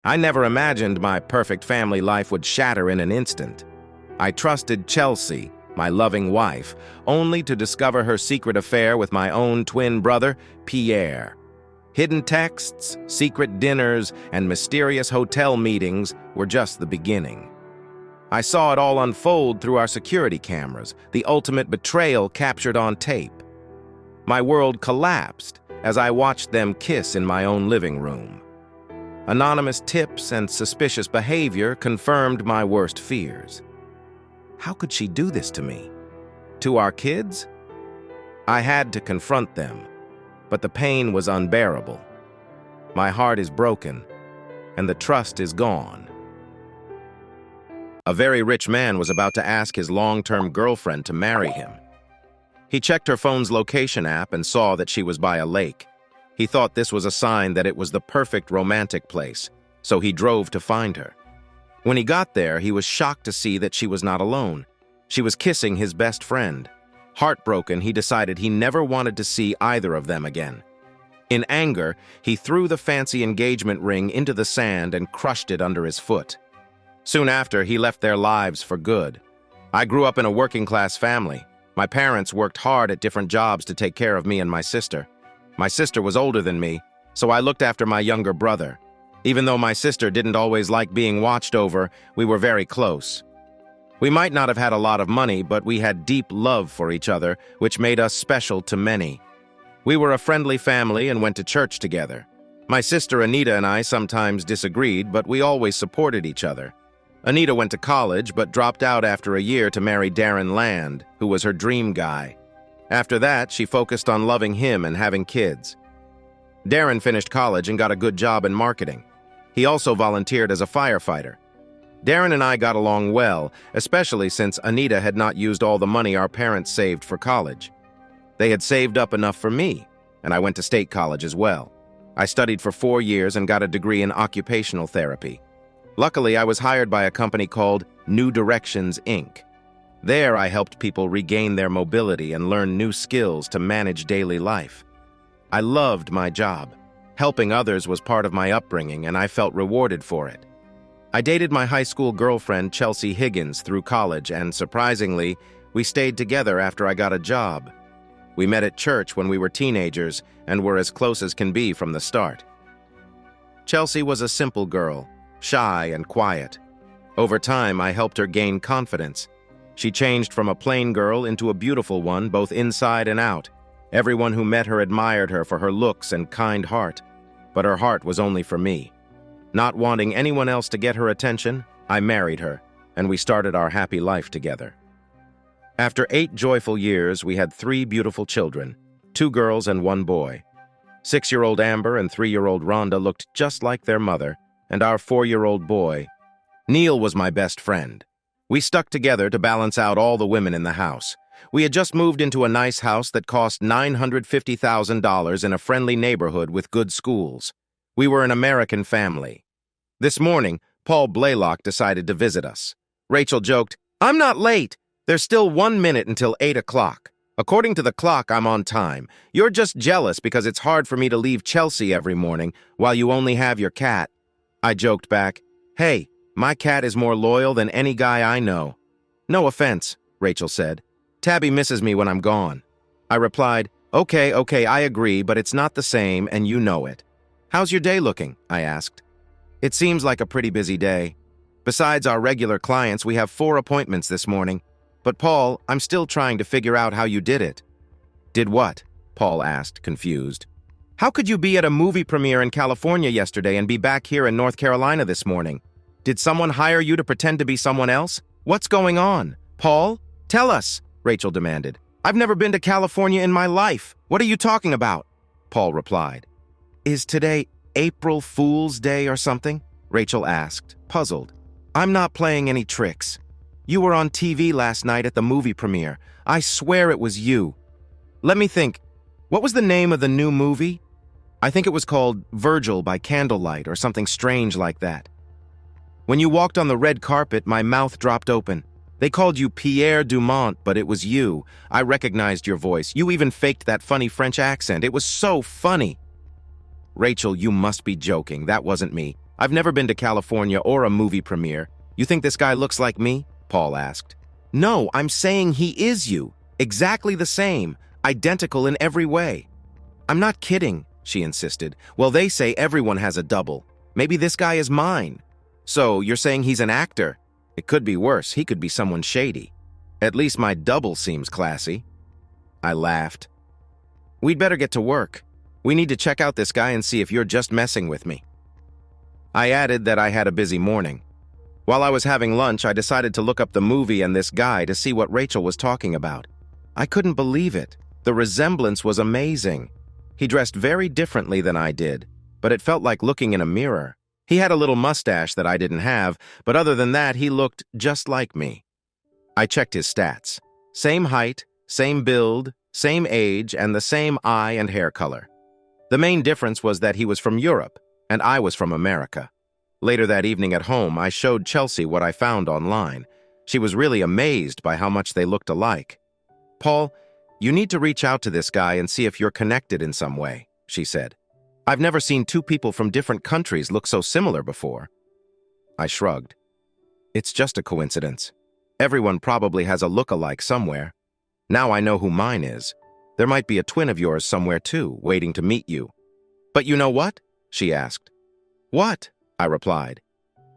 I never imagined my perfect family life would shatter in an instant. I trusted Chelsea, my loving wife, only to discover her secret affair with my own twin brother, Pierre. Hidden texts, secret dinners, and mysterious hotel meetings were just the beginning. I saw it all unfold through our security cameras, the ultimate betrayal captured on tape. My world collapsed as I watched them kiss in my own living room. Anonymous tips and suspicious behavior confirmed my worst fears. How could she do this to me? To our kids? I had to confront them, but the pain was unbearable. My heart is broken, and the trust is gone. A very rich man was about to ask his long-term girlfriend to marry him. He checked her phone's location app and saw that she was by a lake. He thought this was a sign that it was the perfect romantic place, so he drove to find her. When he got there, he was shocked to see that she was not alone. She was kissing his best friend. Heartbroken, he decided he never wanted to see either of them again. In anger, he threw the fancy engagement ring into the sand and crushed it under his foot. Soon after, he left their lives for good. I grew up in a working-class family. My parents worked hard at different jobs to take care of me and my sister. My sister was older than me, so I looked after my younger brother. Even though my sister didn't always like being watched over, we were very close. We might not have had a lot of money, but we had deep love for each other, which made us special to many. We were a friendly family and went to church together. My sister Anita and I sometimes disagreed, but we always supported each other. Anita went to college, but dropped out after a year to marry Darren Land, who was her dream guy. After that, she focused on loving him and having kids. Darren finished college and got a good job in marketing. He also volunteered as a firefighter. Darren and I got along well, especially since Anita had not used all the money our parents saved for college. They had saved up enough for me, and I went to state college as well. I studied for 4 years and got a degree in occupational therapy. Luckily, I was hired by a company called New Directions, Inc. There, I helped people regain their mobility and learn new skills to manage daily life. I loved my job. Helping others was part of my upbringing, and I felt rewarded for it. I dated my high school girlfriend, Chelsea Higgins, through college, and surprisingly, we stayed together after I got a job. We met at church when we were teenagers and were as close as can be from the start. Chelsea was a simple girl, shy and quiet. Over time, I helped her gain confidence. She changed from a plain girl into a beautiful one, both inside and out. Everyone who met her admired her for her looks and kind heart, but her heart was only for me. Not wanting anyone else to get her attention, I married her, and we started our happy life together. After 8 joyful years, we had 3 beautiful children, 2 girls and 1 boy. 6-year-old Amber and 3-year-old Rhonda looked just like their mother, and our 4-year-old boy, Neil, was my best friend. We stuck together to balance out all the women in the house. We had just moved into a nice house that cost $950,000 in a friendly neighborhood with good schools. We were an American family. This morning, Paul Blaylock decided to visit us. Rachel joked, "I'm not late. There's still 1 minute until 8 o'clock. According to the clock, I'm on time. You're just jealous because it's hard for me to leave Chelsea every morning while you only have your cat." I joked back, "Hey, my cat is more loyal than any guy I know." "No offense," Rachel said. "Tabby misses me when I'm gone." I replied, Okay, I agree, but it's not the same, and you know it." "How's your day looking?" I asked. "It seems like a pretty busy day. Besides our regular clients, we have 4 appointments this morning. But Paul, I'm still trying to figure out how you did it." "Did what?" Paul asked, confused. "How could you be at a movie premiere in California yesterday and be back here in North Carolina this morning? Did someone hire you to pretend to be someone else? What's going on? Paul, tell us," Rachel demanded. "I've never been to California in my life. What are you talking about?" Paul replied. "Is today April Fool's Day or something?" Rachel asked, puzzled. "I'm not playing any tricks. You were on TV last night at the movie premiere. I swear it was you. Let me think. What was the name of the new movie? I think it was called Virgil by Candlelight or something strange like that. When you walked on the red carpet, my mouth dropped open. They called you Pierre Dumont, but it was you. I recognized your voice. You even faked that funny French accent. It was so funny." "Rachel, you must be joking. That wasn't me. I've never been to California or a movie premiere. You think this guy looks like me? Paul asked. No, I'm saying he is you. Exactly the same. Identical in every way. I'm not kidding, she insisted. Well, they say everyone has a double. Maybe this guy is mine. So, you're saying he's an actor? It could be worse. He could be someone shady. At least my double seems classy. I laughed. We'd better get to work. We need to check out this guy and see if you're just messing with me. I added that I had a busy morning. While I was having lunch, I decided to look up the movie and this guy to see what Rachel was talking about. I couldn't believe it. The resemblance was amazing. He dressed very differently than I did, but it felt like looking in a mirror. He had a little mustache that I didn't have, but other than that, he looked just like me. I checked his stats. Same height, same build, same age, and the same eye and hair color. The main difference was that he was from Europe, and I was from America. Later that evening at home, I showed Chelsea what I found online. She was really amazed by how much they looked alike. Paul, you need to reach out to this guy and see if you're connected in some way, she said. I've never seen two people from different countries look so similar before. I shrugged. It's just a coincidence. Everyone probably has a look-alike somewhere. Now I know who mine is. There might be a twin of yours somewhere too, waiting to meet you. But you know what? She asked. What? I replied.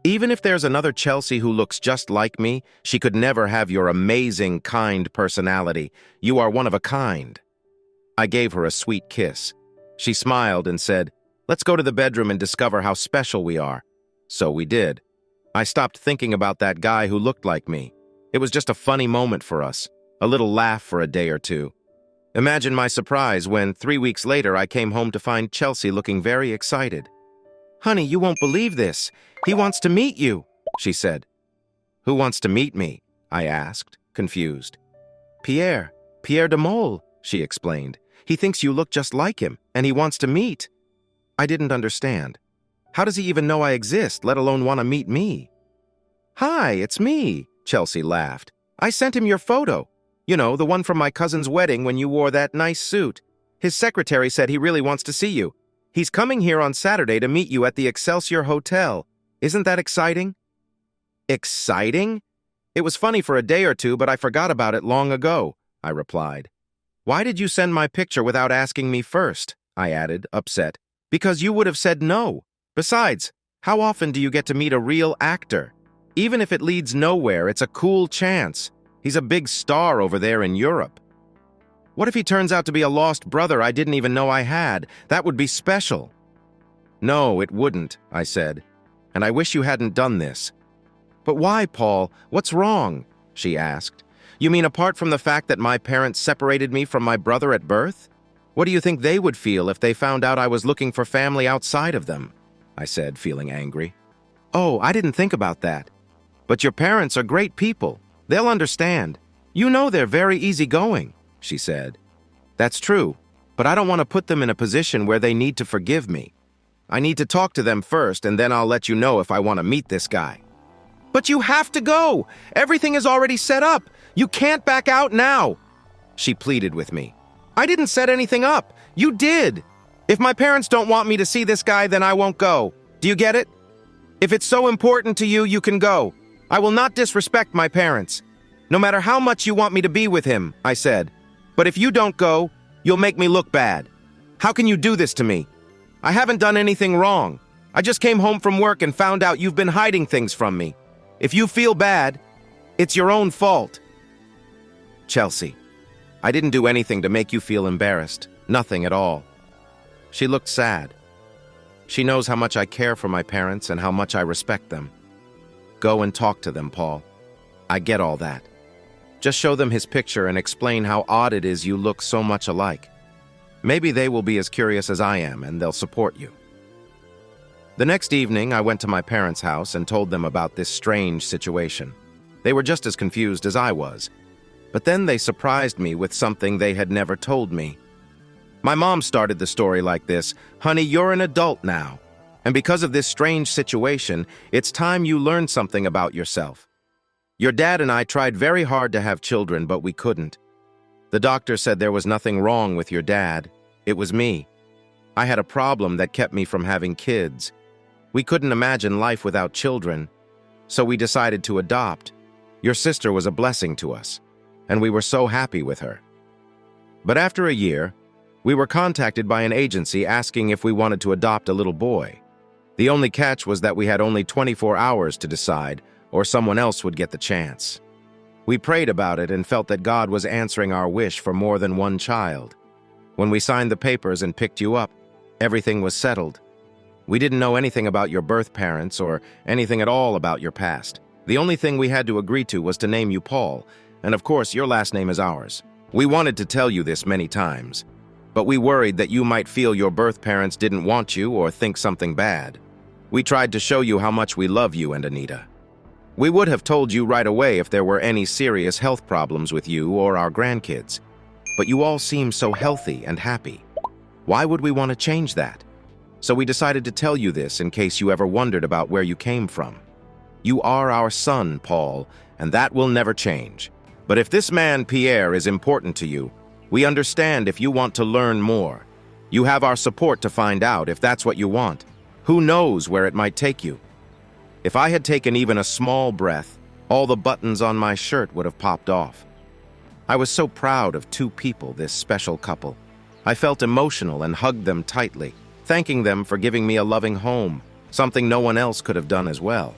Even if there's another Chelsea who looks just like me, she could never have your amazing, kind personality. You are one of a kind. I gave her a sweet kiss. She smiled and said, let's go to the bedroom and discover how special we are. So we did. I stopped thinking about that guy who looked like me. It was just a funny moment for us, a little laugh for a day or two. Imagine my surprise when, 3 weeks later, I came home to find Chelsea looking very excited. Honey, you won't believe this. He wants to meet you, she said. Who wants to meet me? I asked, confused. Pierre de Mole, she explained. He thinks you look just like him, and he wants to meet. I didn't understand. How does he even know I exist, let alone want to meet me? Hi, it's me, Chelsea laughed. I sent him your photo. You know, the one from my cousin's wedding when you wore that nice suit. His secretary said he really wants to see you. He's coming here on Saturday to meet you at the Excelsior Hotel. Isn't that exciting? Exciting? It was funny for a day or two, but I forgot about it long ago, I replied. Why did you send my picture without asking me first? I added, upset. Because you would have said no. Besides, how often do you get to meet a real actor? Even if it leads nowhere, it's a cool chance. He's a big star over there in Europe. What if he turns out to be a lost brother I didn't even know I had? That would be special. No, it wouldn't, I said. And I wish you hadn't done this. But why, Paul? What's wrong? She asked. You mean apart from the fact that my parents separated me from my brother at birth? What do you think they would feel if they found out I was looking for family outside of them? I said, feeling angry. Oh, I didn't think about that. But your parents are great people. They'll understand. You know they're very easygoing, she said. That's true, but I don't want to put them in a position where they need to forgive me. I need to talk to them first, and then I'll let you know if I want to meet this guy. But you have to go! Everything is already set up! You can't back out now! She pleaded with me. I didn't set anything up. You did. If my parents don't want me to see this guy, then I won't go. Do you get it? If it's so important to you, you can go. I will not disrespect my parents. No matter how much you want me to be with him, I said. But if you don't go, you'll make me look bad. How can you do this to me? I haven't done anything wrong. I just came home from work and found out you've been hiding things from me. If you feel bad, it's your own fault. Chelsea, I didn't do anything to make you feel embarrassed. Nothing at all. She looked sad. She knows how much I care for my parents and how much I respect them. Go and talk to them, Paul. I get all that. Just show them his picture and explain how odd it is you look so much alike. Maybe they will be as curious as I am, and they'll support you. The next evening, I went to my parents' house and told them about this strange situation. They were just as confused as I was. But then they surprised me with something they had never told me. My mom started the story like this, Honey, you're an adult now. And because of this strange situation, it's time you learn something about yourself. Your dad and I tried very hard to have children, but we couldn't. The doctor said there was nothing wrong with your dad. It was me. I had a problem that kept me from having kids. We couldn't imagine life without children, so we decided to adopt. Your sister was a blessing to us, and we were so happy with her. But after a year, we were contacted by an agency asking if we wanted to adopt a little boy. The only catch was that we had only 24 hours to decide, or someone else would get the chance. We prayed about it and felt that God was answering our wish for more than one child. When we signed the papers and picked you up, everything was settled. We didn't know anything about your birth parents or anything at all about your past. The only thing we had to agree to was to name you Paul, and of course your last name is ours. We wanted to tell you this many times, but we worried that you might feel your birth parents didn't want you or think something bad. We tried to show you how much we love you and Anita. We would have told you right away if there were any serious health problems with you or our grandkids, but you all seem so healthy and happy. Why would we want to change that? So we decided to tell you this in case you ever wondered about where you came from. You are our son, Paul, and that will never change. But if this man, Pierre, is important to you, we understand if you want to learn more. You have our support to find out if that's what you want. Who knows where it might take you? If I had taken even a small breath, all the buttons on my shirt would have popped off. I was so proud of two people, this special couple. I felt emotional and hugged them tightly, thanking them for giving me a loving home, something no one else could have done as well.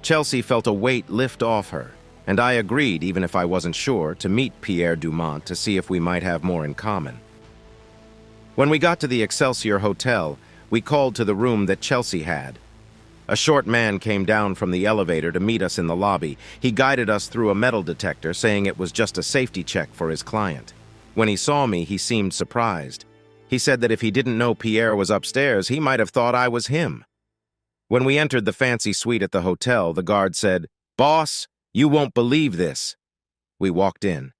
Chelsea felt a weight lift off her, and I agreed, even if I wasn't sure, to meet Pierre Dumont to see if we might have more in common. When we got to the Excelsior Hotel, we called to the room that Chelsea had. A short man came down from the elevator to meet us in the lobby. He guided us through a metal detector, saying it was just a safety check for his client. When he saw me, he seemed surprised. He said that if he didn't know Pierre was upstairs, he might have thought I was him. When we entered the fancy suite at the hotel, the guard said, "Boss, you won't believe this." We walked in.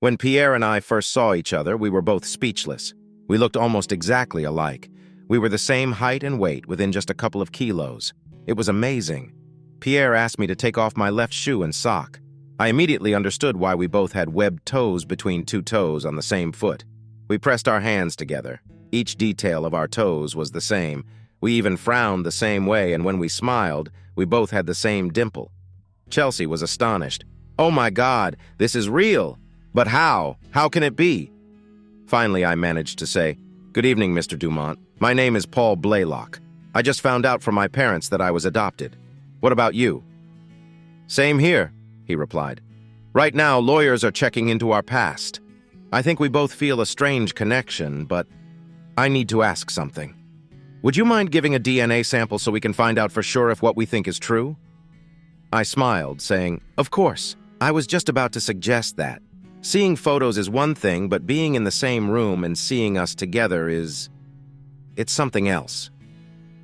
When Pierre and I first saw each other, we were both speechless. We looked almost exactly alike. We were the same height and weight within just a couple of kilos. It was amazing. Pierre asked me to take off my left shoe and sock. I immediately understood why we both had webbed toes between two toes on the same foot. We pressed our hands together. Each detail of our toes was the same. We even frowned the same way, and when we smiled, we both had the same dimple. Chelsea was astonished. "Oh my God, this is real! But how? How can it be?" Finally, I managed to say, "Good evening, Mr. Dumont. My name is Paul Blaylock. I just found out from my parents that I was adopted. What about you?" "Same here," he replied. "Right now, lawyers are checking into our past. I think we both feel a strange connection, but I need to ask something. Would you mind giving a DNA sample so we can find out for sure if what we think is true?" I smiled, saying, "Of course. I was just about to suggest that. Seeing photos is one thing, but being in the same room and seeing us together it's something else."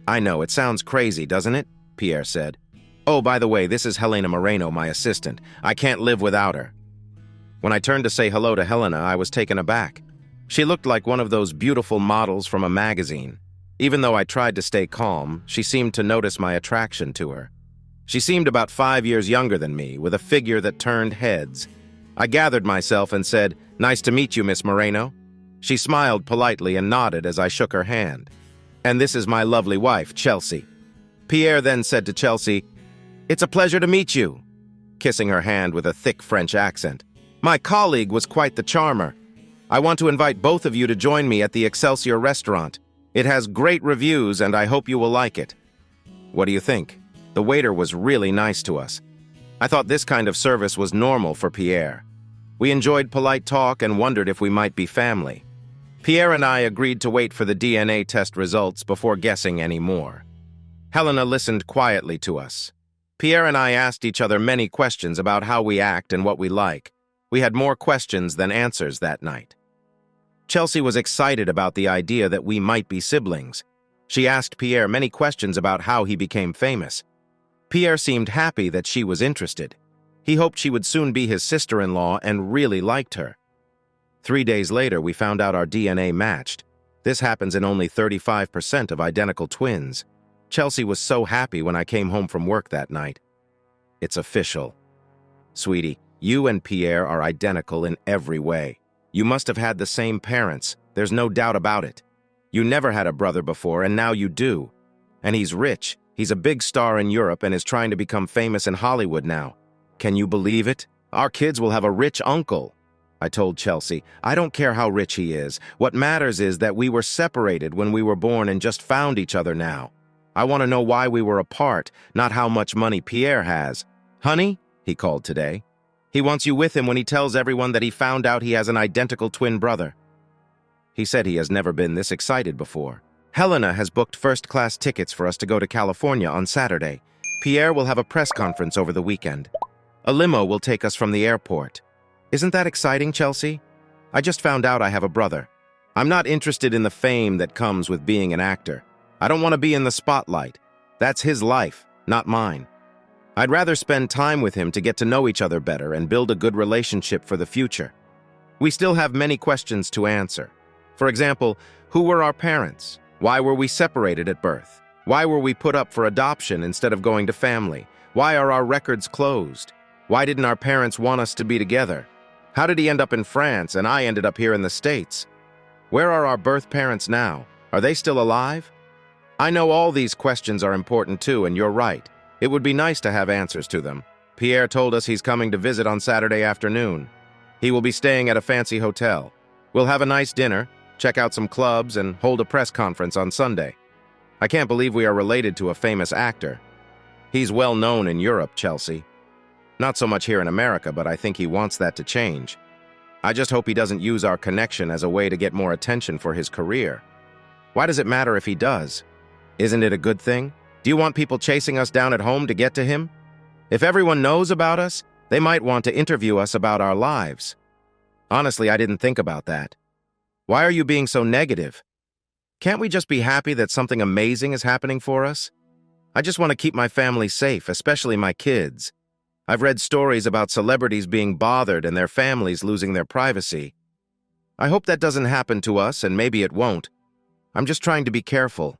"I know, it sounds crazy, doesn't it?" Pierre said. "Oh, by the way, this is Helena Moreno, my assistant. I can't live without her." When I turned to say hello to Helena, I was taken aback. She looked like one of those beautiful models from a magazine. Even though I tried to stay calm, she seemed to notice my attraction to her. She seemed about 5 years younger than me, with a figure that turned heads. I gathered myself and said, "Nice to meet you, Miss Moreno." She smiled politely and nodded as I shook her hand. "And this is my lovely wife, Chelsea." Pierre then said to Chelsea, "It's a pleasure to meet you," kissing her hand with a thick French accent. "My colleague was quite the charmer. I want to invite both of you to join me at the Excelsior restaurant. It has great reviews, and I hope you will like it." What do you think? The waiter was really nice to us. I thought this kind of service was normal for Pierre. We enjoyed polite talk and wondered if we might be family. Pierre and I agreed to wait for the DNA test results before guessing any more. Helena listened quietly to us. Pierre and I asked each other many questions about how we act and what we like. We had more questions than answers that night. Chelsea was excited about the idea that we might be siblings. She asked Pierre many questions about how he became famous. Pierre seemed happy that she was interested. He hoped she would soon be his sister-in-law and really liked her. 3 days later, we found out our DNA matched. This happens in only 35% of identical twins. Chelsea was so happy when I came home from work that night. "It's official. Sweetie, you and Pierre are identical in every way. You must have had the same parents. There's no doubt about it. You never had a brother before, and now you do. And he's rich. He's a big star in Europe and is trying to become famous in Hollywood now. Can you believe it? Our kids will have a rich uncle. I told Chelsea, I don't care how rich he is. What matters is that we were separated when we were born and just found each other now. I want to know why we were apart, not how much money Pierre has. Honey, he called today. He wants you with him when he tells everyone that he found out he has an identical twin brother. He said he has never been this excited before. Helena has booked first-class tickets for us to go to California on Saturday. Pierre will have a press conference over the weekend. A limo will take us from the airport. Isn't that exciting, Chelsea? I just found out I have a brother. I'm not interested in the fame that comes with being an actor. I don't want to be in the spotlight. That's his life, not mine. I'd rather spend time with him to get to know each other better and build a good relationship for the future. We still have many questions to answer. For example, who were our parents? Why were we separated at birth? Why were we put up for adoption instead of going to family? Why are our records closed? Why didn't our parents want us to be together? How did he end up in France and I ended up here in the States? Where are our birth parents now? Are they still alive? I know all these questions are important too, and you're right. It would be nice to have answers to them. Pierre told us he's coming to visit on Saturday afternoon. He will be staying at a fancy hotel. We'll have a nice dinner, check out some clubs, and hold a press conference on Sunday. I can't believe we are related to a famous actor. He's well known in Europe, Chelsea. Not so much here in America, but I think he wants that to change. I just hope he doesn't use our connection as a way to get more attention for his career. Why does it matter if he does? Isn't it a good thing? Do you want people chasing us down at home to get to him? If everyone knows about us, they might want to interview us about our lives. Honestly, I didn't think about that. Why are you being so negative? Can't we just be happy that something amazing is happening for us? I just want to keep my family safe, especially my kids. I've read stories about celebrities being bothered and their families losing their privacy. I hope that doesn't happen to us, and maybe it won't. I'm just trying to be careful.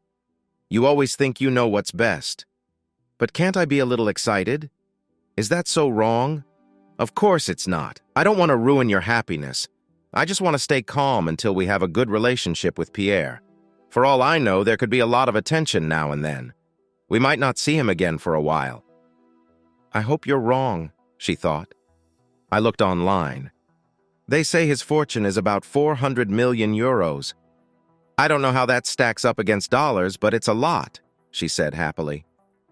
You always think you know what's best. But can't I be a little excited? Is that so wrong? Of course it's not. I don't want to ruin your happiness. I just want to stay calm until we have a good relationship with Pierre. For all I know, there could be a lot of attention now and then. We might not see him again for a while. I hope you're wrong, she thought. I looked online. They say his fortune is about 400 million euros. I don't know how that stacks up against dollars, but it's a lot, she said happily.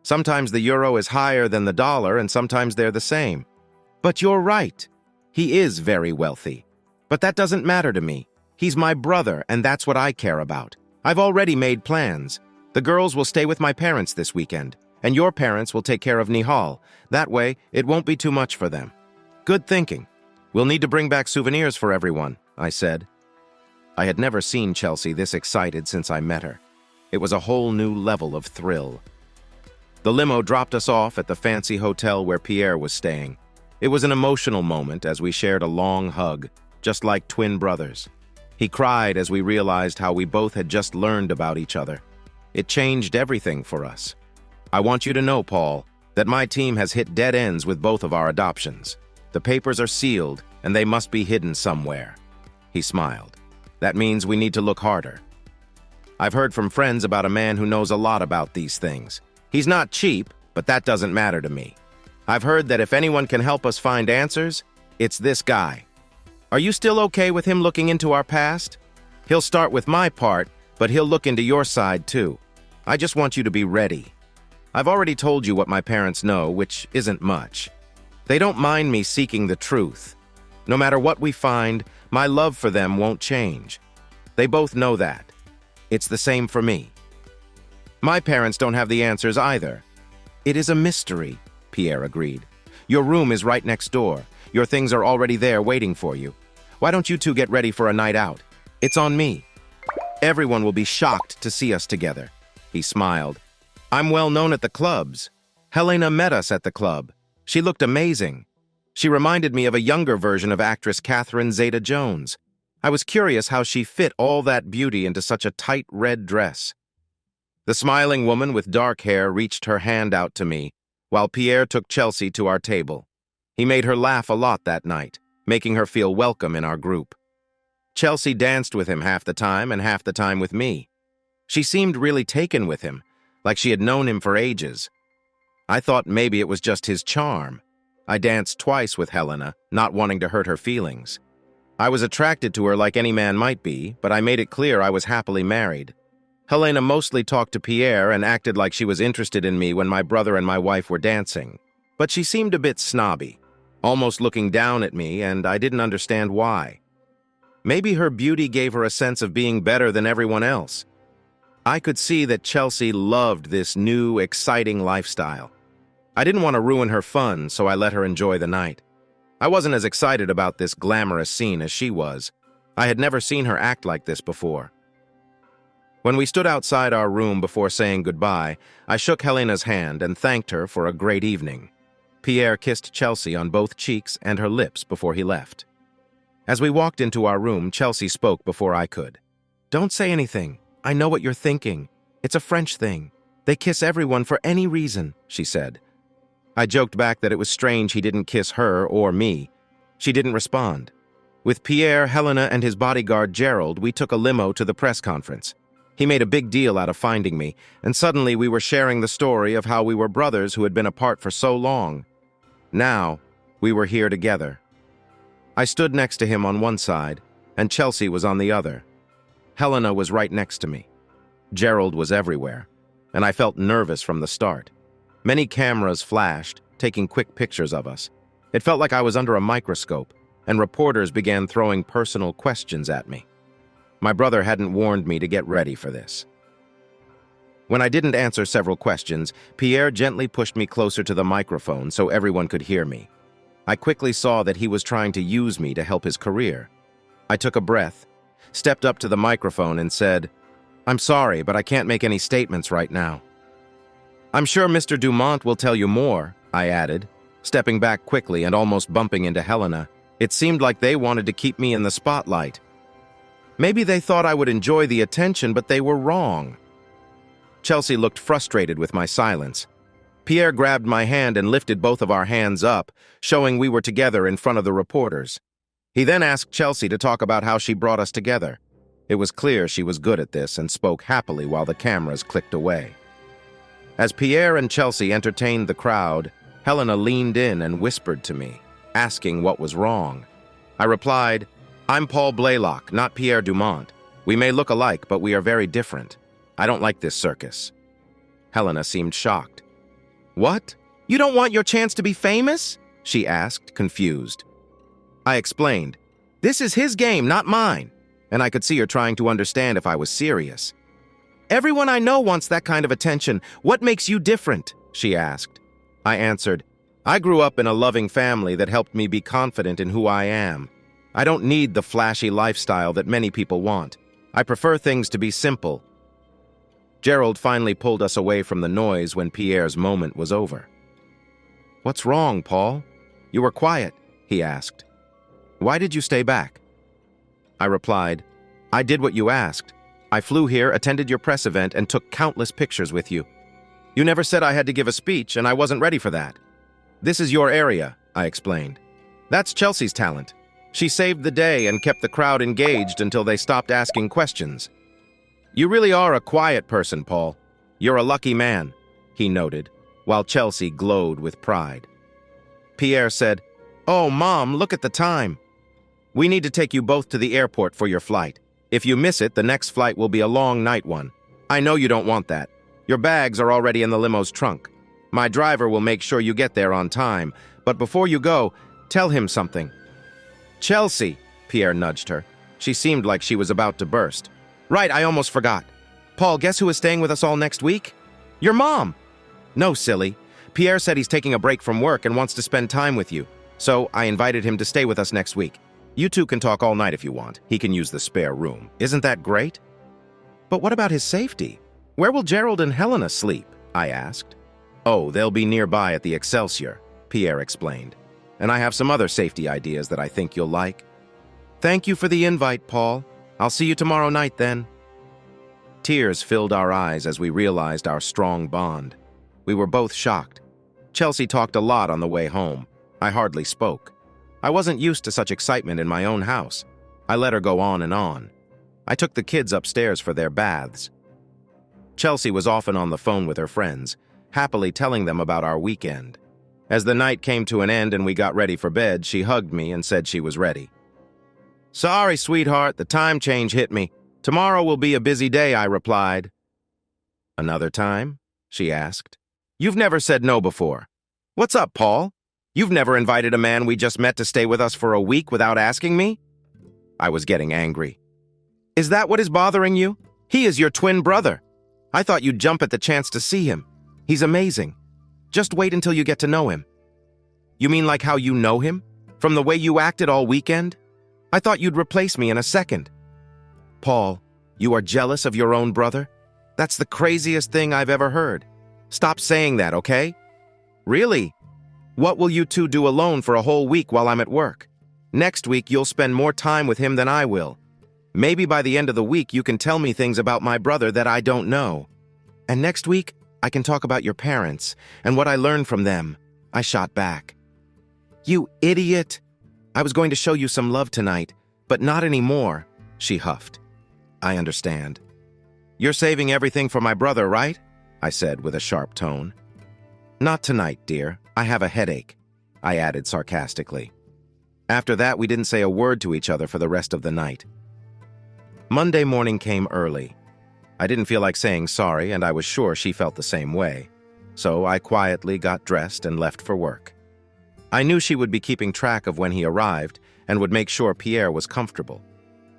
Sometimes the euro is higher than the dollar, and sometimes they're the same. But you're right. He is very wealthy. But that doesn't matter to me. He's my brother, and that's what I care about. I've already made plans. The girls will stay with my parents this weekend, and your parents will take care of Nihal. That way, it won't be too much for them. Good thinking. We'll need to bring back souvenirs for everyone, I said. I had never seen Chelsea this excited since I met her. It was a whole new level of thrill. The limo dropped us off at the fancy hotel where Pierre was staying. It was an emotional moment as we shared a long hug, just like twin brothers. He cried as we realized how we both had just learned about each other. It changed everything for us. I want you to know, Paul, that my team has hit dead ends with both of our adoptions. The papers are sealed, and they must be hidden somewhere. He smiled. That means we need to look harder. I've heard from friends about a man who knows a lot about these things. He's not cheap, but that doesn't matter to me. I've heard that if anyone can help us find answers, it's this guy. Are you still okay with him looking into our past? He'll start with my part, but he'll look into your side too. I just want you to be ready. I've already told you what my parents know, which isn't much. They don't mind me seeking the truth. No matter what we find, my love for them won't change. They both know that. It's the same for me. My parents don't have the answers either. It is a mystery, Pierre agreed. Your room is right next door. Your things are already there waiting for you. Why don't you two get ready for a night out? It's on me. Everyone will be shocked to see us together. He smiled. I'm well known at the clubs. Helena met us at the club. She looked amazing. She reminded me of a younger version of actress Catherine Zeta-Jones. I was curious how she fit all that beauty into such a tight red dress. The smiling woman with dark hair reached her hand out to me, while Pierre took Chelsea to our table. He made her laugh a lot that night, making her feel welcome in our group. Chelsea danced with him half the time and half the time with me. She seemed really taken with him. like she had known him for ages. I thought maybe it was just his charm. I danced twice with Helena, not wanting to hurt her feelings. I was attracted to her like any man might be, but I made it clear I was happily married. Helena mostly talked to Pierre and acted like she was interested in me when my brother and my wife were dancing. But she seemed a bit snobby, almost looking down at me, and I didn't understand why. Maybe her beauty gave her a sense of being better than everyone else. I could see that Chelsea loved this new, exciting lifestyle. I didn't want to ruin her fun, so I let her enjoy the night. I wasn't as excited about this glamorous scene as she was. I had never seen her act like this before. When we stood outside our room before saying goodbye, I shook Helena's hand and thanked her for a great evening. Pierre kissed Chelsea on both cheeks and her lips before he left. As we walked into our room, Chelsea spoke before I could. "Don't say anything. I know what you're thinking. It's a French thing. They kiss everyone for any reason," she said. I joked back that it was strange he didn't kiss her or me. She didn't respond. With Pierre, Helena, and his bodyguard Gerald, we took a limo to the press conference. He made a big deal out of finding me, and suddenly we were sharing the story of how we were brothers who had been apart for so long. Now, we were here together. I stood next to him on one side, and Chelsea was on the other. Helena was right next to me. Gerald was everywhere, and I felt nervous from the start. Many cameras flashed, taking quick pictures of us. It felt like I was under a microscope, and reporters began throwing personal questions at me. My brother hadn't warned me to get ready for this. When I didn't answer several questions, Pierre gently pushed me closer to the microphone so everyone could hear me. I quickly saw that he was trying to use me to help his career. I took a breath, stepped up to the microphone and said, "I'm sorry, but I can't make any statements right now." "I'm sure Mr. Dumont will tell you more," I added, stepping back quickly and almost bumping into Helena. It seemed like they wanted to keep me in the spotlight. Maybe they thought I would enjoy the attention, but they were wrong. Chelsea looked frustrated with my silence. Pierre grabbed my hand and lifted both of our hands up, showing we were together in front of the reporters. He then asked Chelsea to talk about how she brought us together. It was clear she was good at this and spoke happily while the cameras clicked away. As Pierre and Chelsea entertained the crowd, Helena leaned in and whispered to me, asking what was wrong. I replied, "I'm Paul Blaylock, not Pierre Dumont. We may look alike, but we are very different. I don't like this circus." Helena seemed shocked. "What? You don't want your chance to be famous?" she asked, confused. I explained, "This is his game, not mine," and I could see her trying to understand if I was serious. "Everyone I know wants that kind of attention. What makes you different?" she asked. I answered, "I grew up in a loving family that helped me be confident in who I am. I don't need the flashy lifestyle that many people want. I prefer things to be simple." Gerald finally pulled us away from the noise when Pierre's moment was over. "What's wrong, Paul? You were quiet," he asked. "Why did you stay back?" I replied, "I did what you asked. I flew here, attended your press event, and took countless pictures with you. You never said I had to give a speech, and I wasn't ready for that. This is your area," I explained. "That's Chelsea's talent. She saved the day and kept the crowd engaged until they stopped asking questions." "You really are a quiet person, Paul. You're a lucky man," he noted, while Chelsea glowed with pride. Pierre said, "Oh, Mom, look at the time. We need to take you both to the airport for your flight. If you miss it, the next flight will be a long night one. I know you don't want that. Your bags are already in the limo's trunk. My driver will make sure you get there on time, but before you go, tell him something." "Chelsea," Pierre nudged her. She seemed like she was about to burst. "Right, I almost forgot. Paul, guess who is staying with us all next week? Your mom." "No, silly. Pierre said he's taking a break from work and wants to spend time with you, so I invited him to stay with us next week. You two can talk all night if you want. He can use the spare room. Isn't that great?" "But what about his safety? Where will Gerald and Helena sleep?" I asked. "Oh, they'll be nearby at the Excelsior," Pierre explained. "And I have some other safety ideas that I think you'll like." "Thank you for the invite, Paul. I'll see you tomorrow night then." Tears filled our eyes as we realized our strong bond. We were both shocked. Chelsea talked a lot on the way home. I hardly spoke. I wasn't used to such excitement in my own house. I let her go on and on. I took the kids upstairs for their baths. Chelsea was often on the phone with her friends, happily telling them about our weekend. As the night came to an end and we got ready for bed, she hugged me and said she was ready. "Sorry, sweetheart, the time change hit me. Tomorrow will be a busy day," I replied. "Another time?" she asked. "You've never said no before. What's up, Paul? You've never invited a man we just met to stay with us for a week without asking me?" I was getting angry. "Is that what is bothering you? He is your twin brother. I thought you'd jump at the chance to see him. He's amazing. Just wait until you get to know him." "You mean like how you know him? From the way you acted all weekend? I thought you'd replace me in a second." "Paul, you are jealous of your own brother? That's the craziest thing I've ever heard. Stop saying that, okay?" "Really? What will you two do alone for a whole week while I'm at work? Next week you'll spend more time with him than I will. Maybe by the end of the week you can tell me things about my brother that I don't know. And next week I can talk about your parents and what I learned from them," I shot back. "You idiot! I was going to show you some love tonight, but not anymore," she huffed. "I understand. You're saving everything for my brother, right?" I said with a sharp tone. "Not tonight, dear. I have a headache," I added sarcastically. After that, we didn't say a word to each other for the rest of the night. Monday morning came early. I didn't feel like saying sorry, and I was sure she felt the same way. So I quietly got dressed and left for work. I knew she would be keeping track of when he arrived and would make sure Pierre was comfortable.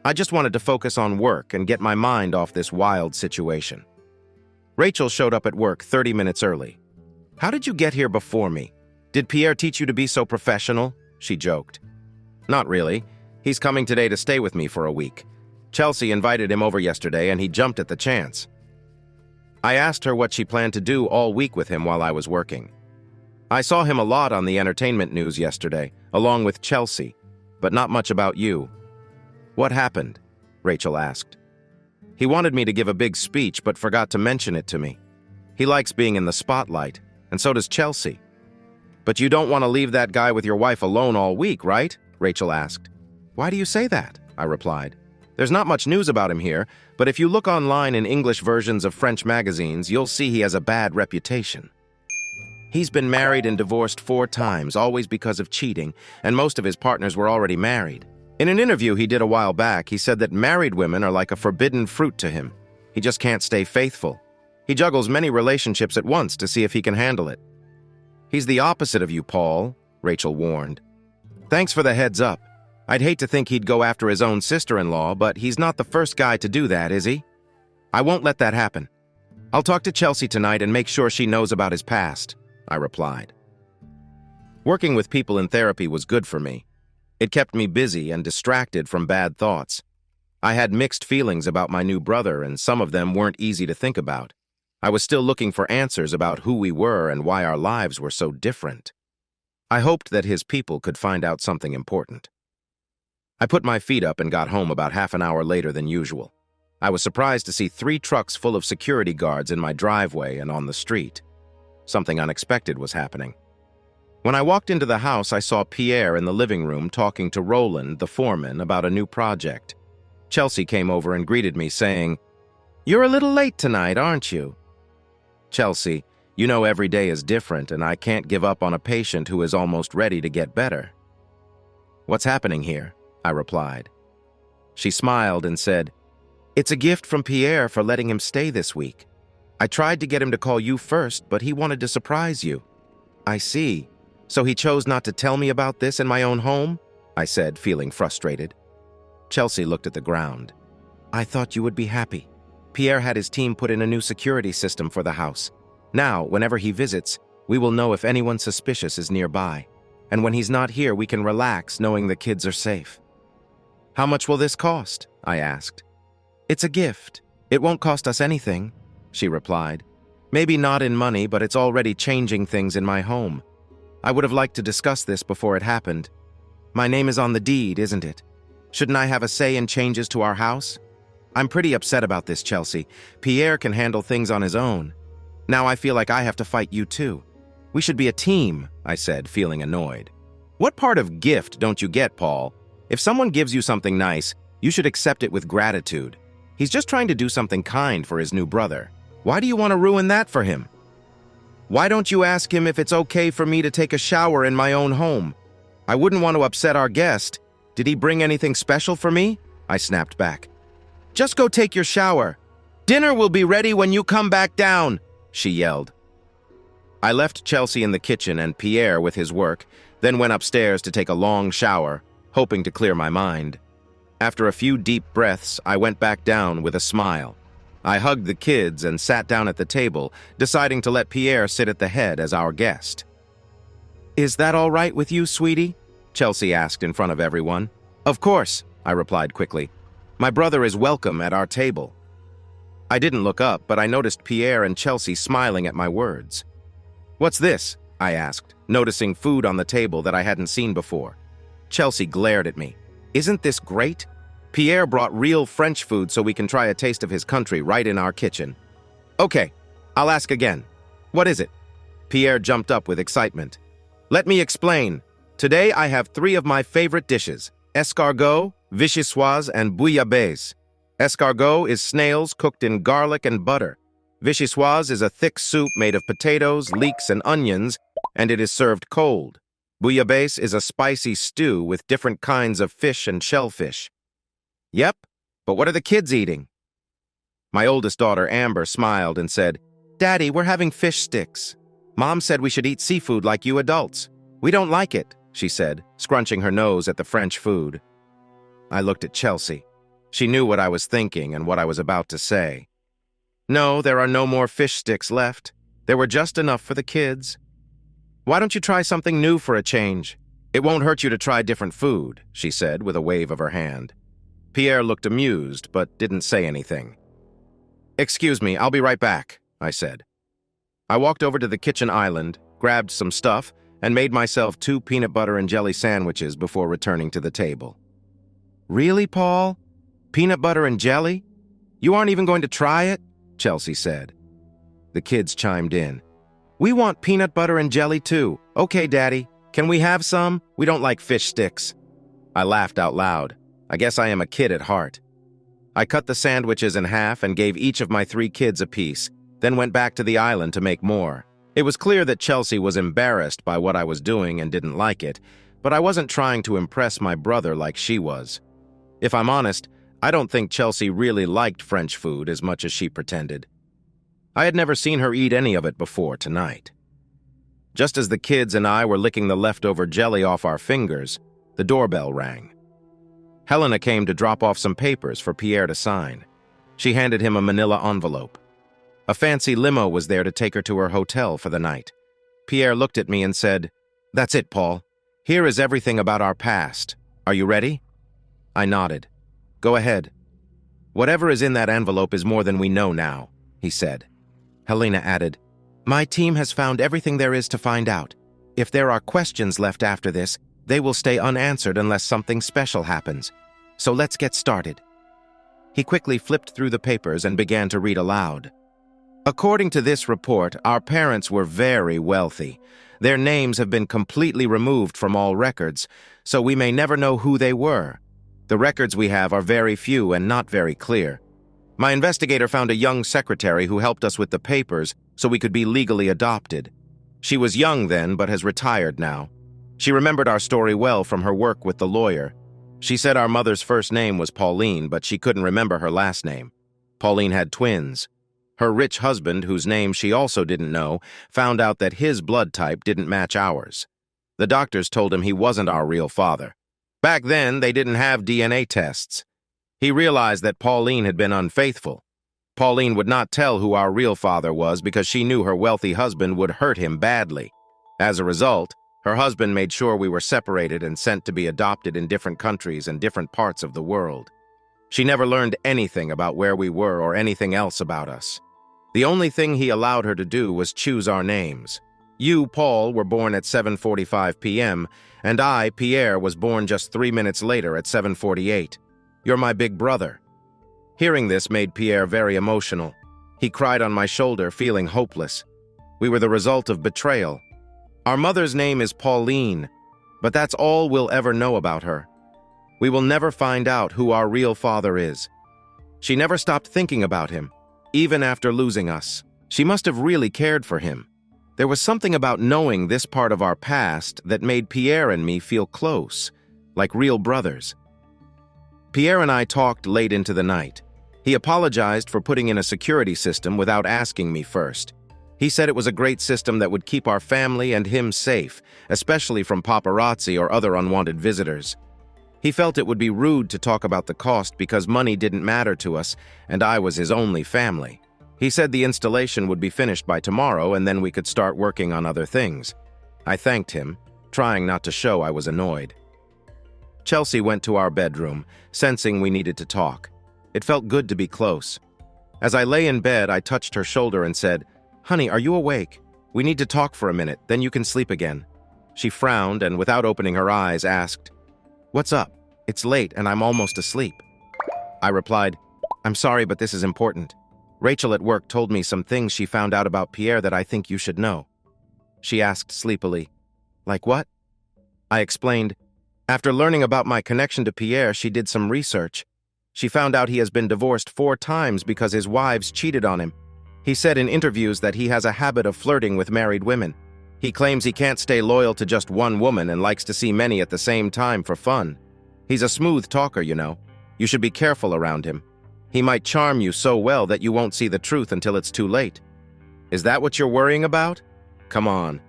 I just wanted to focus on work and get my mind off this wild situation. Rachel showed up at work 30 minutes early. "How did you get here before me? Did Pierre teach you to be so professional?" she joked. "Not really. He's coming today to stay with me for a week. Chelsea invited him over yesterday and he jumped at the chance." I asked her what she planned to do all week with him while I was working. "I saw him a lot on the entertainment news yesterday, along with Chelsea, but not much about you." "What happened?" Rachel asked. "He wanted me to give a big speech but forgot to mention it to me. He likes being in the spotlight, and so does Chelsea." "But you don't want to leave that guy with your wife alone all week, right?" Rachel asked. "Why do you say that?" I replied. "There's not much news about him here, but if you look online in English versions of French magazines, you'll see he has a bad reputation. He's been married and divorced 4 times, always because of cheating, and most of his partners were already married. In an interview he did a while back, he said that married women are like a forbidden fruit to him. He just can't stay faithful. He juggles many relationships at once to see if he can handle it." "He's the opposite of you, Paul," Rachel warned. "Thanks for the heads up. I'd hate to think he'd go after his own sister-in-law, but he's not the first guy to do that, is he? I won't let that happen. I'll talk to Chelsea tonight and make sure she knows about his past," I replied. Working with people in therapy was good for me. It kept me busy and distracted from bad thoughts. I had mixed feelings about my new brother, and some of them weren't easy to think about. I was still looking for answers about who we were and why our lives were so different. I hoped that his people could find out something important. I put my feet up and got home about half an hour later than usual. I was surprised to see 3 trucks full of security guards in my driveway and on the street. Something unexpected was happening. When I walked into the house, I saw Pierre in the living room talking to Roland, the foreman, about a new project. Chelsea came over and greeted me, saying, "You're a little late tonight, aren't you?" "Chelsea, you know every day is different, and I can't give up on a patient who is almost ready to get better." "What's happening here?" I replied. She smiled and said, "It's a gift from Pierre for letting him stay this week. I tried to get him to call you first, but he wanted to surprise you." "I see. So he chose not to tell me about this in my own home?" I said, feeling frustrated. Chelsea looked at the ground. "I thought you would be happy. Pierre had his team put in a new security system for the house. Now, whenever he visits, we will know if anyone suspicious is nearby. And when he's not here, we can relax knowing the kids are safe." "How much will this cost?" I asked. "It's a gift. It won't cost us anything," she replied. "Maybe not in money, but it's already changing things in my home. I would have liked to discuss this before it happened. My name is on the deed, isn't it? Shouldn't I have a say in changes to our house? I'm pretty upset about this, Chelsea. Pierre can handle things on his own. Now I feel like I have to fight you too. We should be a team," I said, feeling annoyed. "What part of gift don't you get, Paul? If someone gives you something nice, you should accept it with gratitude. He's just trying to do something kind for his new brother. Why do you want to ruin that for him? Why don't you ask him if it's okay for me to take a shower in my own home? I wouldn't want to upset our guest. Did he bring anything special for me? I snapped back. Just go take your shower. Dinner will be ready when you come back down, she yelled. I left Chelsea in the kitchen and Pierre with his work, then went upstairs to take a long shower, hoping to clear my mind. After a few deep breaths, I went back down with a smile. I hugged the kids and sat down at the table, deciding to let Pierre sit at the head as our guest. Is that all right with you, sweetie? Chelsea asked in front of everyone. Of course, I replied quickly. My brother is welcome at our table. I didn't look up, but I noticed Pierre and Chelsea smiling at my words. What's this? I asked, noticing food on the table that I hadn't seen before. Chelsea glared at me. Isn't this great? Pierre brought real French food so we can try a taste of his country right in our kitchen. Okay, I'll ask again. What is it? Pierre jumped up with excitement. Let me explain. Today I have 3 of my favorite dishes: escargot, vichyssoise, and bouillabaisse. Escargot is snails cooked in garlic and butter. Vichyssoise is a thick soup made of potatoes, leeks, and onions, and it is served cold. Bouillabaisse is a spicy stew with different kinds of fish and shellfish. Yep, but what are the kids eating? My oldest daughter, Amber, smiled and said, Daddy, we're having fish sticks. Mom said we should eat seafood like you adults. We don't like it, she said, scrunching her nose at the French food. I looked at Chelsea. She knew what I was thinking and what I was about to say. No, there are no more fish sticks left. There were just enough for the kids. Why don't you try something new for a change? It won't hurt you to try different food, she said with a wave of her hand. Pierre looked amused, but didn't say anything. Excuse me, I'll be right back, I said. I walked over to the kitchen island, grabbed some stuff, and made myself 2 peanut butter and jelly sandwiches before returning to the table. Really, Paul? Peanut butter and jelly? You aren't even going to try it? Chelsea said. The kids chimed in. We want peanut butter and jelly too. Okay, Daddy. Can we have some? We don't like fish sticks. I laughed out loud. I guess I am a kid at heart. I cut the sandwiches in half and gave each of my 3 kids a piece, then went back to the island to make more. It was clear that Chelsea was embarrassed by what I was doing and didn't like it, but I wasn't trying to impress my brother like she was. If I'm honest, I don't think Chelsea really liked French food as much as she pretended. I had never seen her eat any of it before tonight. Just as the kids and I were licking the leftover jelly off our fingers, the doorbell rang. Helena came to drop off some papers for Pierre to sign. She handed him a manila envelope. A fancy limo was there to take her to her hotel for the night. Pierre looked at me and said, That's it, Paul. Here is everything about our past. Are you ready? I nodded. Go ahead. Whatever is in that envelope is more than we know now, he said. Helena added, My team has found everything there is to find out. If there are questions left after this, they will stay unanswered unless something special happens. So let's get started. He quickly flipped through the papers and began to read aloud. According to this report, our parents were very wealthy. Their names have been completely removed from all records, so we may never know who they were. The records we have are very few and not very clear. My investigator found a young secretary who helped us with the papers so we could be legally adopted. She was young then, but has retired now. She remembered our story well from her work with the lawyer. She said our mother's first name was Pauline, but she couldn't remember her last name. Pauline had twins. Her rich husband, whose name she also didn't know, found out that his blood type didn't match ours. The doctors told him he wasn't our real father. Back then, they didn't have DNA tests. He realized that Pauline had been unfaithful. Pauline would not tell who our real father was because she knew her wealthy husband would hurt him badly. As a result, her husband made sure we were separated and sent to be adopted in different countries and different parts of the world. She never learned anything about where we were or anything else about us. The only thing he allowed her to do was choose our names. You, Paul, were born at 7:45 p.m., and I, Pierre, was born just 3 minutes later at 7:48. You're my big brother. Hearing this made Pierre very emotional. He cried on my shoulder, feeling hopeless. We were the result of betrayal. Our mother's name is Pauline, but that's all we'll ever know about her. We will never find out who our real father is. She never stopped thinking about him. even after losing us. She must have really cared for him. There was something about knowing this part of our past that made Pierre and me feel close, like real brothers. Pierre and I talked late into the night. He apologized for putting in a security system without asking me first. He said it was a great system that would keep our family and him safe, especially from paparazzi or other unwanted visitors. He felt it would be rude to talk about the cost because money didn't matter to us and I was his only family. He said the installation would be finished by tomorrow and then we could start working on other things. I thanked him, trying not to show I was annoyed. Chelsea went to our bedroom, sensing we needed to talk. It felt good to be close. As I lay in bed, I touched her shoulder and said, "Honey, are you awake? We need to talk for a minute, then you can sleep again." She frowned and, without opening her eyes, asked, "What's up? It's late and I'm almost asleep." I replied, "I'm sorry, but this is important. Rachel at work told me some things she found out about Pierre that I think you should know." She asked sleepily, "Like what?" I explained, "After learning about my connection to Pierre, she did some research. She found out he has been divorced 4 times because his wives cheated on him. He said in interviews that he has a habit of flirting with married women. He claims he can't stay loyal to just one woman and likes to see many at the same time for fun. He's a smooth talker, you know. You should be careful around him. He might charm you so well that you won't see the truth until it's too late." "Is that what you're worrying about? Come on.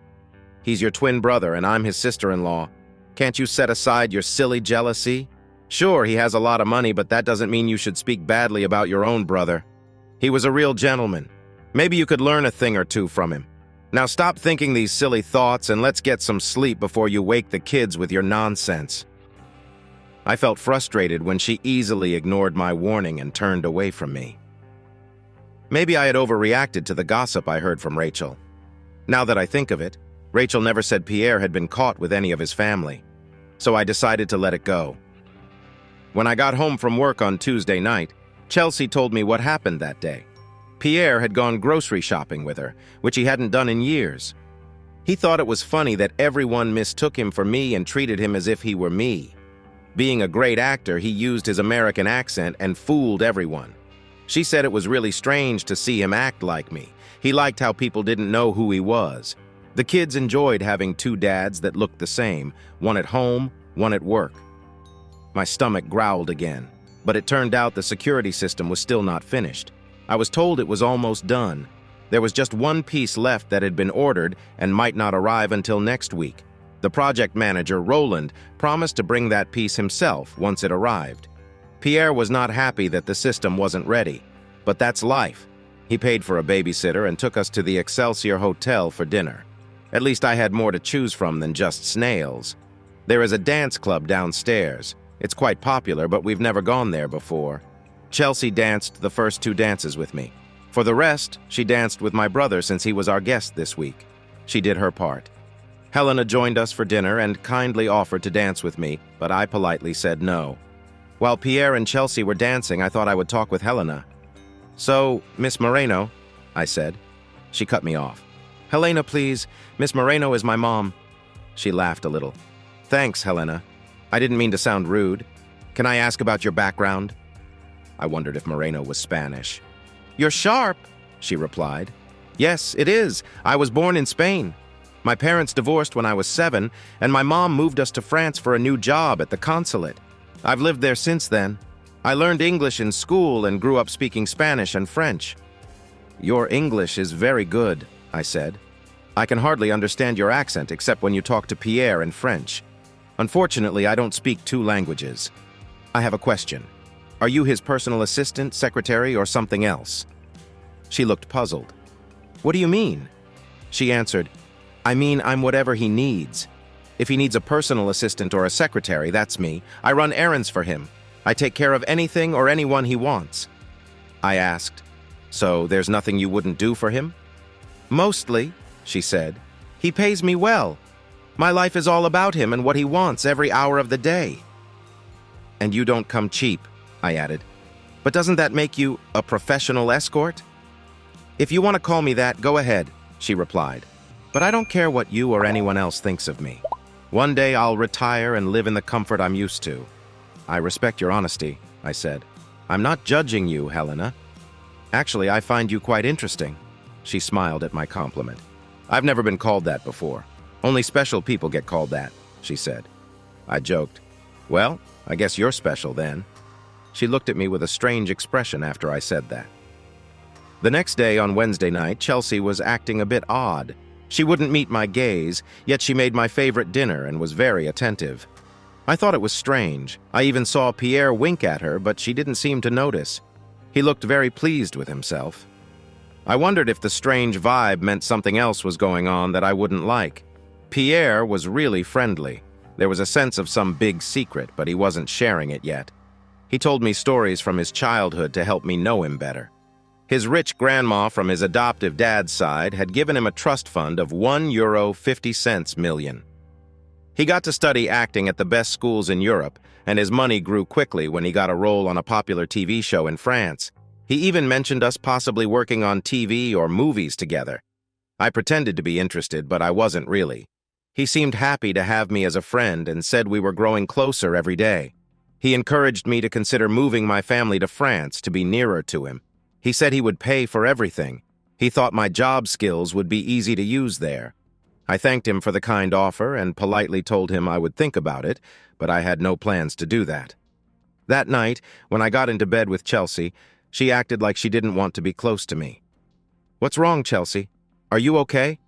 He's your twin brother and I'm his sister-in-law. Can't you set aside your silly jealousy? Sure, he has a lot of money, but that doesn't mean you should speak badly about your own brother. He was a real gentleman. Maybe you could learn a thing or two from him. Now stop thinking these silly thoughts and let's get some sleep before you wake the kids with your nonsense." I felt frustrated when she easily ignored my warning and turned away from me. Maybe I had overreacted to the gossip I heard from Rachel. Now that I think of it, Rachel never said Pierre had been caught with any of his family, so I decided to let it go. When I got home from work on Tuesday night, Chelsea told me what happened that day. Pierre had gone grocery shopping with her, which he hadn't done in years. He thought it was funny that everyone mistook him for me and treated him as if he were me. Being a great actor, he used his American accent and fooled everyone. She said it was really strange to see him act like me. He liked how people didn't know who he was. The kids enjoyed having 2 dads that looked the same, one at home, one at work. My stomach growled again, but it turned out the security system was still not finished. I was told it was almost done. There was just one piece left that had been ordered and might not arrive until next week. The project manager, Roland, promised to bring that piece himself once it arrived. Pierre was not happy that the system wasn't ready, but that's life. He paid for a babysitter and took us to the Excelsior Hotel for dinner. At least I had more to choose from than just snails. There is a dance club downstairs. It's quite popular, but we've never gone there before. Chelsea danced the first 2 dances with me. For the rest, she danced with my brother since he was our guest this week. She did her part. Helena joined us for dinner and kindly offered to dance with me, but I politely said no. While Pierre and Chelsea were dancing, I thought I would talk with Helena. "So, Miss Moreno," I said. She cut me off. "Helena, please. Miss Moreno is my mom." She laughed a little. "Thanks, Helena. I didn't mean to sound rude. Can I ask about your background?" I wondered if Moreno was Spanish. "You're sharp," she replied. "Yes, it is. I was born in Spain. My parents divorced when I was 7, and my mom moved us to France for a new job at the consulate. I've lived there since then. I learned English in school and grew up speaking Spanish and French." "Your English is very good," I said. "I can hardly understand your accent except when you talk to Pierre in French. Unfortunately, I don't speak 2 languages. I have a question. Are you his personal assistant, secretary, or something else?" She looked puzzled. "What do you mean?" She answered, "I mean, I'm whatever he needs. If he needs a personal assistant or a secretary, that's me. I run errands for him. I take care of anything or anyone he wants." I asked, "So there's nothing you wouldn't do for him?" "Mostly," she said. "He pays me well. My life is all about him and what he wants every hour of the day." "And you don't come cheap," I added. "But doesn't that make you a professional escort?" "If you want to call me that, go ahead," she replied. "But I don't care what you or anyone else thinks of me. One day I'll retire and live in the comfort I'm used to." "I respect your honesty," I said. "I'm not judging you, Helena." Actually, I find you quite interesting. She smiled at my compliment. I've never been called that before. Only special people get called that, she said. I joked. Well, I guess you're special then. She looked at me with a strange expression after I said that. The next day, on Wednesday night, Chelsea was acting a bit odd. She wouldn't meet my gaze, yet she made my favorite dinner and was very attentive. I thought it was strange. I even saw Pierre wink at her, but she didn't seem to notice. He looked very pleased with himself. I wondered if the strange vibe meant something else was going on that I wouldn't like. Pierre was really friendly. There was a sense of some big secret, but he wasn't sharing it yet. He told me stories from his childhood to help me know him better. His rich grandma from his adoptive dad's side had given him a trust fund of €1.50 million. He got to study acting at the best schools in Europe, and his money grew quickly when he got a role on a popular TV show in France. He even mentioned us possibly working on TV or movies together. I pretended to be interested, but I wasn't really. He seemed happy to have me as a friend and said we were growing closer every day. He encouraged me to consider moving my family to France to be nearer to him. He said he would pay for everything. He thought my job skills would be easy to use there. I thanked him for the kind offer and politely told him I would think about it, but I had no plans to do that. That night, when I got into bed with Chelsea, she acted like she didn't want to be close to me. "What's wrong, Chelsea? Are you okay?"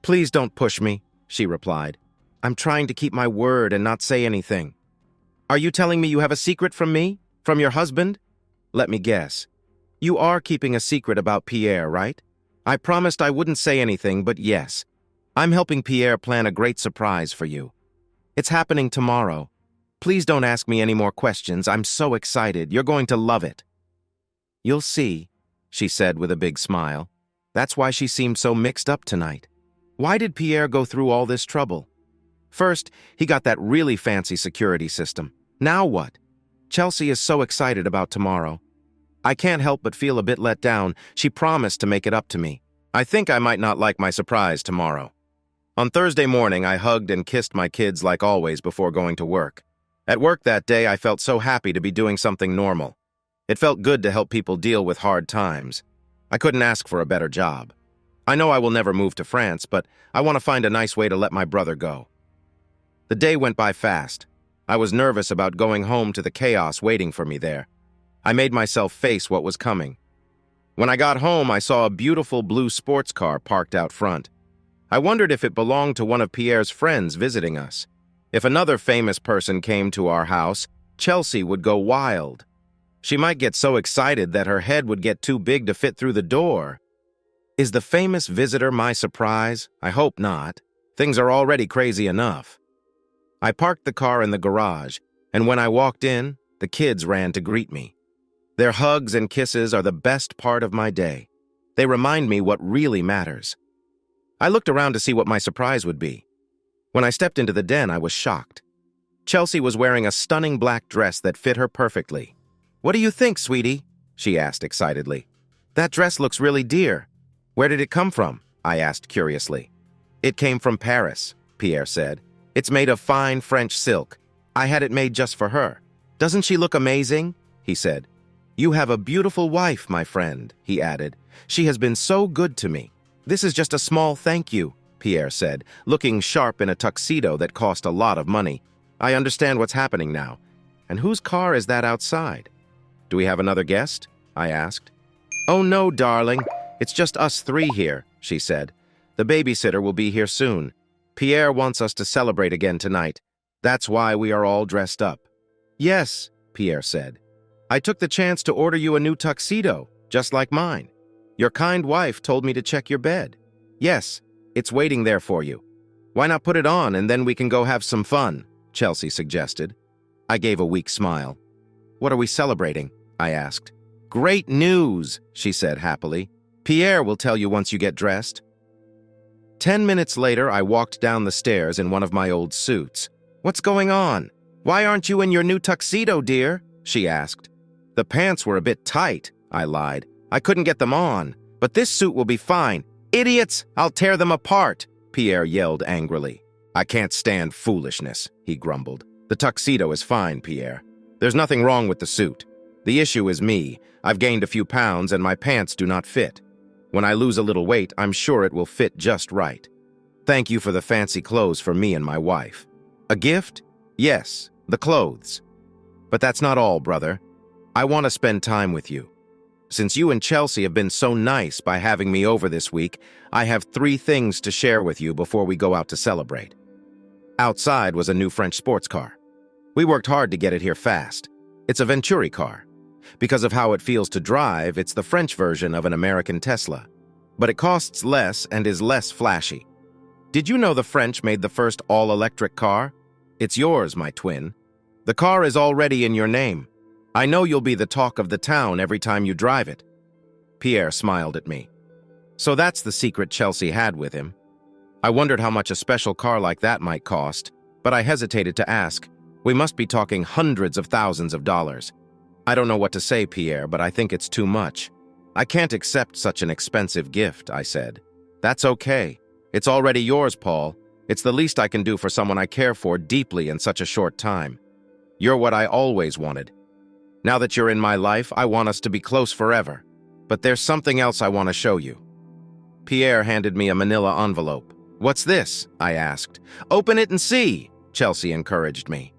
"Please don't push me," she replied. "I'm trying to keep my word and not say anything." "Are you telling me you have a secret from me? From your husband?" "Let me guess. You are keeping a secret about Pierre, right? I promised I wouldn't say anything, but yes. I'm helping Pierre plan a great surprise for you. It's happening tomorrow. Please don't ask me any more questions. I'm so excited. You're going to love it." "You'll see," she said with a big smile. That's why she seemed so mixed up tonight. Why did Pierre go through all this trouble? First, he got that really fancy security system. Now what? Chelsea is so excited about tomorrow. I can't help but feel a bit let down. She promised to make it up to me. I think I might not like my surprise tomorrow. On Thursday morning, I hugged and kissed my kids like always before going to work. At work that day, I felt so happy to be doing something normal. It felt good to help people deal with hard times. I couldn't ask for a better job. I know I will never move to France, but I want to find a nice way to let my brother go. The day went by fast. I was nervous about going home to the chaos waiting for me there. I made myself face what was coming. When I got home, I saw a beautiful blue sports car parked out front. I wondered if it belonged to one of Pierre's friends visiting us. If another famous person came to our house, Chelsea would go wild. She might get so excited that her head would get too big to fit through the door. Is the famous visitor my surprise? I hope not. Things are already crazy enough. I parked the car in the garage, and when I walked in, the kids ran to greet me. Their hugs and kisses are the best part of my day. They remind me what really matters. I looked around to see what my surprise would be. When I stepped into the den, I was shocked. Chelsea was wearing a stunning black dress that fit her perfectly. "What do you think, sweetie?" she asked excitedly. "That dress looks really dear. Where did it come from?" I asked curiously. "It came from Paris," Pierre said. "It's made of fine French silk. I had it made just for her. Doesn't she look amazing?" he said. "You have a beautiful wife, my friend," he added. "She has been so good to me." "This is just a small thank you," Pierre said, looking sharp in a tuxedo that cost a lot of money. "I understand what's happening now. And whose car is that outside?" "Do we have another guest?" I asked. "Oh no, darling. It's just us three here," she said. "The babysitter will be here soon. Pierre wants us to celebrate again tonight. That's why we are all dressed up." "Yes," Pierre said. "I took the chance to order you a new tuxedo, just like mine. Your kind wife told me to check your bed. Yes, it's waiting there for you. Why not put it on and then we can go have some fun?" Chelsea suggested. I gave a weak smile. "What are we celebrating?" I asked. "Great news," she said happily. "Pierre will tell you once you get dressed." 10 minutes later, I walked down the stairs in one of my old suits. "What's going on? Why aren't you in your new tuxedo, dear?" she asked. "The pants were a bit tight," I lied. "I couldn't get them on, but this suit will be fine." "Idiots! I'll tear them apart," Pierre yelled angrily. "I can't stand foolishness," he grumbled. "The tuxedo is fine, Pierre. There's nothing wrong with the suit. The issue is me. I've gained a few pounds and my pants do not fit. When I lose a little weight, I'm sure it will fit just right. Thank you for the fancy clothes for me and my wife. A gift? Yes, the clothes. But that's not all, brother. I want to spend time with you. Since you and Chelsea have been so nice by having me over this week, I have 3 things to share with you before we go out to celebrate. Outside was a new French sports car. We worked hard to get it here fast. It's a Venturi car. Because of how it feels to drive, it's the French version of an American Tesla. But it costs less and is less flashy. Did you know the French made the first all-electric car? It's yours, my twin. The car is already in your name. I know you'll be the talk of the town every time you drive it. Pierre smiled at me. So that's the secret Chelsea had with him. I wondered how much a special car like that might cost, but I hesitated to ask. We must be talking hundreds of thousands of dollars. I don't know what to say, Pierre, but I think it's too much. I can't accept such an expensive gift, I said. That's okay. It's already yours, Paul. It's the least I can do for someone I care for deeply in such a short time. You're what I always wanted. Now that you're in my life, I want us to be close forever. But there's something else I want to show you. Pierre handed me a manila envelope. What's this? I asked. Open it and see, Chelsea encouraged me.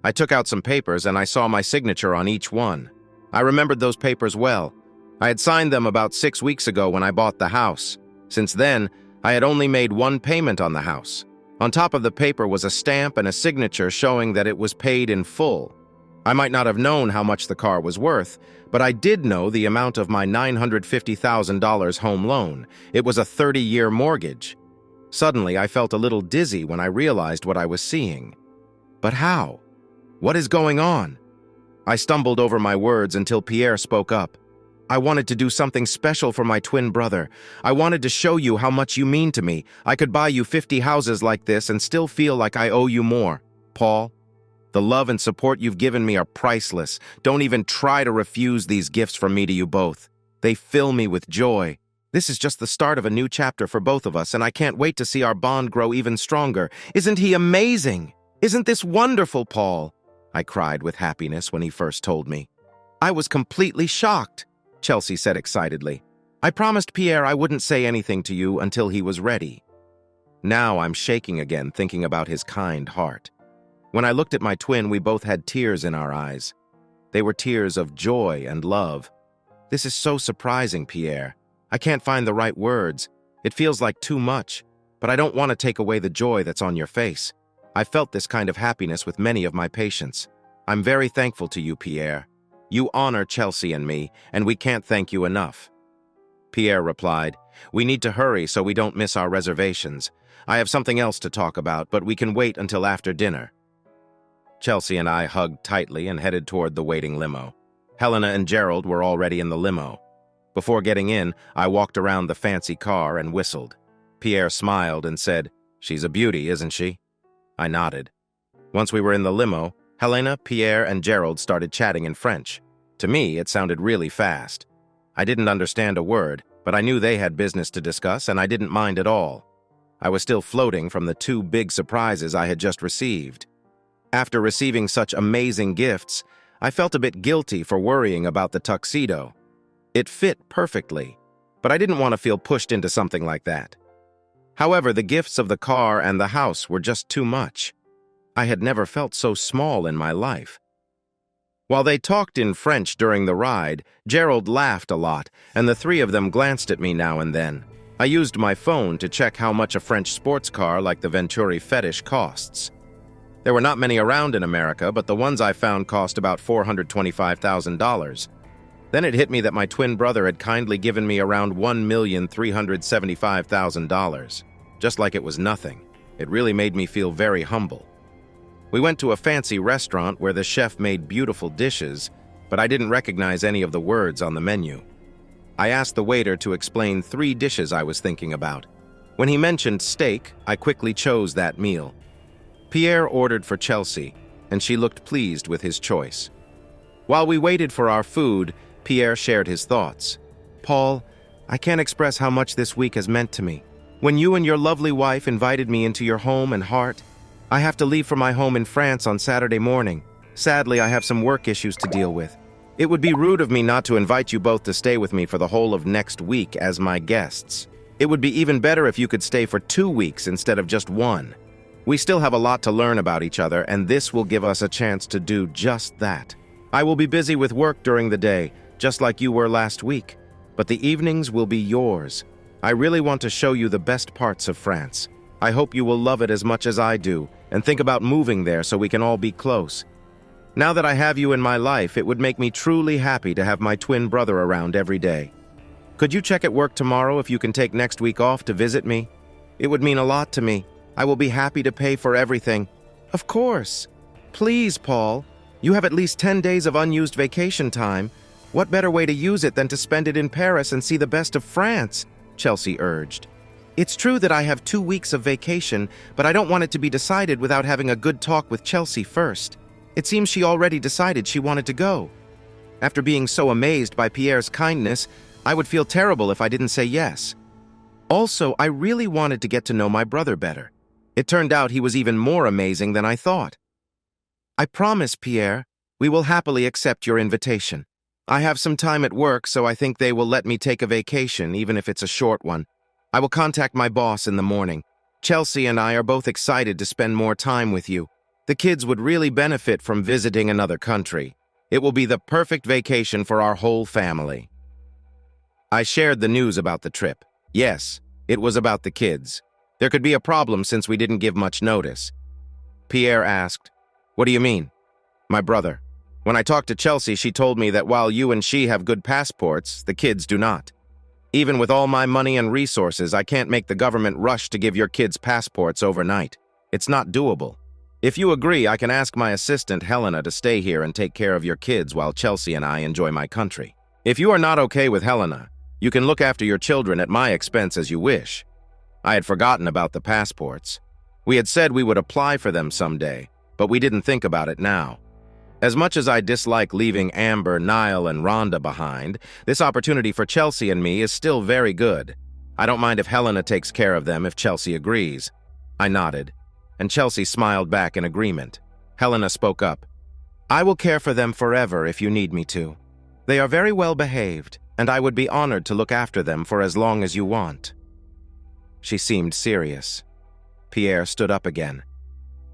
I took out some papers and I saw my signature on each one. I remembered those papers well. I had signed them about 6 weeks ago when I bought the house. Since then, I had only made 1 payment on the house. On top of the paper was a stamp and a signature showing that it was paid in full. I might not have known how much the car was worth, but I did know the amount of my $950,000 home loan. It was a 30-year mortgage. Suddenly, I felt a little dizzy when I realized what I was seeing. But how? What is going on? I stumbled over my words until Pierre spoke up. I wanted to do something special for my twin brother. I wanted to show you how much you mean to me. I could buy you 50 houses like this and still feel like I owe you more. Paul, the love and support you've given me are priceless. Don't even try to refuse these gifts from me to you both. They fill me with joy. This is just the start of a new chapter for both of us, and I can't wait to see our bond grow even stronger. Isn't he amazing? Isn't this wonderful, Paul? I cried with happiness when he first told me. I was completely shocked, Chelsea said excitedly. I promised Pierre I wouldn't say anything to you until he was ready. Now I'm shaking again thinking about his kind heart. When I looked at my twin, we both had tears in our eyes. They were tears of joy and love. This is so surprising, Pierre. I can't find the right words. It feels like too much, but I don't want to take away the joy that's on your face. I felt this kind of happiness with many of my patients. I'm very thankful to you, Pierre. You honor Chelsea and me, and we can't thank you enough. Pierre replied, We need to hurry so we don't miss our reservations. I have something else to talk about, but we can wait until after dinner. Chelsea and I hugged tightly and headed toward the waiting limo. Helena and Gerald were already in the limo. Before getting in, I walked around the fancy car and whistled. Pierre smiled and said, She's a beauty, isn't she? I nodded. Once we were in the limo, Helena, Pierre, and Gerald started chatting in French. To me, it sounded really fast. I didn't understand a word, but I knew they had business to discuss, and I didn't mind at all. I was still floating from the 2 big surprises I had just received. After receiving such amazing gifts, I felt a bit guilty for worrying about the tuxedo. It fit perfectly, but I didn't want to feel pushed into something like that. However, the gifts of the car and the house were just too much. I had never felt so small in my life. While they talked in French during the ride, Gerald laughed a lot, and the 3 of them glanced at me now and then. I used my phone to check how much a French sports car like the Venturi Fetish costs. There were not many around in America, but the ones I found cost about $425,000. Then it hit me that my twin brother had kindly given me around $1,375,000. Just like it was nothing. It really made me feel very humble. We went to a fancy restaurant where the chef made beautiful dishes, but I didn't recognize any of the words on the menu. I asked the waiter to explain 3 dishes I was thinking about. When he mentioned steak, I quickly chose that meal. Pierre ordered for Chelsea, and she looked pleased with his choice. While we waited for our food, Pierre shared his thoughts. Paul, I can't express how much this week has meant to me. When you and your lovely wife invited me into your home and heart, I have to leave for my home in France on Saturday morning. Sadly, I have some work issues to deal with. It would be rude of me not to invite you both to stay with me for the whole of next week as my guests. It would be even better if you could stay for 2 weeks instead of just 1. We still have a lot to learn about each other, and this will give us a chance to do just that. I will be busy with work during the day, just like you were last week, but the evenings will be yours. I really want to show you the best parts of France. I hope you will love it as much as I do, and think about moving there so we can all be close. Now that I have you in my life, it would make me truly happy to have my twin brother around every day. Could you check at work tomorrow if you can take next week off to visit me? It would mean a lot to me. I will be happy to pay for everything. Of course. Please, Paul. You have at least 10 days of unused vacation time. What better way to use it than to spend it in Paris and see the best of France? Chelsea urged. It's true that I have 2 weeks of vacation, but I don't want it to be decided without having a good talk with Chelsea first. It seems she already decided she wanted to go. After being so amazed by Pierre's kindness, I would feel terrible if I didn't say yes. Also, I really wanted to get to know my brother better. It turned out he was even more amazing than I thought. I promise, Pierre, we will happily accept your invitation. I have some time at work, so I think they will let me take a vacation, even if it's a short one. I will contact my boss in the morning. Chelsea and I are both excited to spend more time with you. The kids would really benefit from visiting another country. It will be the perfect vacation for our whole family. I shared the news about the trip. Yes, it was about the kids. There could be a problem since we didn't give much notice. Pierre asked, "What do you mean?" My brother. When I talked to Chelsea, she told me that while you and she have good passports, the kids do not. Even with all my money and resources, I can't make the government rush to give your kids passports overnight. It's not doable. If you agree, I can ask my assistant, Helena, to stay here and take care of your kids while Chelsea and I enjoy my country. If you are not okay with Helena, you can look after your children at my expense as you wish. I had forgotten about the passports. We had said we would apply for them someday, but we didn't think about it now. As much as I dislike leaving Amber, Niall, and Rhonda behind, this opportunity for Chelsea and me is still very good. I don't mind if Helena takes care of them if Chelsea agrees. I nodded, and Chelsea smiled back in agreement. Helena spoke up. I will care for them forever if you need me to. They are very well behaved, and I would be honored to look after them for as long as you want. She seemed serious. Pierre stood up again.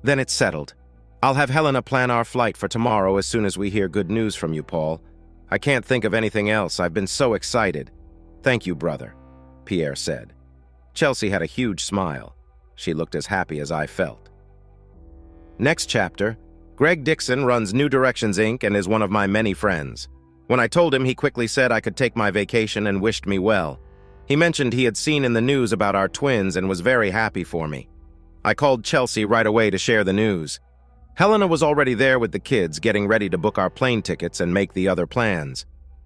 Then it's settled. I'll have Helena plan our flight for tomorrow as soon as we hear good news from you, Paul. I can't think of anything else. I've been so excited. Thank you, brother, Pierre said. Chelsea had a huge smile. She looked as happy as I felt. Next chapter, Greg Dixon runs New Directions Inc. and is one of my many friends. When I told him, he quickly said I could take my vacation and wished me well. He mentioned he had seen in the news about our twins and was very happy for me. I called Chelsea right away to share the news. Helena was already there with the kids, getting ready to book our plane tickets and make the other plans.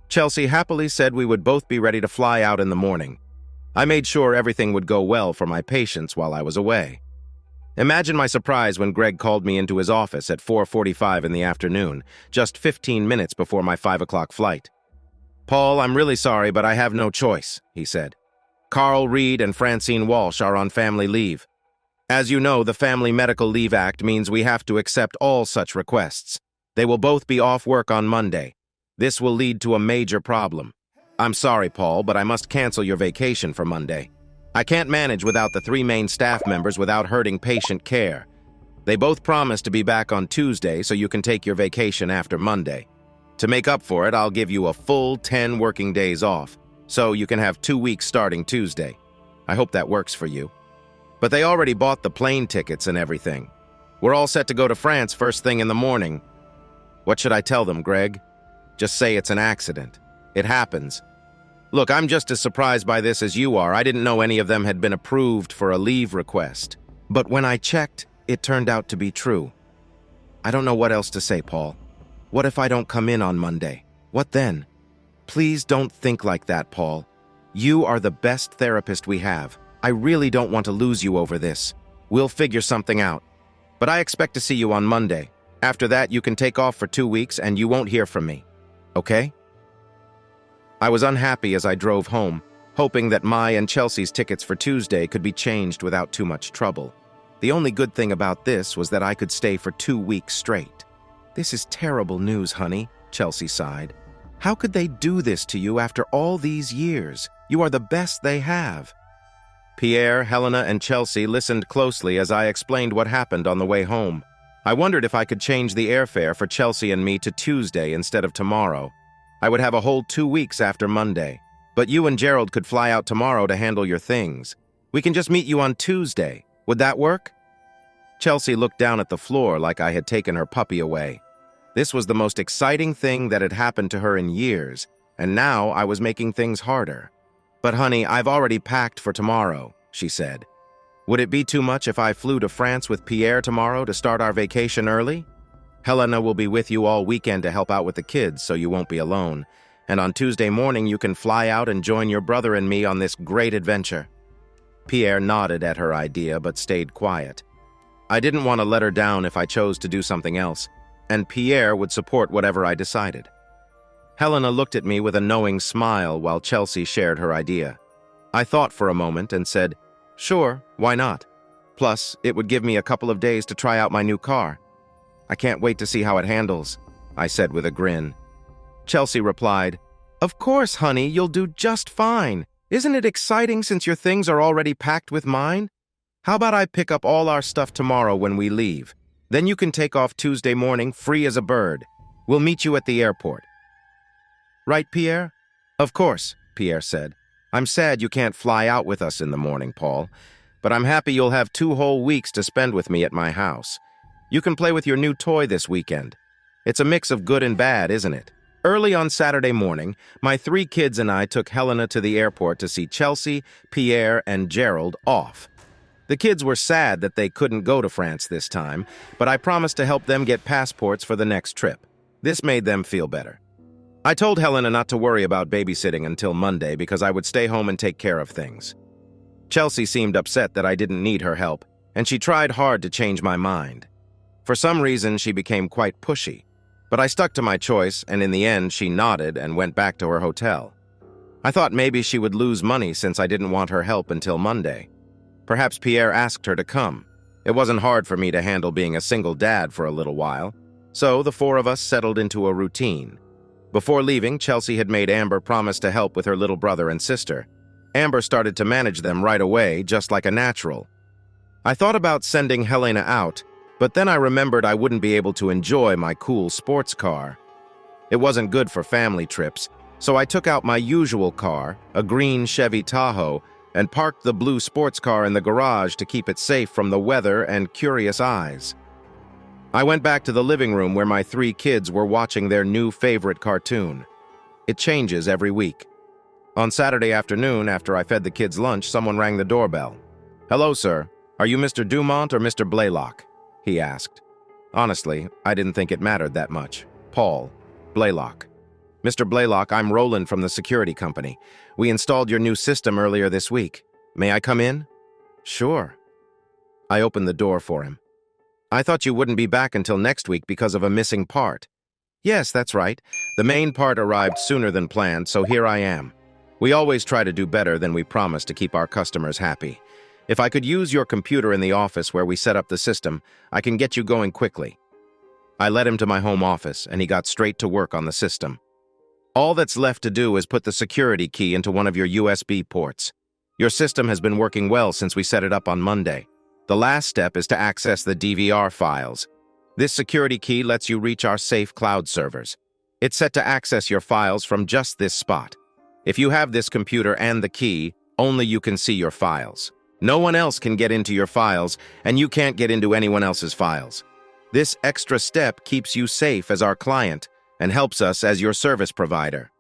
Chelsea happily said we would both be ready to fly out in the morning. I made sure everything would go well for my patients while I was away. Imagine my surprise when Greg called me into his office at 4:45 in the afternoon, just 15 minutes before my 5 o'clock flight. Paul, I'm really sorry, but I have no choice, he said. Carl Reed and Francine Walsh are on family leave. As you know, the Family Medical Leave Act means we have to accept all such requests. They will both be off work on Monday. This will lead to a major problem. I'm sorry, Paul, but I must cancel your vacation for Monday. I can't manage without the 3 main staff members without hurting patient care. They both promised to be back on Tuesday, so you can take your vacation after Monday. To make up for it, I'll give you a full 10 working days off, so you can have 2 weeks starting Tuesday. I hope that works for you. But they already bought the plane tickets and everything. We're all set to go to France first thing in the morning. What should I tell them, Greg? Just say it's an accident. It happens. Look, I'm just as surprised by this as you are. I didn't know any of them had been approved for a leave request. But when I checked, it turned out to be true. I don't know what else to say, Paul. What if I don't come in on Monday? What then? Please don't think like that, Paul. You are the best therapist we have. I really don't want to lose you over this. We'll figure something out. But I expect to see you on Monday. After that, you can take off for 2 weeks and you won't hear from me. Okay? I was unhappy as I drove home, hoping that my and Chelsea's tickets for Tuesday could be changed without too much trouble. The only good thing about this was that I could stay for 2 weeks straight. This is terrible news, honey, Chelsea sighed. How could they do this to you after all these years? You are the best they have." Pierre, Helena, and Chelsea listened closely as I explained what happened on the way home. I wondered if I could change the airfare for Chelsea and me to Tuesday instead of tomorrow. I would have a whole 2 weeks after Monday. But you and Gerald could fly out tomorrow to handle your things. We can just meet you on Tuesday. Would that work? Chelsea looked down at the floor like I had taken her puppy away. This was the most exciting thing that had happened to her in years, and now I was making things harder. "But honey, I've already packed for tomorrow," she said. "Would it be too much if I flew to France with Pierre tomorrow to start our vacation early? Helena will be with you all weekend to help out with the kids, so you won't be alone. And on Tuesday morning you can fly out and join your brother and me on this great adventure." Pierre nodded at her idea but stayed quiet. I didn't want to let her down if I chose to do something else, and Pierre would support whatever I decided. Helena looked at me with a knowing smile while Chelsea shared her idea. I thought for a moment and said, "Sure, why not? Plus, it would give me a couple of days to try out my new car." "I can't wait to see how it handles," I said with a grin. Chelsea replied, "Of course, honey, you'll do just fine. Isn't it exciting since your things are already packed with mine? How about I pick up all our stuff tomorrow when we leave? Then you can take off Tuesday morning free as a bird. We'll meet you at the airport." "Right, Pierre?" "Of course," Pierre said. "I'm sad you can't fly out with us in the morning, Paul, but I'm happy you'll have 2 whole weeks to spend with me at my house. You can play with your new toy this weekend. It's a mix of good and bad, isn't it?" Early on Saturday morning, my 3 kids and I took Helena to the airport to see Chelsea, Pierre, and Gerald off. The kids were sad that they couldn't go to France this time, but I promised to help them get passports for the next trip. This made them feel better. I told Helena not to worry about babysitting until Monday because I would stay home and take care of things. Chelsea seemed upset that I didn't need her help, and she tried hard to change my mind. For some reason, she became quite pushy, but I stuck to my choice, and in the end, she nodded and went back to her hotel. I thought maybe she would lose money since I didn't want her help until Monday. Perhaps Pierre asked her to come. It wasn't hard for me to handle being a single dad for a little while, so the 4 of us settled into a routine. Before leaving, Chelsea had made Amber promise to help with her little brother and sister. Amber started to manage them right away, just like a natural. I thought about sending Helena out, but then I remembered I wouldn't be able to enjoy my cool sports car. It wasn't good for family trips, so I took out my usual car, a green Chevy Tahoe, and parked the blue sports car in the garage to keep it safe from the weather and curious eyes. I went back to the living room where my 3 kids were watching their new favorite cartoon. It changes every week. On Saturday afternoon, after I fed the kids lunch, someone rang the doorbell. "Hello, sir. Are you Mr. Dumont or Mr. Blaylock?" he asked. Honestly, I didn't think it mattered that much. Paul, Blaylock. "Mr. Blaylock, I'm Roland from the security company. We installed your new system earlier this week. May I come in?" "Sure." I opened the door for him. "I thought you wouldn't be back until next week because of a missing part." "Yes, that's right. The main part arrived sooner than planned, so here I am. We always try to do better than we promise to keep our customers happy. If I could use your computer in the office where we set up the system, I can get you going quickly." I led him to my home office, and he got straight to work on the system. "All that's left to do is put the security key into one of your USB ports. Your system has been working well since we set it up on Monday. The last step is to access the DVR files. This security key lets you reach our safe cloud servers. It's set to access your files from just this spot. If you have this computer and the key, only you can see your files. No one else can get into your files, and you can't get into anyone else's files. This extra step keeps you safe as our client and helps us as your service provider.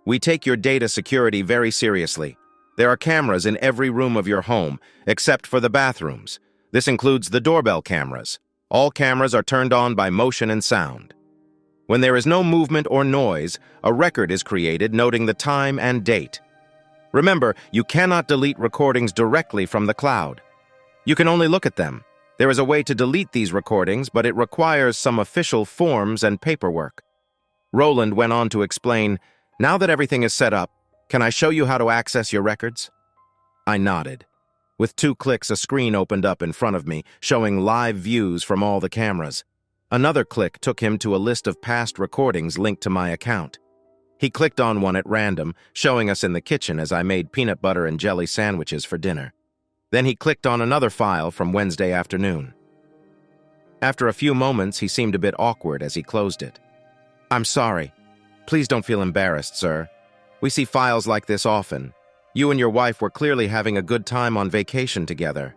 We take your data security very seriously. There are cameras in every room of your home, except for the bathrooms. This includes the doorbell cameras. All cameras are turned on by motion and sound. When there is no movement or noise, a record is created noting the time and date. Remember, you cannot delete recordings directly from the cloud. You can only look at them. There is a way to delete these recordings, but it requires some official forms and paperwork. Roland went on to explain, "Now that everything is set up, can I show you how to access your records?" I nodded. With 2 clicks, a screen opened up in front of me, showing live views from all the cameras. Another click took him to a list of past recordings linked to my account. He clicked on one at random, showing us in the kitchen as I made peanut butter and jelly sandwiches for dinner. Then he clicked on another file from Wednesday afternoon. After a few moments, he seemed a bit awkward as he closed it. "I'm sorry. Please don't feel embarrassed, sir. We see files like this often. You and your wife were clearly having a good time on vacation together.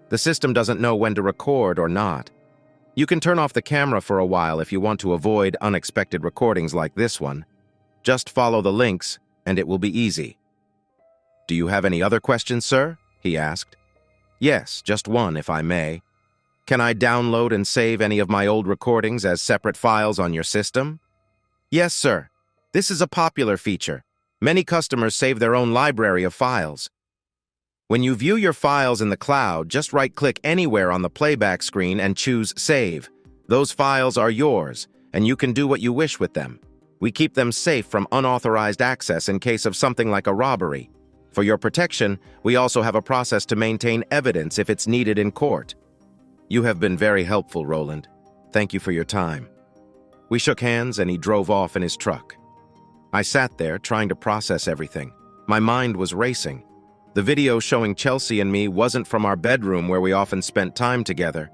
The system doesn't know when to record or not. You can turn off the camera for a while if you want to avoid unexpected recordings like this one. Just follow the links, and it will be easy." "Do you have any other questions, sir?" he asked. "Yes, just one, if I may. Can I download and save any of my old recordings as separate files on your system?" "Yes, sir. This is a popular feature. Many customers save their own library of files. When you view your files in the cloud, just right-click anywhere on the playback screen and choose Save. Those files are yours, and you can do what you wish with them. We keep them safe from unauthorized access in case of something like a robbery. For your protection, we also have a process to maintain evidence if it's needed in court." "You have been very helpful, Roland. Thank you for your time." We shook hands and he drove off in his truck. I sat there trying to process everything. My mind was racing. The video showing Chelsea and me wasn't from our bedroom where we often spent time together.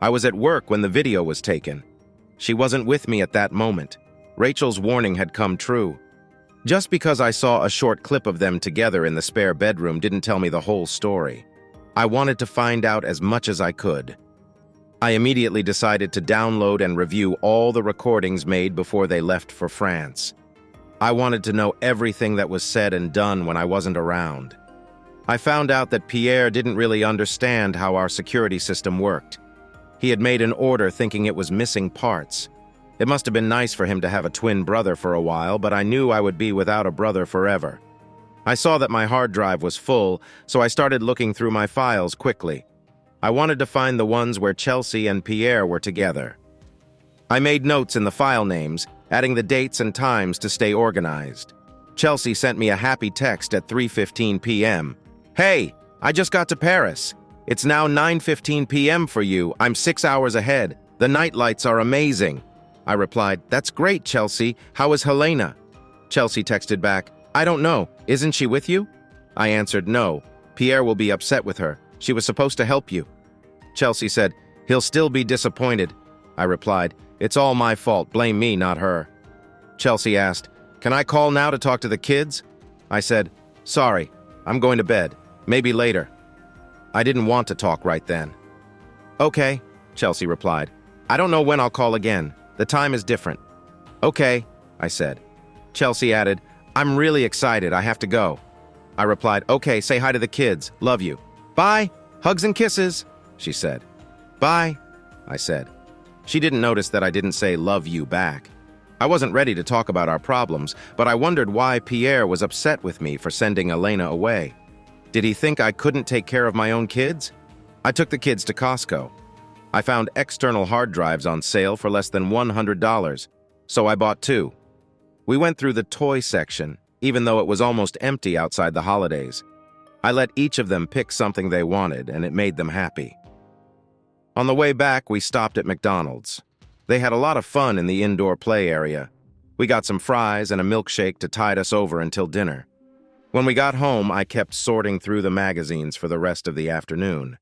I was at work when the video was taken. She wasn't with me at that moment. Rachel's warning had come true. Just because I saw a short clip of them together in the spare bedroom didn't tell me the whole story. I wanted to find out as much as I could. I immediately decided to download and review all the recordings made before they left for France. I wanted to know everything that was said and done when I wasn't around. I found out that Pierre didn't really understand how our security system worked. He had made an order thinking it was missing parts. It must have been nice for him to have a twin brother for a while, but I knew I would be without a brother forever. I saw that my hard drive was full, so I started looking through my files quickly. I wanted to find the ones where Chelsea and Pierre were together. I made notes in the file names, adding the dates and times to stay organized. Chelsea sent me a happy text at 3:15 p.m. "Hey, I just got to Paris. It's now 9:15 p.m. for you. I'm 6 hours ahead. The night lights are amazing." I replied, "That's great, Chelsea. How is Helena?" Chelsea texted back, "I don't know. Isn't she with you?" I answered, "No. Pierre will be upset with her. She was supposed to help you." Chelsea said, "He'll still be disappointed." I replied, "It's all my fault. Blame me, not her." Chelsea asked, "Can I call now to talk to the kids?" I said, "Sorry. I'm going to bed. Maybe later." I didn't want to talk right then. "Okay," Chelsea replied. "I don't know when I'll call again. The time is different." "Okay," I said. Chelsea added, "I'm really excited. I have to go." I replied, "Okay, say hi to the kids. Love you." "Bye. Hugs and kisses," she said. "Bye," I said. She didn't notice that I didn't say love you back. I wasn't ready to talk about our problems, but I wondered why Pierre was upset with me for sending Elena away. Did he think I couldn't take care of my own kids? I took the kids to Costco. I found external hard drives on sale for less than $100, so I bought 2. We went through the toy section, even though it was almost empty outside the holidays. I let each of them pick something they wanted, and it made them happy. On the way back, we stopped at McDonald's. They had a lot of fun in the indoor play area. We got some fries and a milkshake to tide us over until dinner. When we got home, I kept sorting through the magazines for the rest of the afternoon.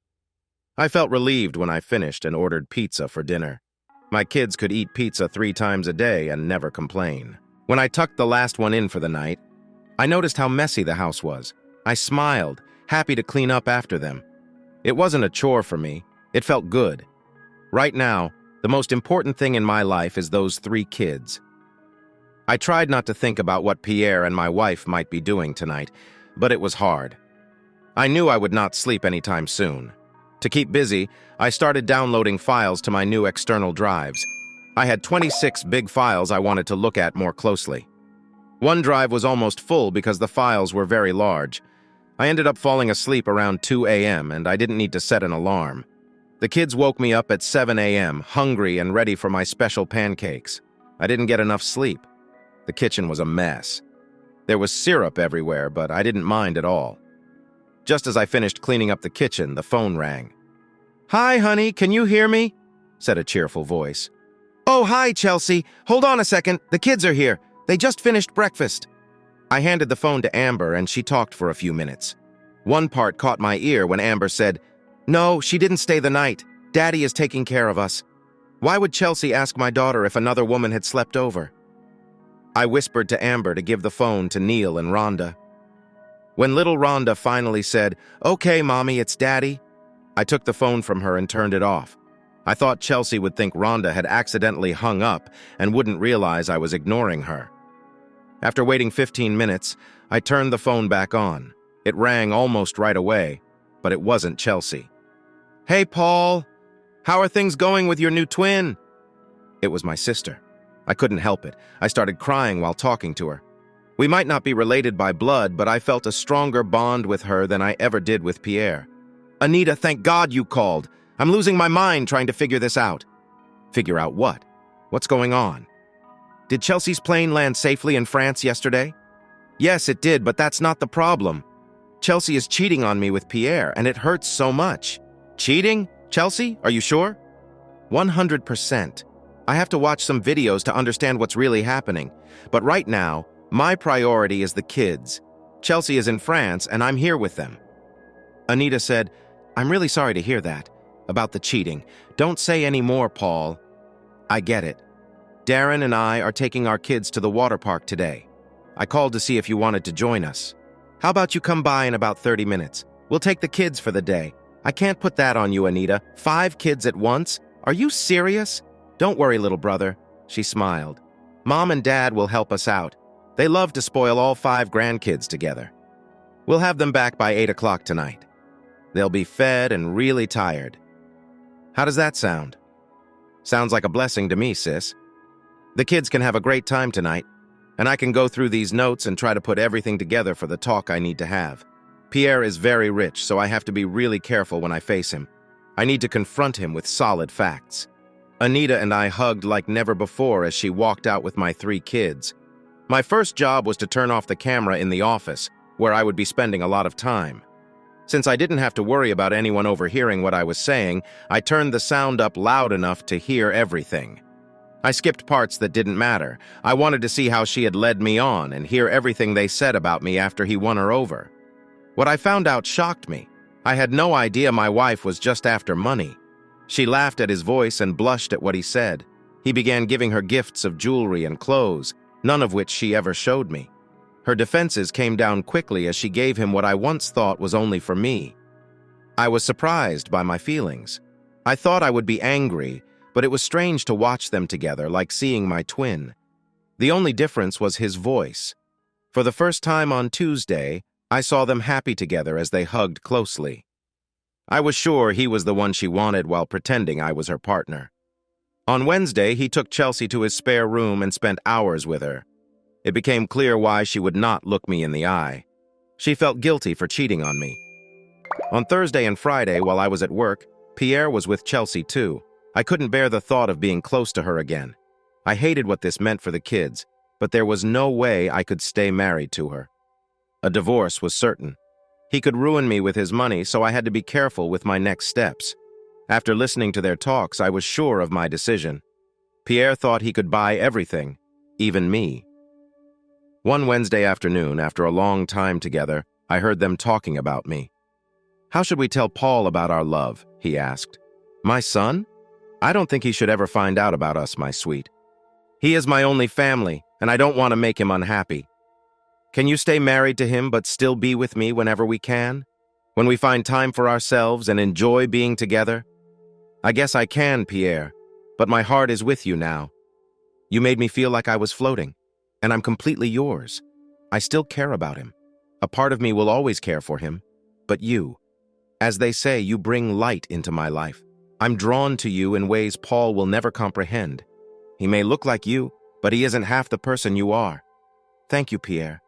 I felt relieved when I finished and ordered pizza for dinner. My kids could eat pizza 3 times a day and never complain. When I tucked the last one in for the night, I noticed how messy the house was. I smiled, happy to clean up after them. It wasn't a chore for me. It felt good. Right now, the most important thing in my life is those 3 kids. I tried not to think about what Pierre and my wife might be doing tonight, but it was hard. I knew I would not sleep anytime soon. To keep busy, I started downloading files to my new external drives. I had 26 big files I wanted to look at more closely. One drive was almost full because the files were very large. I ended up falling asleep around 2 a.m. and I didn't need to set an alarm. The kids woke me up at 7 a.m., hungry and ready for my special pancakes. I didn't get enough sleep. The kitchen was a mess. There was syrup everywhere, but I didn't mind at all. Just as I finished cleaning up the kitchen, the phone rang. "Hi, honey, can you hear me?" said a cheerful voice. "Oh, hi, Chelsea. Hold on a second. The kids are here. They just finished breakfast. I handed the phone to Amber and she talked for a few minutes. One part caught my ear when Amber said, "No, she didn't stay the night. Daddy is taking care of us." Why would Chelsea ask my daughter if another woman had slept over? I whispered to Amber to give the phone to Neil and Rhonda. When little Rhonda finally said, "Okay, Mommy, it's Daddy," I took the phone from her and turned it off. I thought Chelsea would think Rhonda had accidentally hung up and wouldn't realize I was ignoring her. After waiting 15 minutes, I turned the phone back on. It rang almost right away, but it wasn't Chelsea. "Hey, Paul. How are things going with your new twin?" It was my sister. I couldn't help it. I started crying while talking to her. We might not be related by blood, but I felt a stronger bond with her than I ever did with Pierre. "Anita, thank God you called. I'm losing my mind trying to figure this out." Figure out what? What's going on? Did Chelsea's plane land safely in France yesterday? Yes, it did, but that's not the problem. Chelsea is cheating on me with Pierre, and it hurts so much. Cheating? Chelsea, are you sure? 100%. I have to watch some videos to understand what's really happening. But right now, my priority is the kids. Chelsea is in France, and I'm here with them. Anita said, "I'm really sorry to hear that. About the cheating. Don't say any more, Paul." I get it. Darren and I are taking our kids to the water park today. I called to see if you wanted to join us. How about you come by in about 30 minutes? We'll take the kids for the day. I can't put that on you, Anita. 5 kids at once? Are you serious? Don't worry, little brother. She smiled. Mom and Dad will help us out. They love to spoil all 5 grandkids together. We'll have them back by 8 o'clock tonight. They'll be fed and really tired. How does that sound? Sounds like a blessing to me, sis. The kids can have a great time tonight, and I can go through these notes and try to put everything together for the talk I need to have. Pierre is very rich, so I have to be really careful when I face him. I need to confront him with solid facts. Anita and I hugged like never before as she walked out with my 3 kids. My first job was to turn off the camera in the office, where I would be spending a lot of time. Since I didn't have to worry about anyone overhearing what I was saying, I turned the sound up loud enough to hear everything. I skipped parts that didn't matter. I wanted to see how she had led me on and hear everything they said about me after he won her over. What I found out shocked me. I had no idea my wife was just after money. She laughed at his voice and blushed at what he said. He began giving her gifts of jewelry and clothes, none of which she ever showed me. Her defenses came down quickly as she gave him what I once thought was only for me. I was surprised by my feelings. I thought I would be angry, but it was strange to watch them together, like seeing my twin. The only difference was his voice. For the first time on Tuesday, I saw them happy together as they hugged closely. I was sure he was the one she wanted while pretending I was her partner. On Wednesday, he took Chelsea to his spare room and spent hours with her. It became clear why she would not look me in the eye. She felt guilty for cheating on me. On Thursday and Friday, while I was at work, Pierre was with Chelsea too. I couldn't bear the thought of being close to her again. I hated what this meant for the kids, but there was no way I could stay married to her. A divorce was certain. He could ruin me with his money, so I had to be careful with my next steps. After listening to their talks, I was sure of my decision. Pierre thought he could buy everything, even me. One Wednesday afternoon, after a long time together, I heard them talking about me. "How should we tell Paul about our love?" he asked. "My son? I don't think he should ever find out about us, my sweet. He is my only family, and I don't want to make him unhappy. Can you stay married to him but still be with me whenever we can? When we find time for ourselves and enjoy being together? I guess I can, Pierre, but my heart is with you now. You made me feel like I was floating, and I'm completely yours. I still care about him. A part of me will always care for him, but you. As they say, you bring light into my life. I'm drawn to you in ways Paul will never comprehend. He may look like you, but he isn't half the person you are. Thank you, Pierre.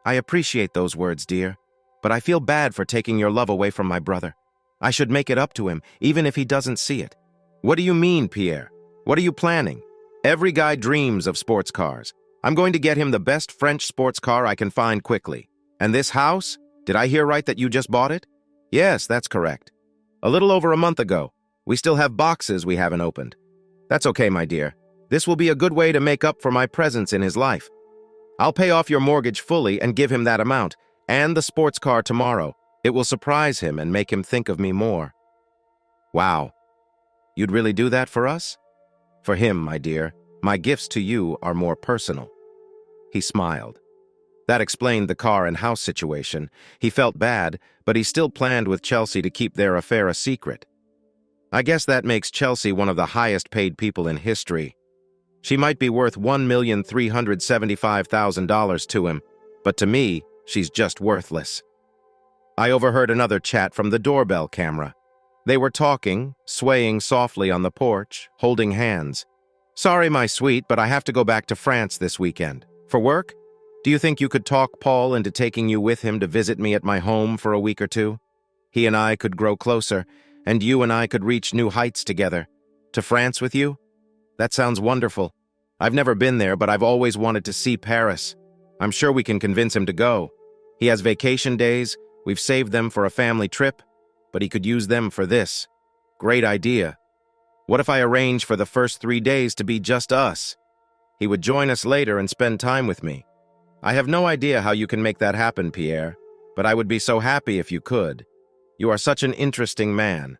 I appreciate those words, dear, but I feel bad for taking your love away from my brother. I should make it up to him, even if he doesn't see it. What do you mean, Pierre? What are you planning? Every guy dreams of sports cars. I'm going to get him the best French sports car I can find quickly. And this house? Did I hear right that you just bought it? Yes, that's correct. A little over a month ago. We still have boxes we haven't opened. That's okay, my dear. This will be a good way to make up for my presence in his life. I'll pay off your mortgage fully and give him that amount, and the sports car tomorrow. It will surprise him and make him think of me more." Wow. You'd really do that for us? For him, my dear, my gifts to you are more personal. He smiled. That explained the car and house situation. He felt bad, but he still planned with Chelsea to keep their affair a secret. I guess that makes Chelsea one of the highest paid people in history. She might be worth $1,375,000 to him, but to me, she's just worthless. I overheard another chat from the doorbell camera. They were talking, swaying softly on the porch, holding hands. "Sorry, my sweet, but I have to go back to France this weekend. For work? Do you think you could talk Paul into taking you with him to visit me at my home for a week or two? He and I could grow closer, and you and I could reach new heights together. To France with you? That sounds wonderful. I've never been there, but I've always wanted to see Paris. I'm sure we can convince him to go. He has vacation days, we've saved them for a family trip, but he could use them for this. Great idea. What if I arrange for the first 3 days to be just us? He would join us later and spend time with me. I have no idea how you can make that happen, Pierre, but I would be so happy if you could. You are such an interesting man."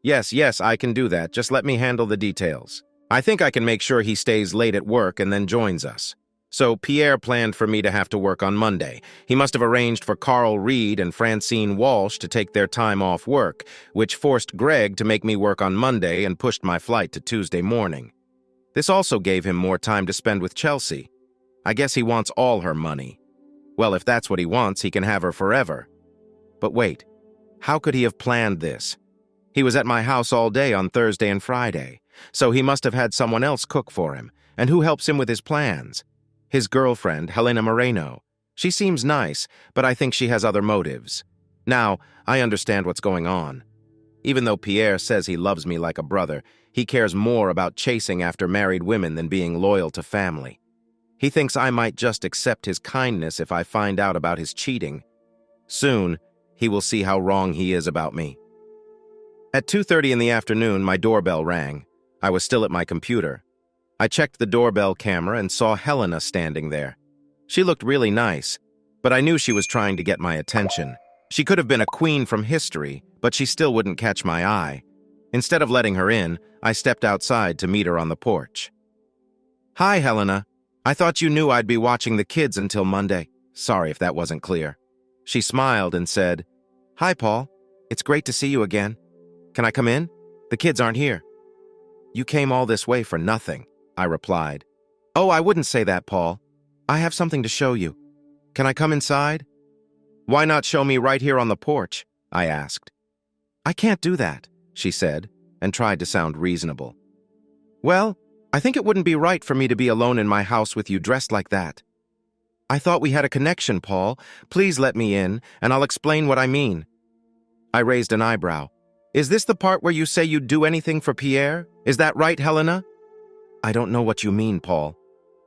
Yes, I can do that. Just let me handle the details. I think I can make sure he stays late at work and then joins us. So Pierre planned for me to have to work on Monday. He must have arranged for Carl Reed and Francine Walsh to take their time off work, which forced Greg to make me work on Monday and pushed my flight to Tuesday morning. This also gave him more time to spend with Chelsea. I guess he wants all her money. Well, if that's what he wants, he can have her forever. But wait, how could he have planned this? He was at my house all day on Thursday and Friday, so he must have had someone else cook for him. And who helps him with his plans? His girlfriend, Helena Moreno. She seems nice, but I think she has other motives. Now, I understand what's going on. Even though Pierre says he loves me like a brother, he cares more about chasing after married women than being loyal to family. He thinks I might just accept his kindness if I find out about his cheating. Soon, he will see how wrong he is about me. At 2:30 in the afternoon, my doorbell rang. I was still at my computer. I checked the doorbell camera and saw Helena standing there. She looked really nice, but I knew she was trying to get my attention. She could have been a queen from history, but she still wouldn't catch my eye. Instead of letting her in, I stepped outside to meet her on the porch. "Hi, Helena. I thought you knew I'd be watching the kids until Monday. Sorry if that wasn't clear." She smiled and said, "Hi, Paul. It's great to see you again. Can I come in? The kids aren't here." "You came all this way for nothing," I replied. "Oh, I wouldn't say that, Paul. I have something to show you. Can I come inside?" "Why not show me right here on the porch?" I asked. "I can't do that," she said, and tried to sound reasonable. "Well, I think it wouldn't be right for me to be alone in my house with you dressed like that. I thought we had a connection, Paul. Please let me in, and I'll explain what I mean." I raised an eyebrow. "Is this the part where you say you'd do anything for Pierre? Is that right, Helena?" "I don't know what you mean, Paul.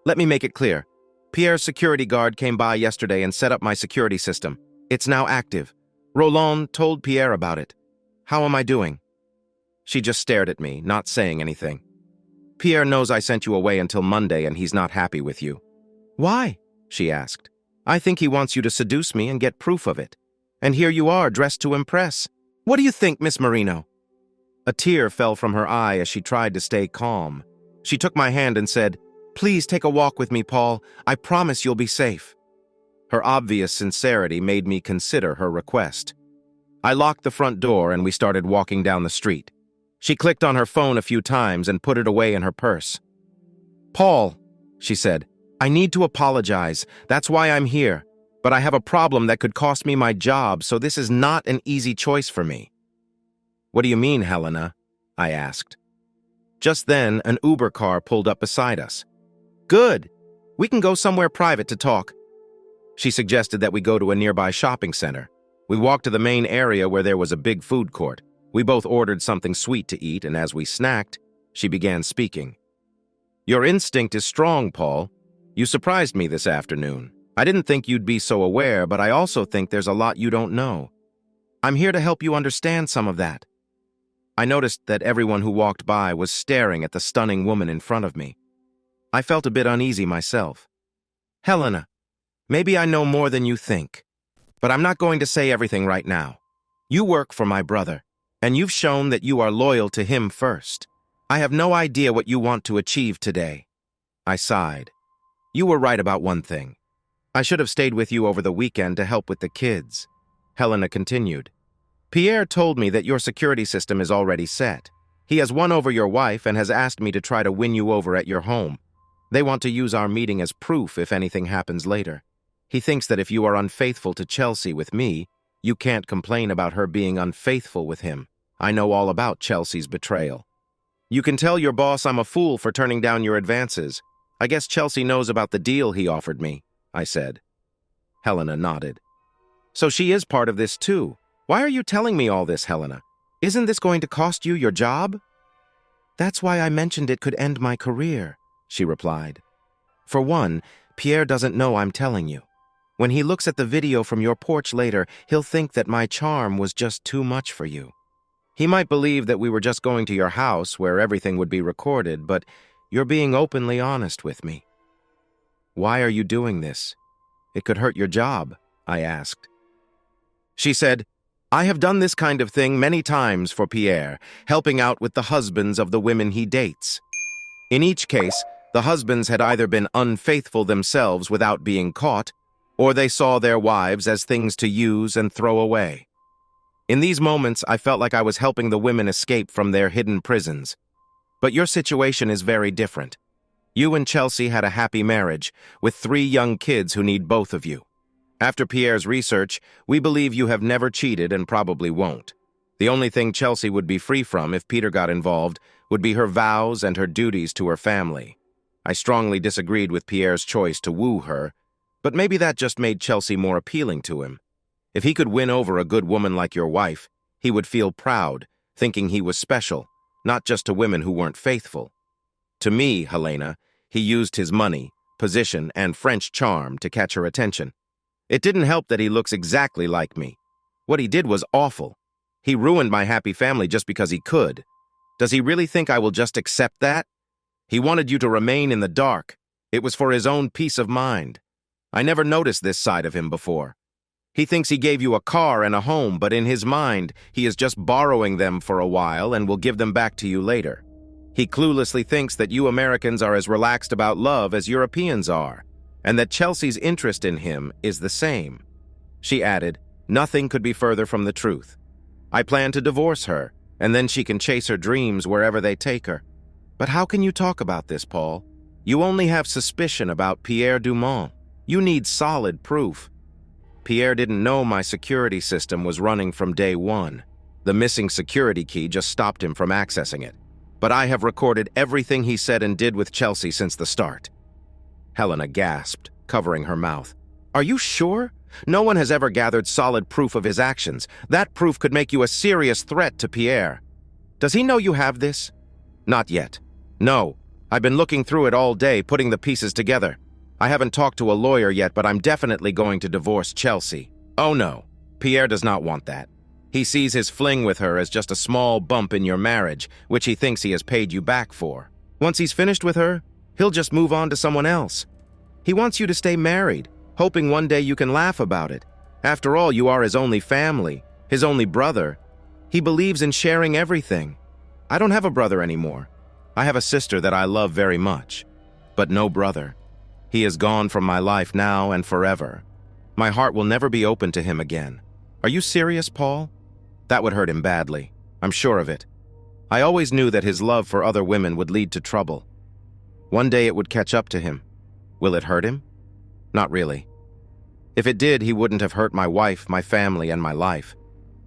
Let me make it clear. Pierre's security guard came by yesterday and set up my security system. It's now active. Roland told Pierre about it. How am I doing?" She just stared at me, not saying anything. "Pierre knows I sent you away until Monday and he's not happy with you." "Why?" she asked. "I think he wants you to seduce me and get proof of it. And here you are, dressed to impress. What do you think, Miss Marino?" A tear fell from her eye as she tried to stay calm. She took my hand and said, "Please take a walk with me, Paul. I promise you'll be safe." Her obvious sincerity made me consider her request. I locked the front door and we started walking down the street. She clicked on her phone a few times and put it away in her purse. "Paul," she said, "I need to apologize. That's why I'm here. But I have a problem that could cost me my job, so this is not an easy choice for me." "What do you mean, Helena?" I asked. Just then, an Uber car pulled up beside us. "Good. We can go somewhere private to talk." She suggested that we go to a nearby shopping center. We walked to the main area where there was a big food court. We both ordered something sweet to eat, and as we snacked, she began speaking. "Your instinct is strong, Paul. You surprised me this afternoon. I didn't think you'd be so aware, but I also think there's a lot you don't know. I'm here to help you understand some of that." I noticed that everyone who walked by was staring at the stunning woman in front of me. I felt a bit uneasy myself. Helena, maybe I know more than you think, but I'm not going to say everything right now. You work for my brother, and you've shown that you are loyal to him first. I have no idea what you want to achieve today. I sighed. You were right about one thing. I should have stayed with you over the weekend to help with the kids. Helena continued. Pierre told me that your security system is already set. He has won over your wife and has asked me to try to win you over at your home. They want to use our meeting as proof if anything happens later. He thinks that if you are unfaithful to Chelsea with me, you can't complain about her being unfaithful with him. I know all about Chelsea's betrayal. You can tell your boss I'm a fool for turning down your advances. I guess Chelsea knows about the deal he offered me, I said. Helena nodded. So she is part of this too. Why are you telling me all this, Helena? Isn't this going to cost you your job? That's why I mentioned it could end my career, she replied. For one, Pierre doesn't know I'm telling you. When he looks at the video from your porch later, he'll think that my charm was just too much for you. He might believe that we were just going to your house where everything would be recorded, but you're being openly honest with me. Why are you doing this? It could hurt your job, I asked. She said, I have done this kind of thing many times for Pierre, helping out with the husbands of the women he dates. In each case, the husbands had either been unfaithful themselves without being caught, or they saw their wives as things to use and throw away. In these moments, I felt like I was helping the women escape from their hidden prisons. But your situation is very different. You and Chelsea had a happy marriage, with 3 young kids who need both of you. After Pierre's research, we believe you have never cheated and probably won't. The only thing Chelsea would be free from if Peter got involved would be her vows and her duties to her family. I strongly disagreed with Pierre's choice to woo her, but maybe that just made Chelsea more appealing to him. If he could win over a good woman like your wife, he would feel proud, thinking he was special, not just to women who weren't faithful. To me, Helena, he used his money, position, and French charm to catch her attention. It didn't help that he looks exactly like me. What he did was awful. He ruined my happy family just because he could. Does he really think I will just accept that? He wanted you to remain in the dark. It was for his own peace of mind. I never noticed this side of him before. He thinks he gave you a car and a home, but in his mind, he is just borrowing them for a while and will give them back to you later. He cluelessly thinks that you Americans are as relaxed about love as Europeans are, and that Chelsea's interest in him is the same. She added, nothing could be further from the truth. I plan to divorce her, and then she can chase her dreams wherever they take her. But how can you talk about this, Paul? You only have suspicion about Pierre Dumont. You need solid proof. Pierre didn't know my security system was running from day one. The missing security key just stopped him from accessing it. But I have recorded everything he said and did with Chelsea since the start. Helena gasped, covering her mouth. Are you sure? No one has ever gathered solid proof of his actions. That proof could make you a serious threat to Pierre. Does he know you have this? Not yet. No. I've been looking through it all day, putting the pieces together. I haven't talked to a lawyer yet, but I'm definitely going to divorce Chelsea. Oh no, Pierre does not want that. He sees his fling with her as just a small bump in your marriage, which he thinks he has paid you back for. Once he's finished with her, he'll just move on to someone else. He wants you to stay married, hoping one day you can laugh about it. After all, you are his only family, his only brother. He believes in sharing everything. I don't have a brother anymore. I have a sister that I love very much, but no brother. He is gone from my life now and forever. My heart will never be open to him again. Are you serious, Paul? That would hurt him badly. I'm sure of it. I always knew that his love for other women would lead to trouble. One day it would catch up to him. Will it hurt him? Not really. If it did, he wouldn't have hurt my wife, my family, and my life.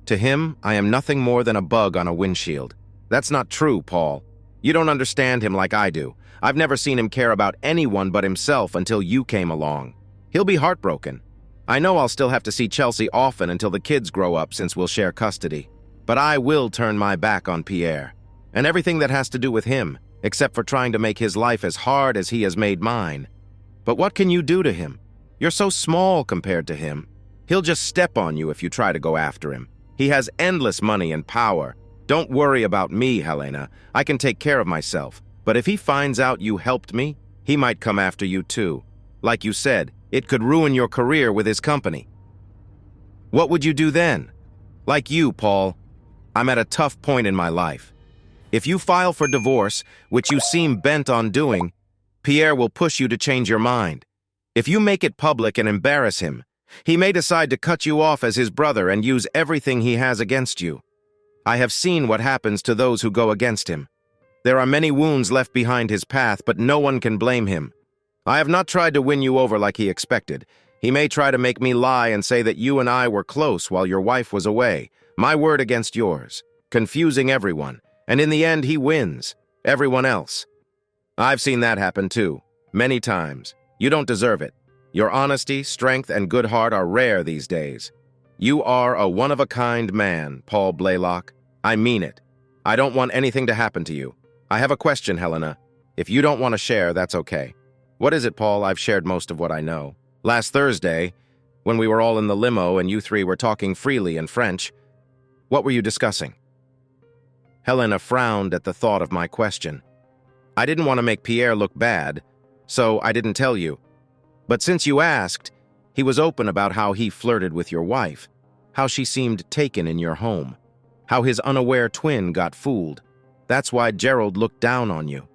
To him, I am nothing more than a bug on a windshield. That's not true, Paul. You don't understand him like I do. I've never seen him care about anyone but himself until you came along. He'll be heartbroken. I know I'll still have to see Chelsea often until the kids grow up since we'll share custody. But I will turn my back on Pierre, and everything that has to do with him, except for trying to make his life as hard as he has made mine. But what can you do to him? You're so small compared to him. He'll just step on you if you try to go after him. He has endless money and power. Don't worry about me, Helena. I can take care of myself. But if he finds out you helped me, he might come after you too. Like you said, it could ruin your career with his company. What would you do then? Like you, Paul, I'm at a tough point in my life. If you file for divorce, which you seem bent on doing, Pierre will push you to change your mind. If you make it public and embarrass him, he may decide to cut you off as his brother and use everything he has against you. I have seen what happens to those who go against him. There are many wounds left behind his path, but no one can blame him. I have not tried to win you over like he expected. He may try to make me lie and say that you and I were close while your wife was away. My word against yours, confusing everyone. And in the end, he wins. Everyone else. I've seen that happen too, many times. You don't deserve it. Your honesty, strength, and good heart are rare these days. You are a one-of-a-kind man, Paul Blaylock. I mean it. I don't want anything to happen to you. I have a question, Helena. If you don't want to share, that's okay. What is it, Paul? I've shared most of what I know. Last Thursday, when we were all in the limo and you three were talking freely in French, what were you discussing? Helena frowned at the thought of my question. I didn't want to make Pierre look bad, so I didn't tell you. But since you asked, he was open about how he flirted with your wife, how she seemed taken in your home, how his unaware twin got fooled. That's why Gerald looked down on you.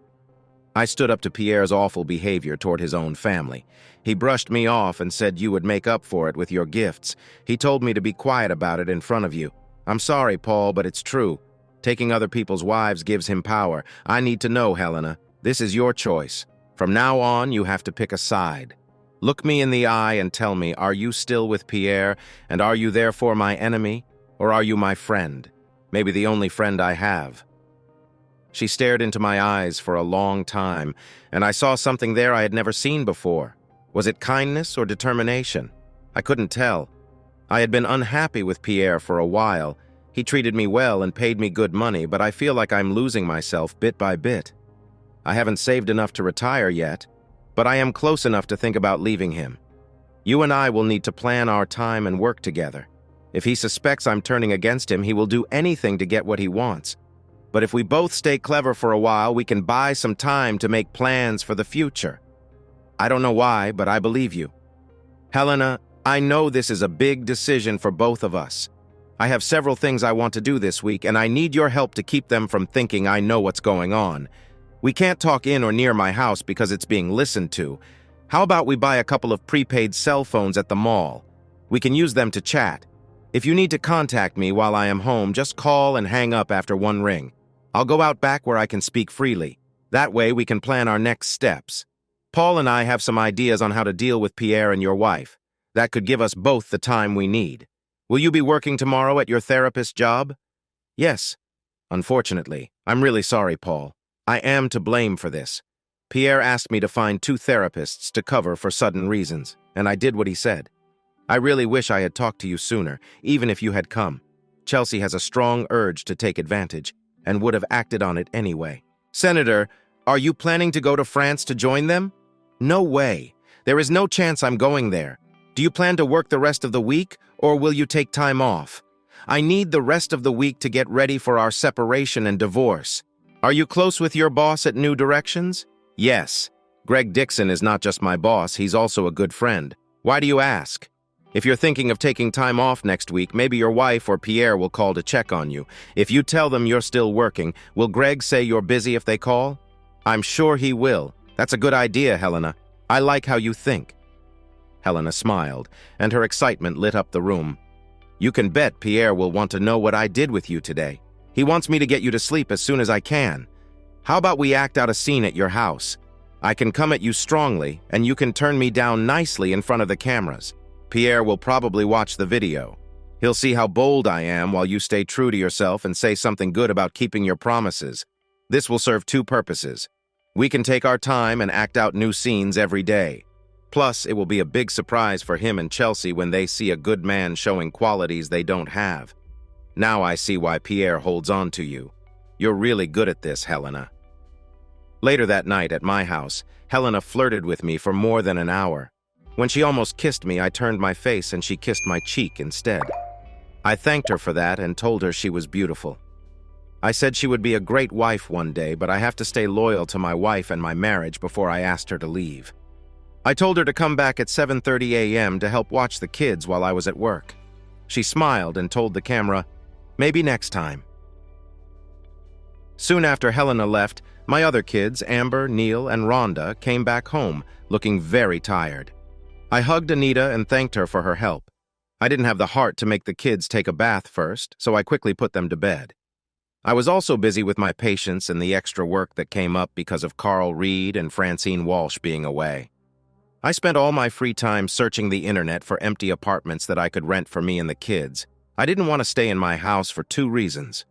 I stood up to Pierre's awful behavior toward his own family. He brushed me off and said you would make up for it with your gifts. He told me to be quiet about it in front of you. I'm sorry, Paul, but it's true. Taking other people's wives gives him power. I need to know, Helena. This is your choice. From now on, you have to pick a side. Look me in the eye and tell me, are you still with Pierre, and are you therefore my enemy, or are you my friend? Maybe the only friend I have. She stared into my eyes for a long time, and I saw something there I had never seen before. Was it kindness or determination? I couldn't tell. I had been unhappy with Pierre for a while. He treated me well and paid me good money, but I feel like I'm losing myself bit by bit. I haven't saved enough to retire yet, but I am close enough to think about leaving him. You and I will need to plan our time and work together. If he suspects I'm turning against him, he will do anything to get what he wants. But if we both stay clever for a while, we can buy some time to make plans for the future. I don't know why, but I believe you. Helena, I know this is a big decision for both of us. I have several things I want to do this week, and I need your help to keep them from thinking I know what's going on. We can't talk in or near my house because it's being listened to. How about we buy a couple of prepaid cell phones at the mall? We can use them to chat. If you need to contact me while I am home, just call and hang up after one ring. I'll go out back where I can speak freely. That way we can plan our next steps. Paul and I have some ideas on how to deal with Pierre and your wife. That could give us both the time we need. Will you be working tomorrow at your therapist's job? Yes. Unfortunately, I'm really sorry, Paul. I am to blame for this. Pierre asked me to find 2 therapists to cover for sudden reasons, and I did what he said. I really wish I had talked to you sooner, even if you had come. Chelsea has a strong urge to take advantage, and would have acted on it anyway. Senator, are you planning to go to France to join them? No way. There is no chance I'm going there. Do you plan to work the rest of the week, or will you take time off? I need the rest of the week to get ready for our separation and divorce. Are you close with your boss at New Directions? Yes. Greg Dixon is not just my boss, he's also a good friend. Why do you ask? If you're thinking of taking time off next week, maybe your wife or Pierre will call to check on you. If you tell them you're still working, will Greg say you're busy if they call? I'm sure he will. That's a good idea, Helena. I like how you think. Helena smiled, and her excitement lit up the room. You can bet Pierre will want to know what I did with you today. He wants me to get you to sleep as soon as I can. How about we act out a scene at your house? I can come at you strongly, and you can turn me down nicely in front of the cameras. Pierre will probably watch the video. He'll see how bold I am while you stay true to yourself and say something good about keeping your promises. This will serve 2 purposes. We can take our time and act out new scenes every day. Plus, it will be a big surprise for him and Chelsea when they see a good man showing qualities they don't have. Now I see why Pierre holds on to you. You're really good at this, Helena. Later that night at my house, Helena flirted with me for more than an hour. When she almost kissed me, I turned my face and she kissed my cheek instead. I thanked her for that and told her she was beautiful. I said she would be a great wife one day, but I have to stay loyal to my wife and my marriage before I asked her to leave. I told her to come back at 7:30 a.m. to help watch the kids while I was at work. She smiled and told the camera, "Maybe next time." Soon after Helena left, my other kids, Amber, Neil, and Rhonda, came back home, looking very tired. I hugged Anita and thanked her for her help. I didn't have the heart to make the kids take a bath first, so I quickly put them to bed. I was also busy with my patients and the extra work that came up because of Carl Reed and Francine Walsh being away. I spent all my free time searching the internet for empty apartments that I could rent for me and the kids. I didn't want to stay in my house for 2 reasons.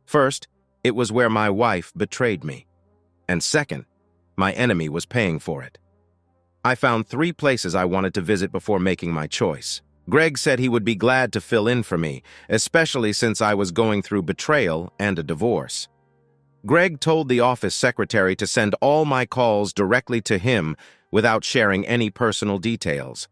First, it was where my wife betrayed me. And second, my enemy was paying for it. I found 3 places I wanted to visit before making my choice. Greg said he would be glad to fill in for me, especially since I was going through betrayal and a divorce. Greg told the office secretary to send all my calls directly to him without sharing any personal details.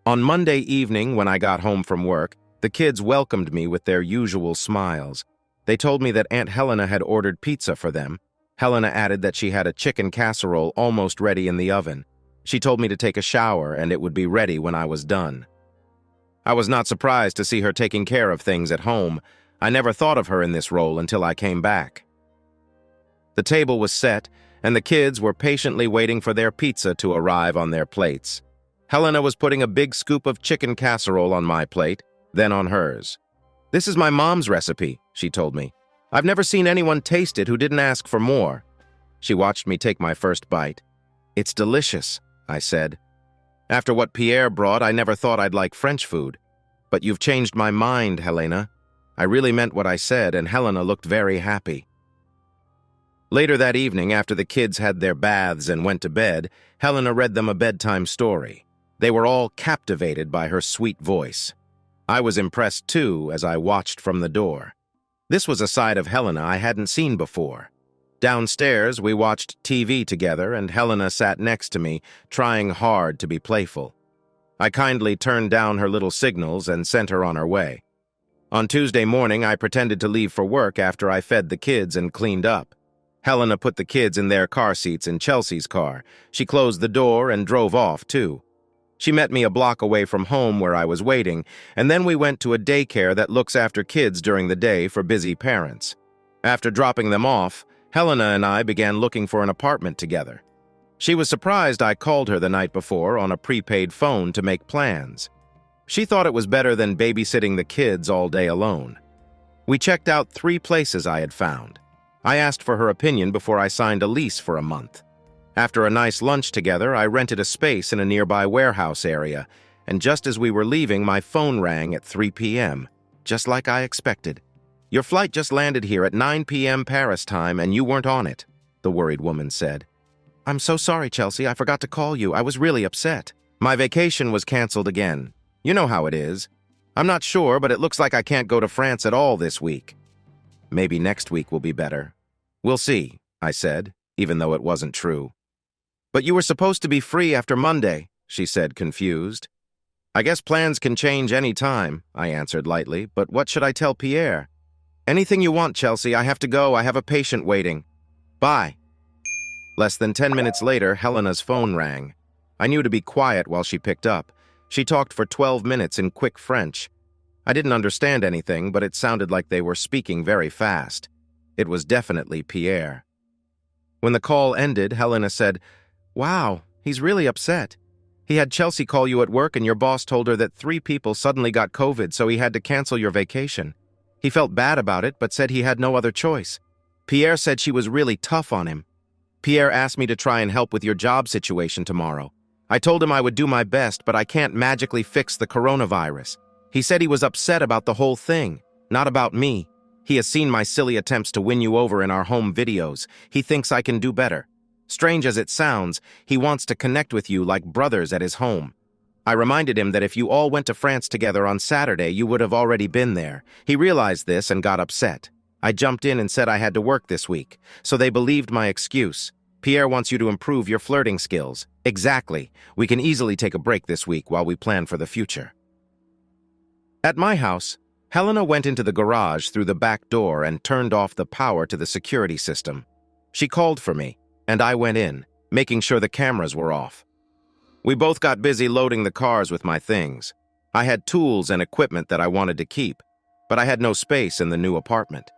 On Monday evening, when I got home from work, the kids welcomed me with their usual smiles. They told me that Aunt Helena had ordered pizza for them. Helena added that she had a chicken casserole almost ready in the oven. She told me to take a shower and it would be ready when I was done. I was not surprised to see her taking care of things at home. I never thought of her in this role until I came back. The table was set, and the kids were patiently waiting for their pizza to arrive on their plates. Helena was putting a big scoop of chicken casserole on my plate, then on hers. "This is my mom's recipe," she told me. "I've never seen anyone taste it who didn't ask for more." She watched me take my first bite. "It's delicious," I said. "After what Pierre brought, I never thought I'd like French food. But you've changed my mind, Helena." I really meant what I said, and Helena looked very happy. Later that evening, after the kids had their baths and went to bed, Helena read them a bedtime story. They were all captivated by her sweet voice. I was impressed too as I watched from the door. This was a side of Helena I hadn't seen before. Downstairs, we watched TV together, and Helena sat next to me, trying hard to be playful. I kindly turned down her little signals and sent her on her way. On Tuesday morning, I pretended to leave for work after I fed the kids and cleaned up. Helena put the kids in their car seats in Chelsea's car. She closed the door and drove off, too. She met me a block away from home where I was waiting, and then we went to a daycare that looks after kids during the day for busy parents. After dropping them off, Helena and I began looking for an apartment together. She was surprised I called her the night before on a prepaid phone to make plans. She thought it was better than babysitting the kids all day alone. We checked out 3 places I had found. I asked for her opinion before I signed a lease for a month. After a nice lunch together, I rented a space in a nearby warehouse area, and just as we were leaving, my phone rang at 3 p.m., just like I expected. "Your flight just landed here at 9 p.m. Paris time, and you weren't on it," the worried woman said. "I'm so sorry, Chelsea. I forgot to call you. I was really upset. My vacation was canceled again. You know how it is. I'm not sure, but it looks like I can't go to France at all this week. Maybe next week will be better. We'll see," I said, even though it wasn't true. "But you were supposed to be free after Monday," she said, confused. "I guess plans can change any time," I answered lightly, "but what should I tell Pierre?" "Anything you want, Chelsea. I have to go. I have a patient waiting. Bye." Less than 10 minutes later, Helena's phone rang. I knew to be quiet while she picked up. She talked for 12 minutes in quick French. I didn't understand anything, but it sounded like they were speaking very fast. It was definitely Pierre. When the call ended, Helena said, "Wow, he's really upset. He had Chelsea call you at work and your boss told her that 3 people suddenly got COVID, so he had to cancel your vacation. He felt bad about it, but said he had no other choice. Pierre said she was really tough on him. Pierre asked me to try and help with your job situation tomorrow. I told him I would do my best, but I can't magically fix the coronavirus. He said he was upset about the whole thing, not about me. He has seen my silly attempts to win you over in our home videos. He thinks I can do better. Strange as it sounds, he wants to connect with you like brothers at his home. I reminded him that if you all went to France together on Saturday, you would have already been there. He realized this and got upset. I jumped in and said I had to work this week, so they believed my excuse. Pierre wants you to improve your flirting skills. Exactly. We can easily take a break this week while we plan for the future." At my house, Helena went into the garage through the back door and turned off the power to the security system. She called for me, and I went in, making sure the cameras were off. We both got busy loading the cars with my things. I had tools and equipment that I wanted to keep, but I had no space in the new apartment.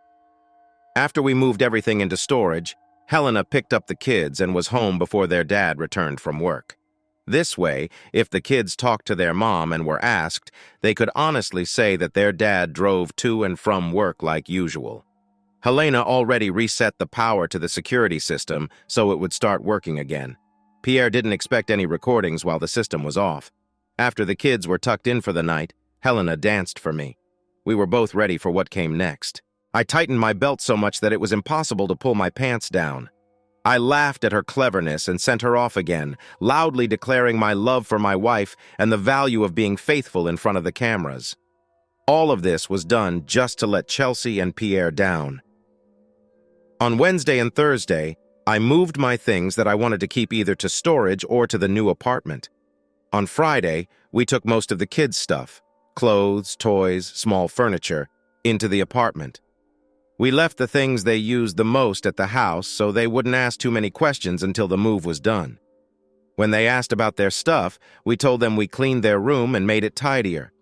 After we moved everything into storage, Helena picked up the kids and was home before their dad returned from work. This way, if the kids talked to their mom and were asked, they could honestly say that their dad drove to and from work like usual. Helena already reset the power to the security system so it would start working again. Pierre didn't expect any recordings while the system was off. After the kids were tucked in for the night, Helena danced for me. We were both ready for what came next. I tightened my belt so much that it was impossible to pull my pants down. I laughed at her cleverness and sent her off again, loudly declaring my love for my wife and the value of being faithful in front of the cameras. All of this was done just to let Chelsea and Pierre down. On Wednesday and Thursday, I moved my things that I wanted to keep either to storage or to the new apartment. On Friday, we took most of the kids' stuff, clothes, toys, small furniture, into the apartment. We left the things they used the most at the house so they wouldn't ask too many questions until the move was done. When they asked about their stuff, we told them we cleaned their room and made it tidier.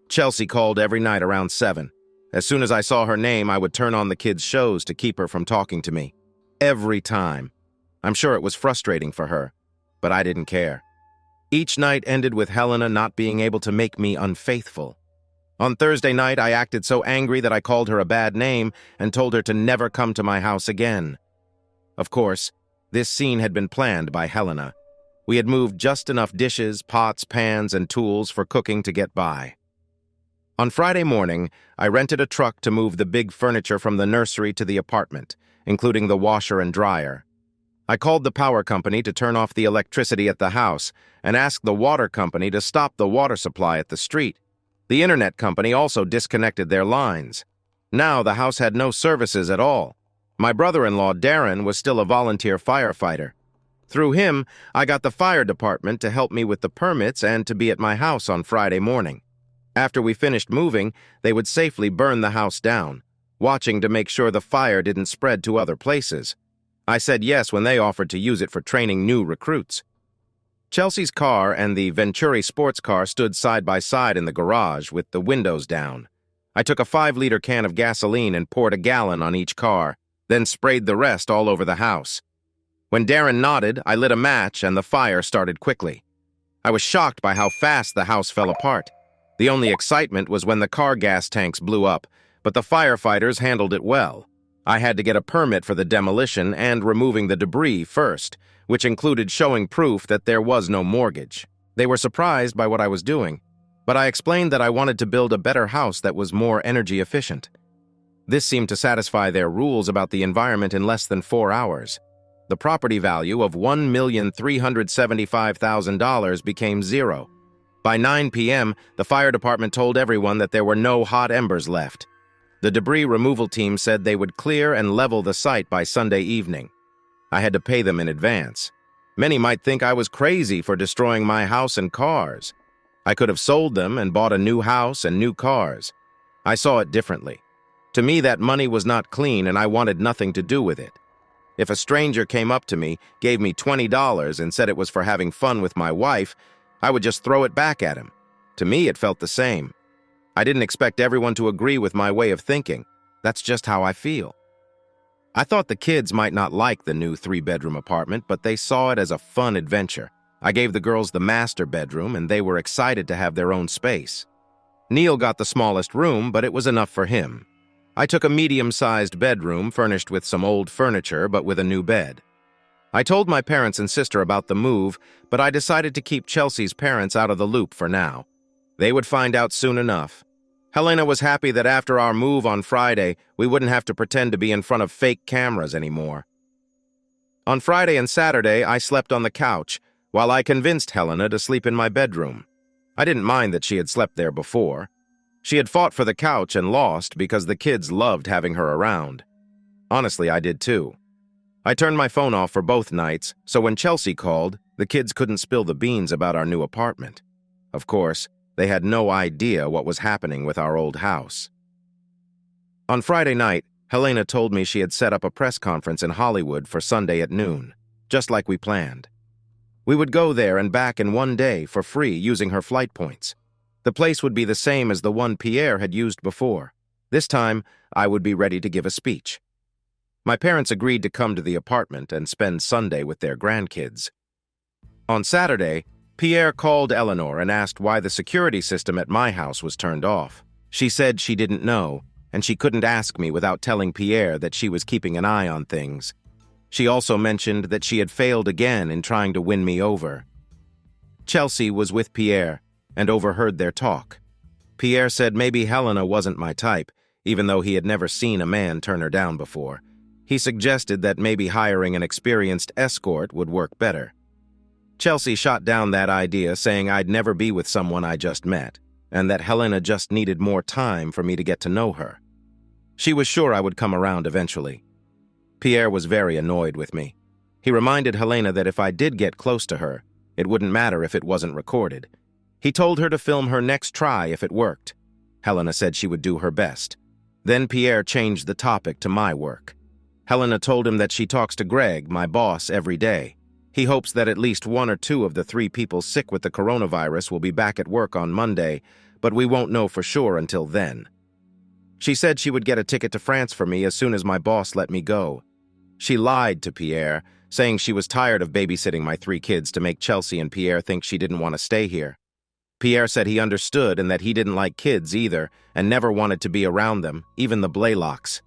Chelsea called every night around 7. As soon as I saw her name, I would turn on the kids' shows to keep her from talking to me. Every time. I'm sure it was frustrating for her, but I didn't care. Each night ended with Helena not being able to make me unfaithful. On Thursday night, I acted so angry that I called her a bad name and told her to never come to my house again. Of course, this scene had been planned by Helena. We had moved just enough dishes, pots, pans, and tools for cooking to get by. On Friday morning, I rented a truck to move the big furniture from the nursery to the apartment, including the washer and dryer. I called the power company to turn off the electricity at the house and asked the water company to stop the water supply at the street. The internet company also disconnected their lines. Now the house had no services at all. My brother-in-law, Darren, was still a volunteer firefighter. Through him, I got the fire department to help me with the permits and to be at my house on Friday morning. After we finished moving, they would safely burn the house down, watching to make sure the fire didn't spread to other places. I said yes when they offered to use it for training new recruits. Chelsea's car and the Venturi sports car stood side by side in the garage with the windows down. I took a 5-liter can of gasoline and poured a gallon on each car, then sprayed the rest all over the house. When Darren nodded, I lit a match and the fire started quickly. I was shocked by how fast the house fell apart. The only excitement was when the car gas tanks blew up, but the firefighters handled it well. I had to get a permit for the demolition and removing the debris first, which included showing proof that there was no mortgage. They were surprised by what I was doing, but I explained that I wanted to build a better house that was more energy efficient. This seemed to satisfy their rules about the environment in less than 4 hours. The property value of $1,375,000 became zero. By 9 p.m., the fire department told everyone that there were no hot embers left. The debris removal team said they would clear and level the site by Sunday evening. I had to pay them in advance. Many might think I was crazy for destroying my house and cars. I could have sold them and bought a new house and new cars. I saw it differently. To me, that money was not clean and I wanted nothing to do with it. If a stranger came up to me, gave me $20 and said it was for having fun with my wife, I would just throw it back at him. To me, it felt the same. I didn't expect everyone to agree with my way of thinking. That's just how I feel. I thought the kids might not like the new 3-bedroom apartment, but they saw it as a fun adventure. I gave the girls the master bedroom, and they were excited to have their own space. Neil got the smallest room, but it was enough for him. I took a medium-sized bedroom, furnished with some old furniture, but with a new bed. I told my parents and sister about the move, but I decided to keep Chelsea's parents out of the loop for now. They would find out soon enough. Helena was happy that after our move on Friday, we wouldn't have to pretend to be in front of fake cameras anymore. On Friday and Saturday, I slept on the couch, while I convinced Helena to sleep in my bedroom. I didn't mind that she had slept there before. She had fought for the couch and lost because the kids loved having her around. Honestly, I did too. I turned my phone off for both nights, so when Chelsea called, the kids couldn't spill the beans about our new apartment. Of course, they had no idea what was happening with our old house. On Friday night, Helena told me she had set up a press conference in Hollywood for Sunday at noon, just like we planned. We would go there and back in one day for free using her flight points. The place would be the same as the one Pierre had used before. This time, I would be ready to give a speech. My parents agreed to come to the apartment and spend Sunday with their grandkids. On Saturday, Pierre called Eleanor and asked why the security system at my house was turned off. She said she didn't know, and she couldn't ask me without telling Pierre that she was keeping an eye on things. She also mentioned that she had failed again in trying to win me over. Chelsea was with Pierre and overheard their talk. Pierre said maybe Helena wasn't my type, even though he had never seen a man turn her down before. He suggested that maybe hiring an experienced escort would work better. Chelsea shot down that idea, saying I'd never be with someone I just met, and that Helena just needed more time for me to get to know her. She was sure I would come around eventually. Pierre was very annoyed with me. He reminded Helena that if I did get close to her, it wouldn't matter if it wasn't recorded. He told her to film her next try if it worked. Helena said she would do her best. Then Pierre changed the topic to my work. Helena told him that she talks to Greg, my boss, every day. He hopes that at least 1 or 2 of the 3 people sick with the coronavirus will be back at work on Monday, but we won't know for sure until then. She said she would get a ticket to France for me as soon as my boss let me go. She lied to Pierre, saying she was tired of babysitting my 3 kids to make Chelsea and Pierre think she didn't want to stay here. Pierre said he understood and that he didn't like kids either and never wanted to be around them, even the Blaylocks.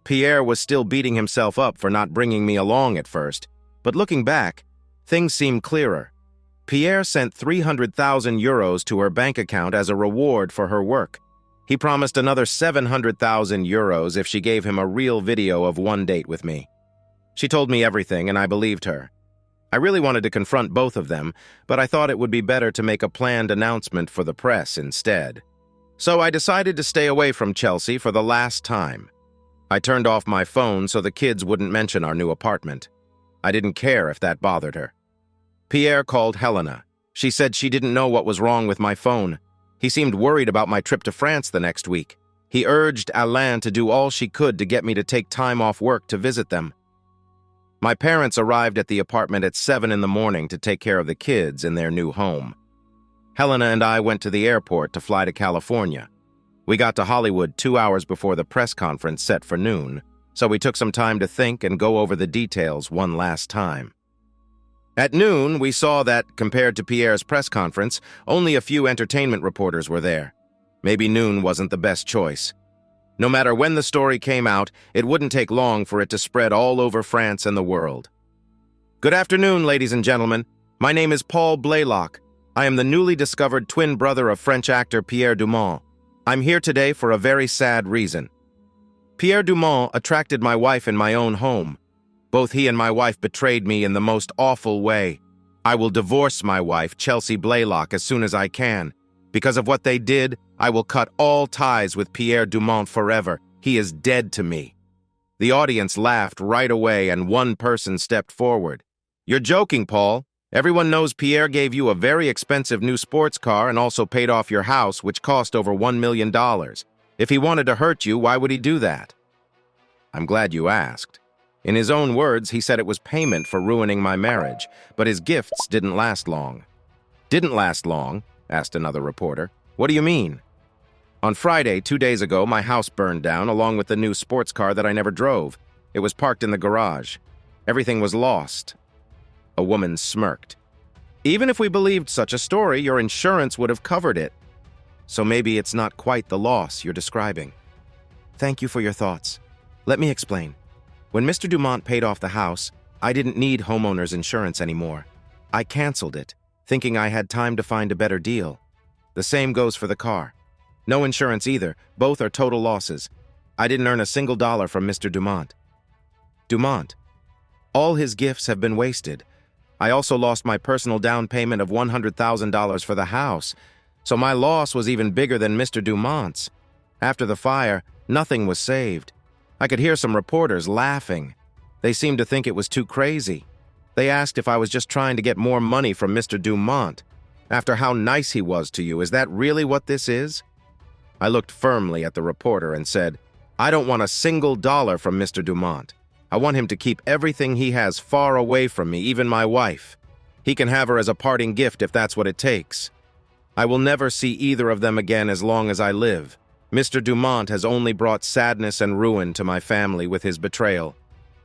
Pierre was still beating himself up for not bringing me along at first, but looking back, things seem clearer. Pierre sent 300,000 euros to her bank account as a reward for her work. He promised another 700,000 euros if she gave him a real video of one date with me. She told me everything, and I believed her. I really wanted to confront both of them, but I thought it would be better to make a planned announcement for the press instead. So I decided to stay away from Chelsea for the last time. I turned off my phone so the kids wouldn't mention our new apartment. I didn't care if that bothered her. Pierre called Helena. She said she didn't know what was wrong with my phone. He seemed worried about my trip to France the next week. He urged Alain to do all she could to get me to take time off work to visit them. My parents arrived at the apartment at 7 in the morning to take care of the kids in their new home. Helena and I went to the airport to fly to California. We got to Hollywood 2 hours before the press conference set for noon, so we took some time to think and go over the details one last time. At noon, we saw that, compared to Pierre's press conference, only a few entertainment reporters were there. Maybe noon wasn't the best choice. No matter when the story came out, it wouldn't take long for it to spread all over France and the world. Good afternoon, ladies and gentlemen. My name is Paul Blaylock. I am the newly discovered twin brother of French actor Pierre Dumont. I'm here today for a very sad reason. Pierre Dumont attracted my wife in my own home. Both he and my wife betrayed me in the most awful way. I will divorce my wife, Chelsea Blaylock, as soon as I can. Because of what they did, I will cut all ties with Pierre Dumont forever. He is dead to me. The audience laughed right away, and one person stepped forward. You're joking, Paul. Everyone knows Pierre gave you a very expensive new sports car and also paid off your house, which cost over $1 million. If he wanted to hurt you, why would he do that? I'm glad you asked. In his own words, he said it was payment for ruining my marriage, but his gifts didn't last long. Didn't last long? Asked another reporter. What do you mean? On Friday, 2 days ago, my house burned down along with the new sports car that I never drove. It was parked in the garage. Everything was lost. A woman smirked. Even if we believed such a story, your insurance would have covered it. So maybe it's not quite the loss you're describing. Thank you for your thoughts. Let me explain. When Mr. Dumont paid off the house, I didn't need homeowner's insurance anymore. I canceled it, thinking I had time to find a better deal. The same goes for the car. No insurance either. Both are total losses. I didn't earn a single dollar from Mr. Dumont. Dumont. All his gifts have been wasted. I also lost my personal down payment of $100,000 for the house, so my loss was even bigger than Mr. Dumont's. After the fire, nothing was saved. I could hear some reporters laughing. They seemed to think it was too crazy. They asked if I was just trying to get more money from Mr. Dumont. After how nice he was to you, is that really what this is? I looked firmly at the reporter and said, I don't want a single dollar from Mr. Dumont. I want him to keep everything he has far away from me, even my wife. He can have her as a parting gift if that's what it takes. I will never see either of them again as long as I live. Mr. Dumont has only brought sadness and ruin to my family with his betrayal.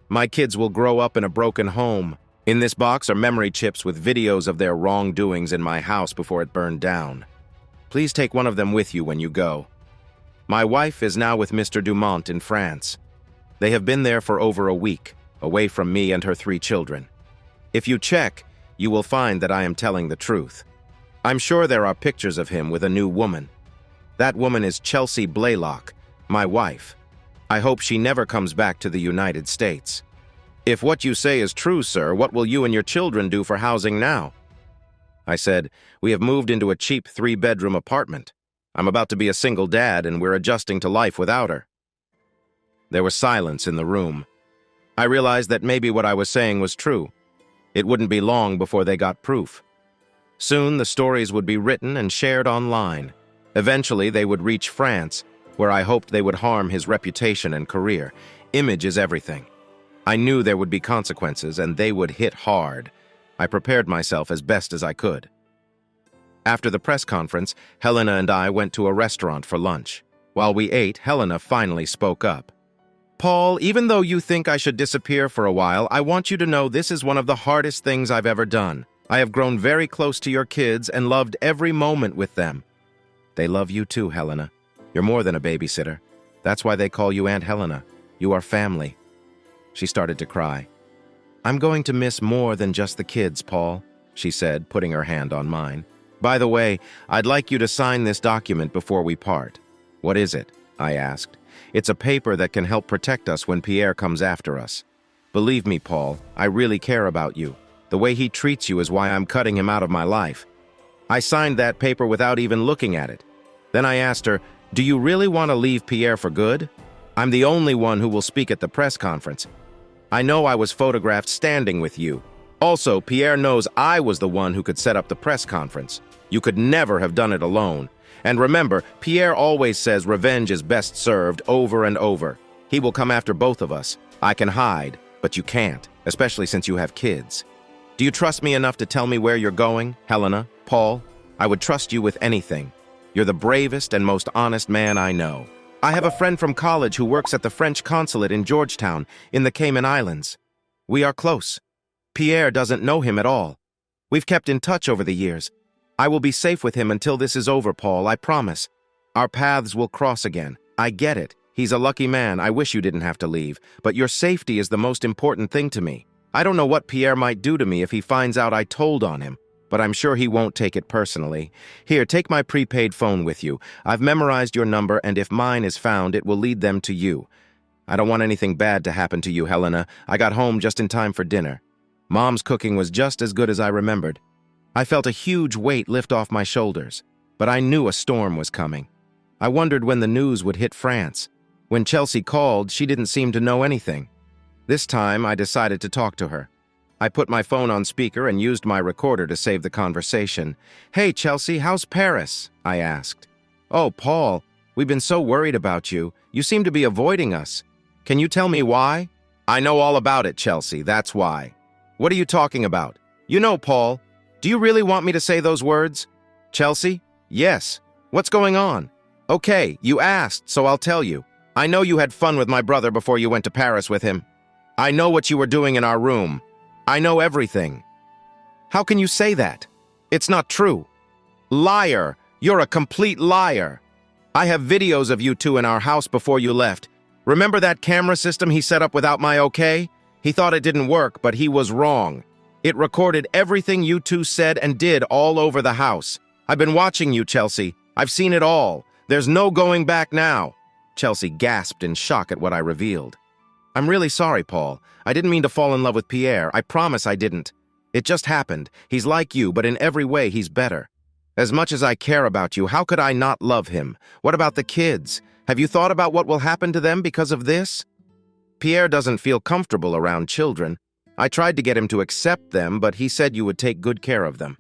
My kids will grow up in a broken home. In this box are memory chips with videos of their wrongdoings in my house before it burned down. Please take one of them with you when you go. My wife is now with Mr. Dumont in France. They have been there for over a week, away from me and her 3 children. If you check, you will find that I am telling the truth. I'm sure there are pictures of him with a new woman. That woman is Chelsea Blaylock, my wife. I hope she never comes back to the United States. If what you say is true, sir, what will you and your children do for housing now? I said, we have moved into a cheap 3-bedroom apartment. I'm about to be a single dad and we're adjusting to life without her. There was silence in the room. I realized that maybe what I was saying was true. It wouldn't be long before they got proof. Soon the stories would be written and shared online. Eventually they would reach France, where I hoped they would harm his reputation and career. Image is everything. I knew there would be consequences, and they would hit hard. I prepared myself as best as I could. After the press conference, Helena and I went to a restaurant for lunch. While we ate, Helena finally spoke up. Paul, even though you think I should disappear for a while, I want you to know this is one of the hardest things I've ever done. I have grown very close to your kids and loved every moment with them. They love you too, Helena. You're more than a babysitter. That's why they call you Aunt Helena. You are family. She started to cry. I'm going to miss more than just the kids, Paul, she said, putting her hand on mine. By the way, I'd like you to sign this document before we part. What is it? I asked. It's a paper that can help protect us when Pierre comes after us. Believe me, Paul, I really care about you. The way he treats you is why I'm cutting him out of my life. I signed that paper without even looking at it. Then I asked her, do you really want to leave Pierre for good? I'm the only one who will speak at the press conference. I know I was photographed standing with you. Also, Pierre knows I was the one who could set up the press conference. You could never have done it alone. And remember, Pierre always says revenge is best served over and over. He will come after both of us. I can hide, but you can't, especially since you have kids. Do you trust me enough to tell me where you're going, Helena, Paul? I would trust you with anything. You're the bravest and most honest man I know. I have a friend from college who works at the French consulate in Georgetown, in the Cayman Islands. We are close. Pierre doesn't know him at all. We've kept in touch over the years. I will be safe with him until this is over, Paul, I promise. Our paths will cross again. I get it. He's a lucky man. I wish you didn't have to leave. But your safety is the most important thing to me. I don't know what Pierre might do to me if he finds out I told on him, but I'm sure he won't take it personally. Here, take my prepaid phone with you. I've memorized your number, and if mine is found, it will lead them to you. I don't want anything bad to happen to you, Helena. I got home just in time for dinner. Mom's cooking was just as good as I remembered. I felt a huge weight lift off my shoulders, but I knew a storm was coming. I wondered when the news would hit France. When Chelsea called, she didn't seem to know anything. This time, I decided to talk to her. I put my phone on speaker and used my recorder to save the conversation. Hey, Chelsea, how's Paris? I asked. Oh, Paul, we've been so worried about you. You seem to be avoiding us. Can you tell me why? I know all about it, Chelsea, that's why. What are you talking about? You know, Paul. Do you really want me to say those words? Chelsea? Yes. What's going on? Okay, you asked, so I'll tell you. I know you had fun with my brother before you went to Paris with him. I know what you were doing in our room. I know everything. How can you say that? It's not true. Liar! You're a complete liar. I have videos of you two in our house before you left. Remember that camera system he set up without my okay? He thought it didn't work, but he was wrong. It recorded everything you two said and did all over the house. I've been watching you, Chelsea. I've seen it all. There's no going back now. Chelsea gasped in shock at what I revealed. I'm really sorry, Paul. I didn't mean to fall in love with Pierre. I promise I didn't. It just happened. He's like you, but in every way he's better. As much as I care about you, how could I not love him? What about the kids? Have you thought about what will happen to them because of this? Pierre doesn't feel comfortable around children. I tried to get him to accept them, but he said you would take good care of them.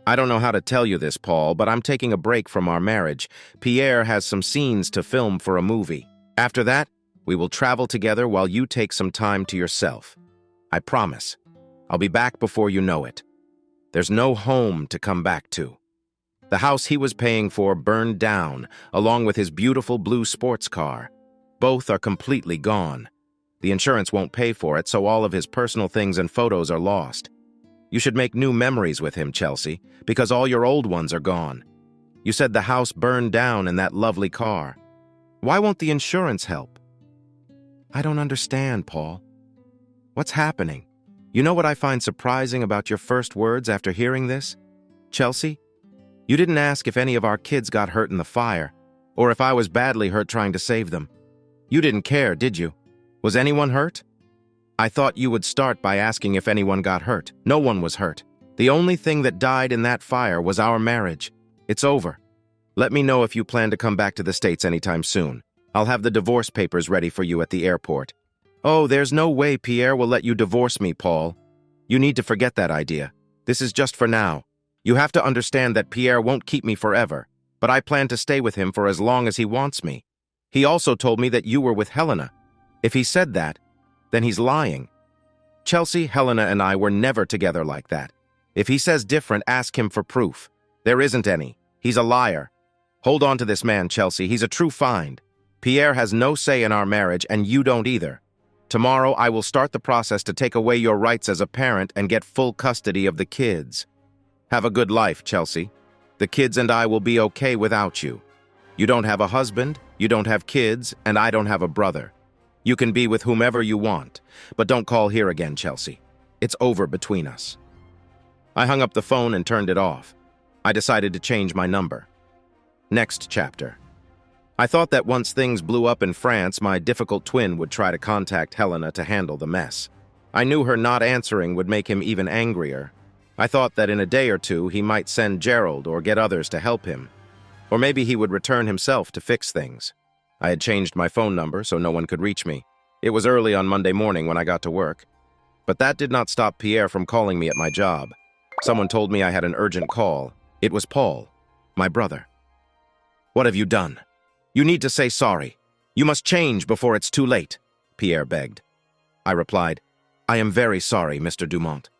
I don't know how to tell you this, Paul, but I'm taking a break from our marriage. Pierre has some scenes to film for a movie. After that, we will travel together while you take some time to yourself. I promise. I'll be back before you know it. There's no home to come back to. The house he was paying for burned down, along with his beautiful blue sports car. Both are completely gone. The insurance won't pay for it, so all of his personal things and photos are lost. You should make new memories with him, Chelsea, because all your old ones are gone. You said the house burned down in that lovely car. Why won't the insurance help? I don't understand, Paul. What's happening? You know what I find surprising about your first words after hearing this? Chelsea, you didn't ask if any of our kids got hurt in the fire, or if I was badly hurt trying to save them. You didn't care, did you? Was anyone hurt? I thought you would start by asking if anyone got hurt. No one was hurt. The only thing that died in that fire was our marriage. It's over. Let me know if you plan to come back to the States anytime soon. I'll have the divorce papers ready for you at the airport. Oh, there's no way Pierre will let you divorce me, Paul. You need to forget that idea. This is just for now. You have to understand that Pierre won't keep me forever, but I plan to stay with him for as long as he wants me. He also told me that you were with Helena. If he said that, then he's lying. Chelsea, Helena, and I were never together like that. If he says different, ask him for proof. There isn't any. He's a liar. Hold on to this man, Chelsea. He's a true find. Pierre has no say in our marriage, and you don't either. Tomorrow, I will start the process to take away your rights as a parent and get full custody of the kids. Have a good life, Chelsea. The kids and I will be okay without you. You don't have a husband, you don't have kids, and I don't have a brother. You can be with whomever you want, but don't call here again, Chelsea. It's over between us. I hung up the phone and turned it off. I decided to change my number. Next chapter. I thought that once things blew up in France, my difficult twin would try to contact Helena to handle the mess. I knew her not answering would make him even angrier. I thought that in a day or two he might send Gerald or get others to help him. Or maybe he would return himself to fix things. I had changed my phone number so no one could reach me. It was early on Monday morning when I got to work. But that did not stop Pierre from calling me at my job. Someone told me I had an urgent call. It was Paul, my brother. What have you done? You need to say sorry. You must change before it's too late, Pierre begged. I replied, I am very sorry, Mr. Dumont.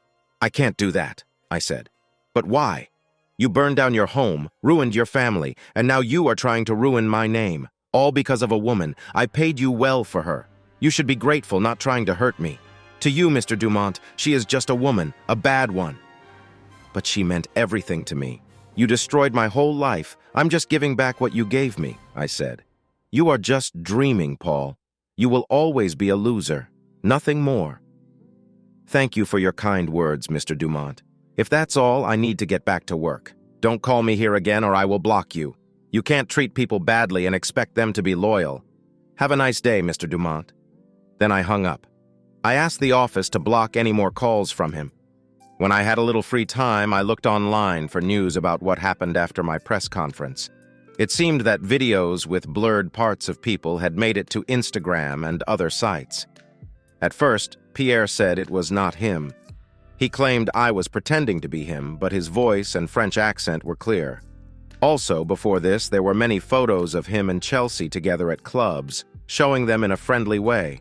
I can't do that, I said. But why? You burned down your home, ruined your family, and now you are trying to ruin my name. All because of a woman. I paid you well for her. You should be grateful, not trying to hurt me. To you, Mr. Dumont, she is just a woman, a bad one. But she meant everything to me. You destroyed my whole life. I'm just giving back what you gave me, I said. You are just dreaming, Paul. You will always be a loser. Nothing more. Thank you for your kind words, Mr. Dumont. If that's all, I need to get back to work. Don't call me here again or I will block you. You can't treat people badly and expect them to be loyal. Have a nice day, Mr. Dumont. Then I hung up. I asked the office to block any more calls from him. When I had a little free time, I looked online for news about what happened after my press conference. It seemed that videos with blurred parts of people had made it to Instagram and other sites. At first, Pierre said it was not him. He claimed I was pretending to be him, but his voice and French accent were clear. Also, before this, there were many photos of him and Chelsea together at clubs, showing them in a friendly way.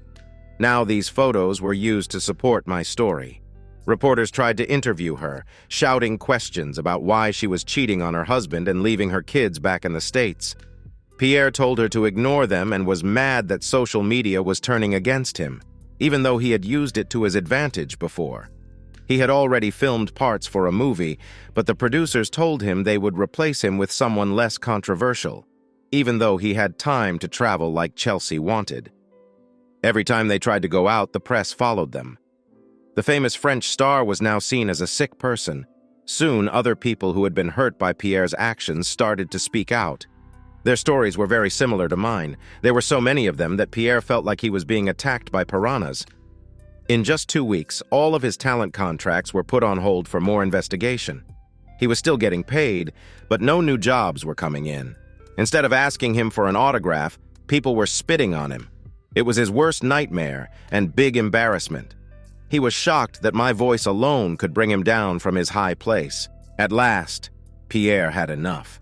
Now these photos were used to support my story. Reporters tried to interview her, shouting questions about why she was cheating on her husband and leaving her kids back in the States. Pierre told her to ignore them and was mad that social media was turning against him, even though he had used it to his advantage before. He had already filmed parts for a movie, but the producers told him they would replace him with someone less controversial, even though he had time to travel like Chelsea wanted. Every time they tried to go out, the press followed them. The famous French star was now seen as a sick person. Soon, other people who had been hurt by Pierre's actions started to speak out. Their stories were very similar to mine. There were so many of them that Pierre felt like he was being attacked by piranhas. In just 2 weeks, all of his talent contracts were put on hold for more investigation. He was still getting paid, but no new jobs were coming in. Instead of asking him for an autograph, people were spitting on him. It was his worst nightmare and big embarrassment. He was shocked that my voice alone could bring him down from his high place. At last, Pierre had enough.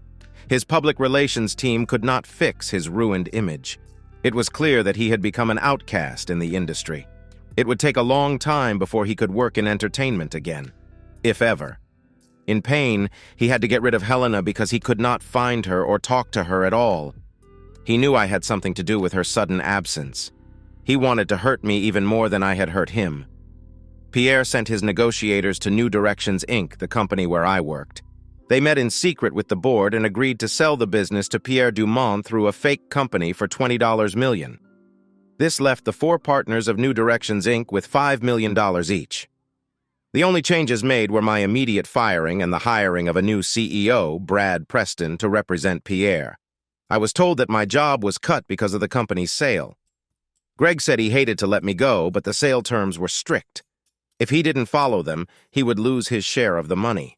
His public relations team could not fix his ruined image. It was clear that he had become an outcast in the industry. It would take a long time before he could work in entertainment again, if ever. In pain, he had to get rid of Helena because he could not find her or talk to her at all. He knew I had something to do with her sudden absence. He wanted to hurt me even more than I had hurt him. Pierre sent his negotiators to New Directions, Inc., the company where I worked. They met in secret with the board and agreed to sell the business to Pierre Dumont through a fake company for $20 million. This left the 4 partners of New Directions, Inc. with $5 million each. The only changes made were my immediate firing and the hiring of a new CEO, Brad Preston, to represent Pierre. I was told that my job was cut because of the company's sale. Greg said he hated to let me go, but the sale terms were strict. If he didn't follow them, he would lose his share of the money.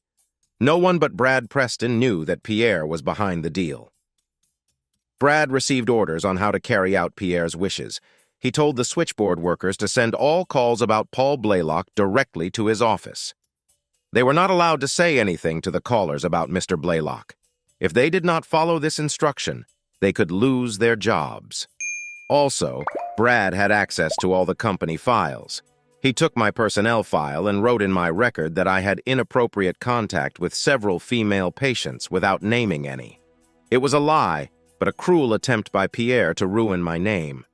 No one but Brad Preston knew that Pierre was behind the deal. Brad received orders on how to carry out Pierre's wishes. He told the switchboard workers to send all calls about Paul Blaylock directly to his office. They were not allowed to say anything to the callers about Mr. Blaylock. If they did not follow this instruction, they could lose their jobs. Also, Brad had access to all the company files. He took my personnel file and wrote in my record that I had inappropriate contact with several female patients without naming any. It was a lie, but a cruel attempt by Pierre to ruin my name.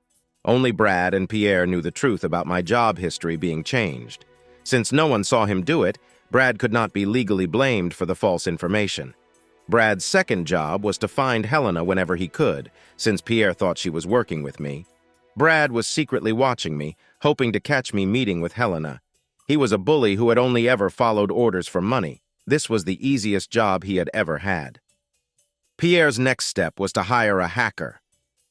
Only Brad and Pierre knew the truth about my job history being changed. Since no one saw him do it, Brad could not be legally blamed for the false information. Brad's second job was to find Helena whenever he could, since Pierre thought she was working with me. Brad was secretly watching me, hoping to catch me meeting with Helena. He was a bully who had only ever followed orders for money. This was the easiest job he had ever had. Pierre's next step was to hire a hacker.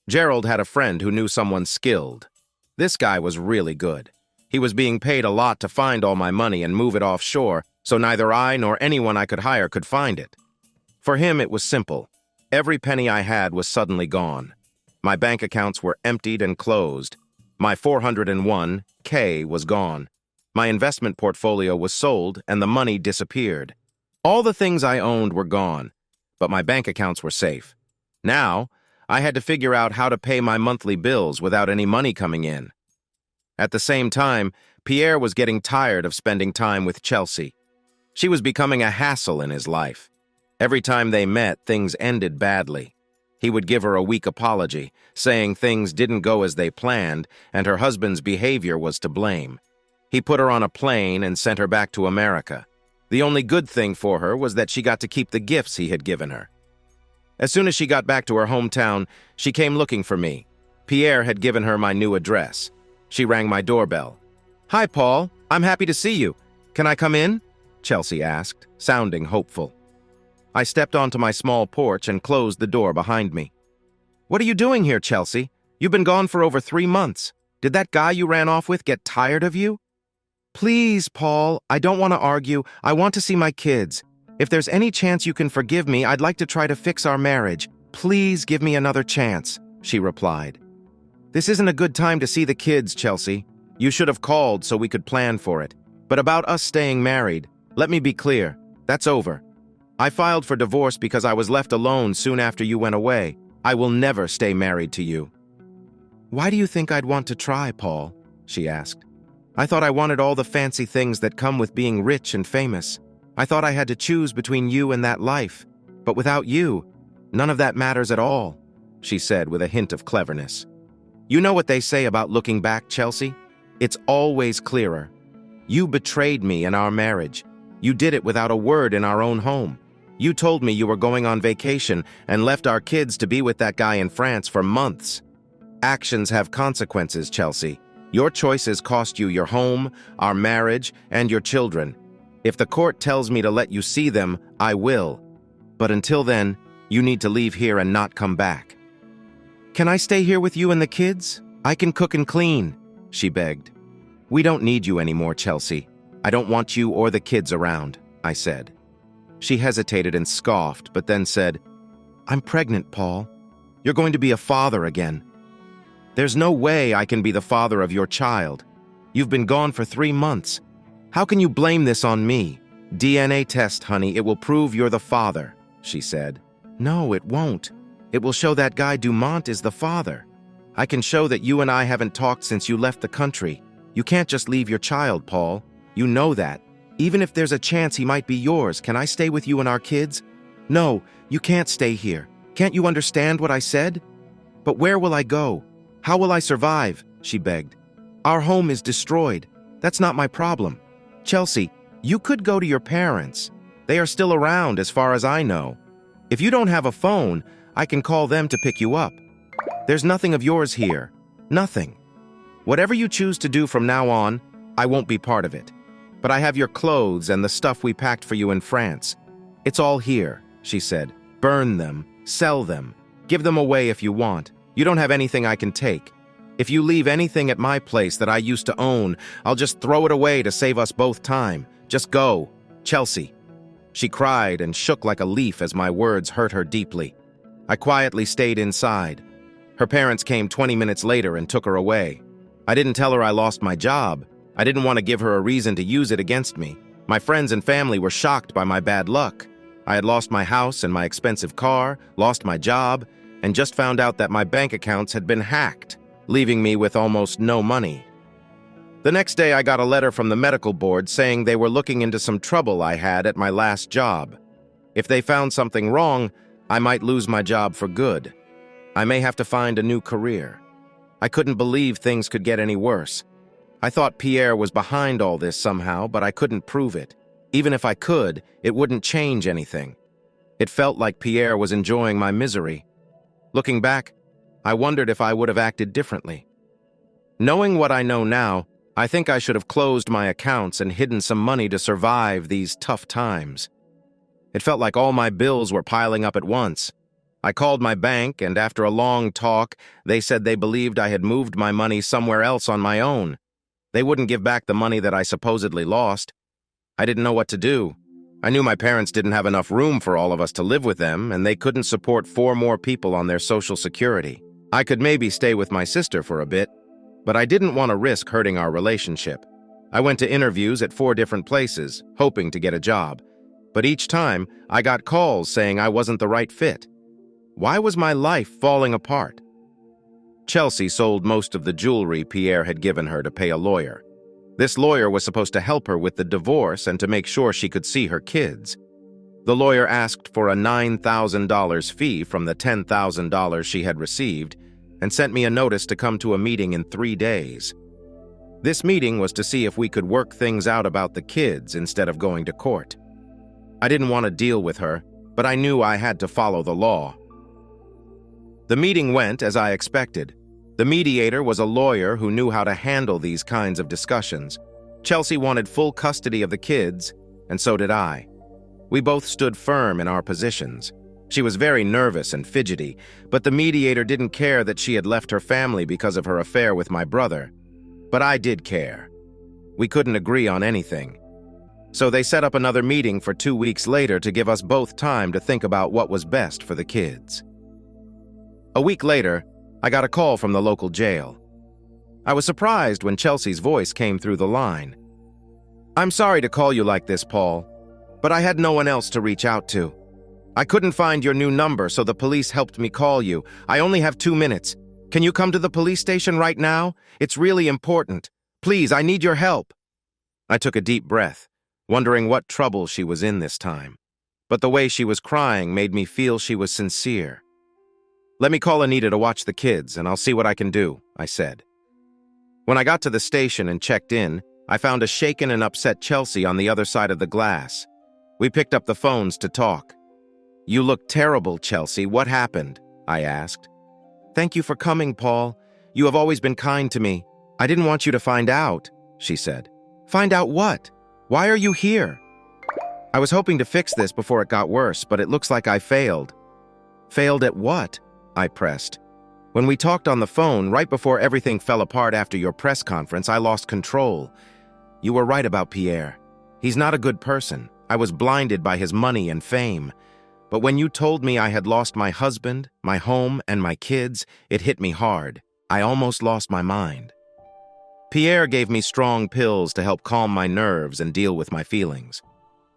Gerald had a friend who knew someone skilled. This guy was really good. He was being paid a lot to find all my money and move it offshore, so neither I nor anyone I could hire could find it. For him, it was simple. Every penny I had was suddenly gone. My bank accounts were emptied and closed. My 401k was gone. My investment portfolio was sold, and the money disappeared. All the things I owned were gone, but my bank accounts were safe. Now, I had to figure out how to pay my monthly bills without any money coming in. At the same time, Pierre was getting tired of spending time with Chelsea. She was becoming a hassle in his life. Every time they met, things ended badly. He would give her a weak apology, saying things didn't go as they planned, and her husband's behavior was to blame. He put her on a plane and sent her back to America. The only good thing for her was that she got to keep the gifts he had given her. As soon as she got back to her hometown, she came looking for me. Pierre had given her my new address. She rang my doorbell. "Hi, Paul. I'm happy to see you. Can I come in?" Chelsea asked, sounding hopeful. I stepped onto my small porch and closed the door behind me. "What are you doing here, Chelsea? You've been gone for over 3 months. Did that guy you ran off with get tired of you?" "Please, Paul, I don't want to argue. I want to see my kids. If there's any chance you can forgive me, I'd like to try to fix our marriage. Please give me another chance," she replied. "This isn't a good time to see the kids, Chelsea. You should have called so we could plan for it. But about us staying married, let me be clear. That's over. I filed for divorce because I was left alone soon after you went away. I will never stay married to you." "Why do you think I'd want to try, Paul?" she asked. "I thought I wanted all the fancy things that come with being rich and famous. I thought I had to choose between you and that life. But without you, none of that matters at all," she said with a hint of cleverness. "You know what they say about looking back, Chelsea? It's always clearer. You betrayed me in our marriage. You did it without a word in our own home. You told me you were going on vacation and left our kids to be with that guy in France for months. Actions have consequences, Chelsea. Your choices cost you your home, our marriage, and your children. If the court tells me to let you see them, I will. But until then, you need to leave here and not come back." "Can I stay here with you and the kids? I can cook and clean," she begged. "We don't need you anymore, Chelsea. I don't want you or the kids around," I said. She hesitated and scoffed, but then said, "I'm pregnant, Paul. You're going to be a father again. There's no way I can be the father of your child. You've been gone for 3 months. How can you blame this on me? DNA test, honey. It will prove you're the father," she said. "No, it won't. It will show that guy Dumont is the father. I can show that you and I haven't talked since you left the country. You can't just leave your child, Paul. You know that. Even if there's a chance he might be yours, can I stay with you and our kids? No, you can't stay here. Can't you understand what I said? But where will I go? How will I survive? She begged. Our home is destroyed. That's not my problem. Chelsea, you could go to your parents. They are still around as far as I know. If you don't have a phone, I can call them to pick you up. There's nothing of yours here. Nothing. Whatever you choose to do from now on, I won't be part of it. But I have your clothes and the stuff we packed for you in France. It's all here, she said. Burn them, sell them, give them away if you want. You don't have anything I can take. If you leave anything at my place that I used to own, I'll just throw it away to save us both time. Just go, Chelsea. She cried and shook like a leaf as my words hurt her deeply. I quietly stayed inside. Her parents came 20 minutes later and took her away. I didn't tell her I lost my job. I didn't want to give her a reason to use it against me. My friends and family were shocked by my bad luck. I had lost my house and my expensive car, lost my job, and just found out that my bank accounts had been hacked, leaving me with almost no money. The next day, I got a letter from the medical board saying they were looking into some trouble I had at my last job. If they found something wrong, I might lose my job for good. I may have to find a new career. I couldn't believe things could get any worse. I thought Pierre was behind all this somehow, but I couldn't prove it. Even if I could, it wouldn't change anything. It felt like Pierre was enjoying my misery. Looking back, I wondered if I would have acted differently. Knowing what I know now, I think I should have closed my accounts and hidden some money to survive these tough times. It felt like all my bills were piling up at once. I called my bank, and after a long talk, they said they believed I had moved my money somewhere else on my own. They wouldn't give back the money that I supposedly lost. I didn't know what to do. I knew my parents didn't have enough room for all of us to live with them, and they couldn't support 4 more people on their Social Security. I could maybe stay with my sister for a bit, but I didn't want to risk hurting our relationship. I went to interviews at 4 different places, hoping to get a job. But each time, I got calls saying I wasn't the right fit. Why was my life falling apart? Chelsea sold most of the jewelry Pierre had given her to pay a lawyer. This lawyer was supposed to help her with the divorce and to make sure she could see her kids. The lawyer asked for a $9,000 fee from the $10,000 she had received and sent me a notice to come to a meeting in 3 days. This meeting was to see if we could work things out about the kids instead of going to court. I didn't want to deal with her, but I knew I had to follow the law. The meeting went as I expected. The mediator was a lawyer who knew how to handle these kinds of discussions. Chelsea wanted full custody of the kids, and so did I. We both stood firm in our positions. She was very nervous and fidgety, but the mediator didn't care that she had left her family because of her affair with my brother. But I did care. We couldn't agree on anything. So they set up another meeting for 2 weeks later to give us both time to think about what was best for the kids. A week later, I got a call from the local jail. I was surprised when Chelsea's voice came through the line. "I'm sorry to call you like this, Paul, but I had no one else to reach out to. I couldn't find your new number, so the police helped me call you. I only have 2 minutes. Can you come to the police station right now? It's really important. Please, I need your help." I took a deep breath, wondering what trouble she was in this time. But the way she was crying made me feel she was sincere. "Let me call Anita to watch the kids, and I'll see what I can do," I said. When I got to the station and checked in, I found a shaken and upset Chelsea on the other side of the glass. We picked up the phones to talk. "You look terrible, Chelsea. What happened?" I asked. "Thank you for coming, Paul. You have always been kind to me. I didn't want you to find out," she said. "Find out what? Why are you here?" "I was hoping to fix this before it got worse, but it looks like I failed." "Failed at what?" I pressed. "When we talked on the phone, right before everything fell apart after your press conference, I lost control. You were right about Pierre. He's not a good person. I was blinded by his money and fame. But when you told me I had lost my husband, my home, and my kids, it hit me hard. I almost lost my mind." Pierre gave me strong pills to help calm my nerves and deal with my feelings.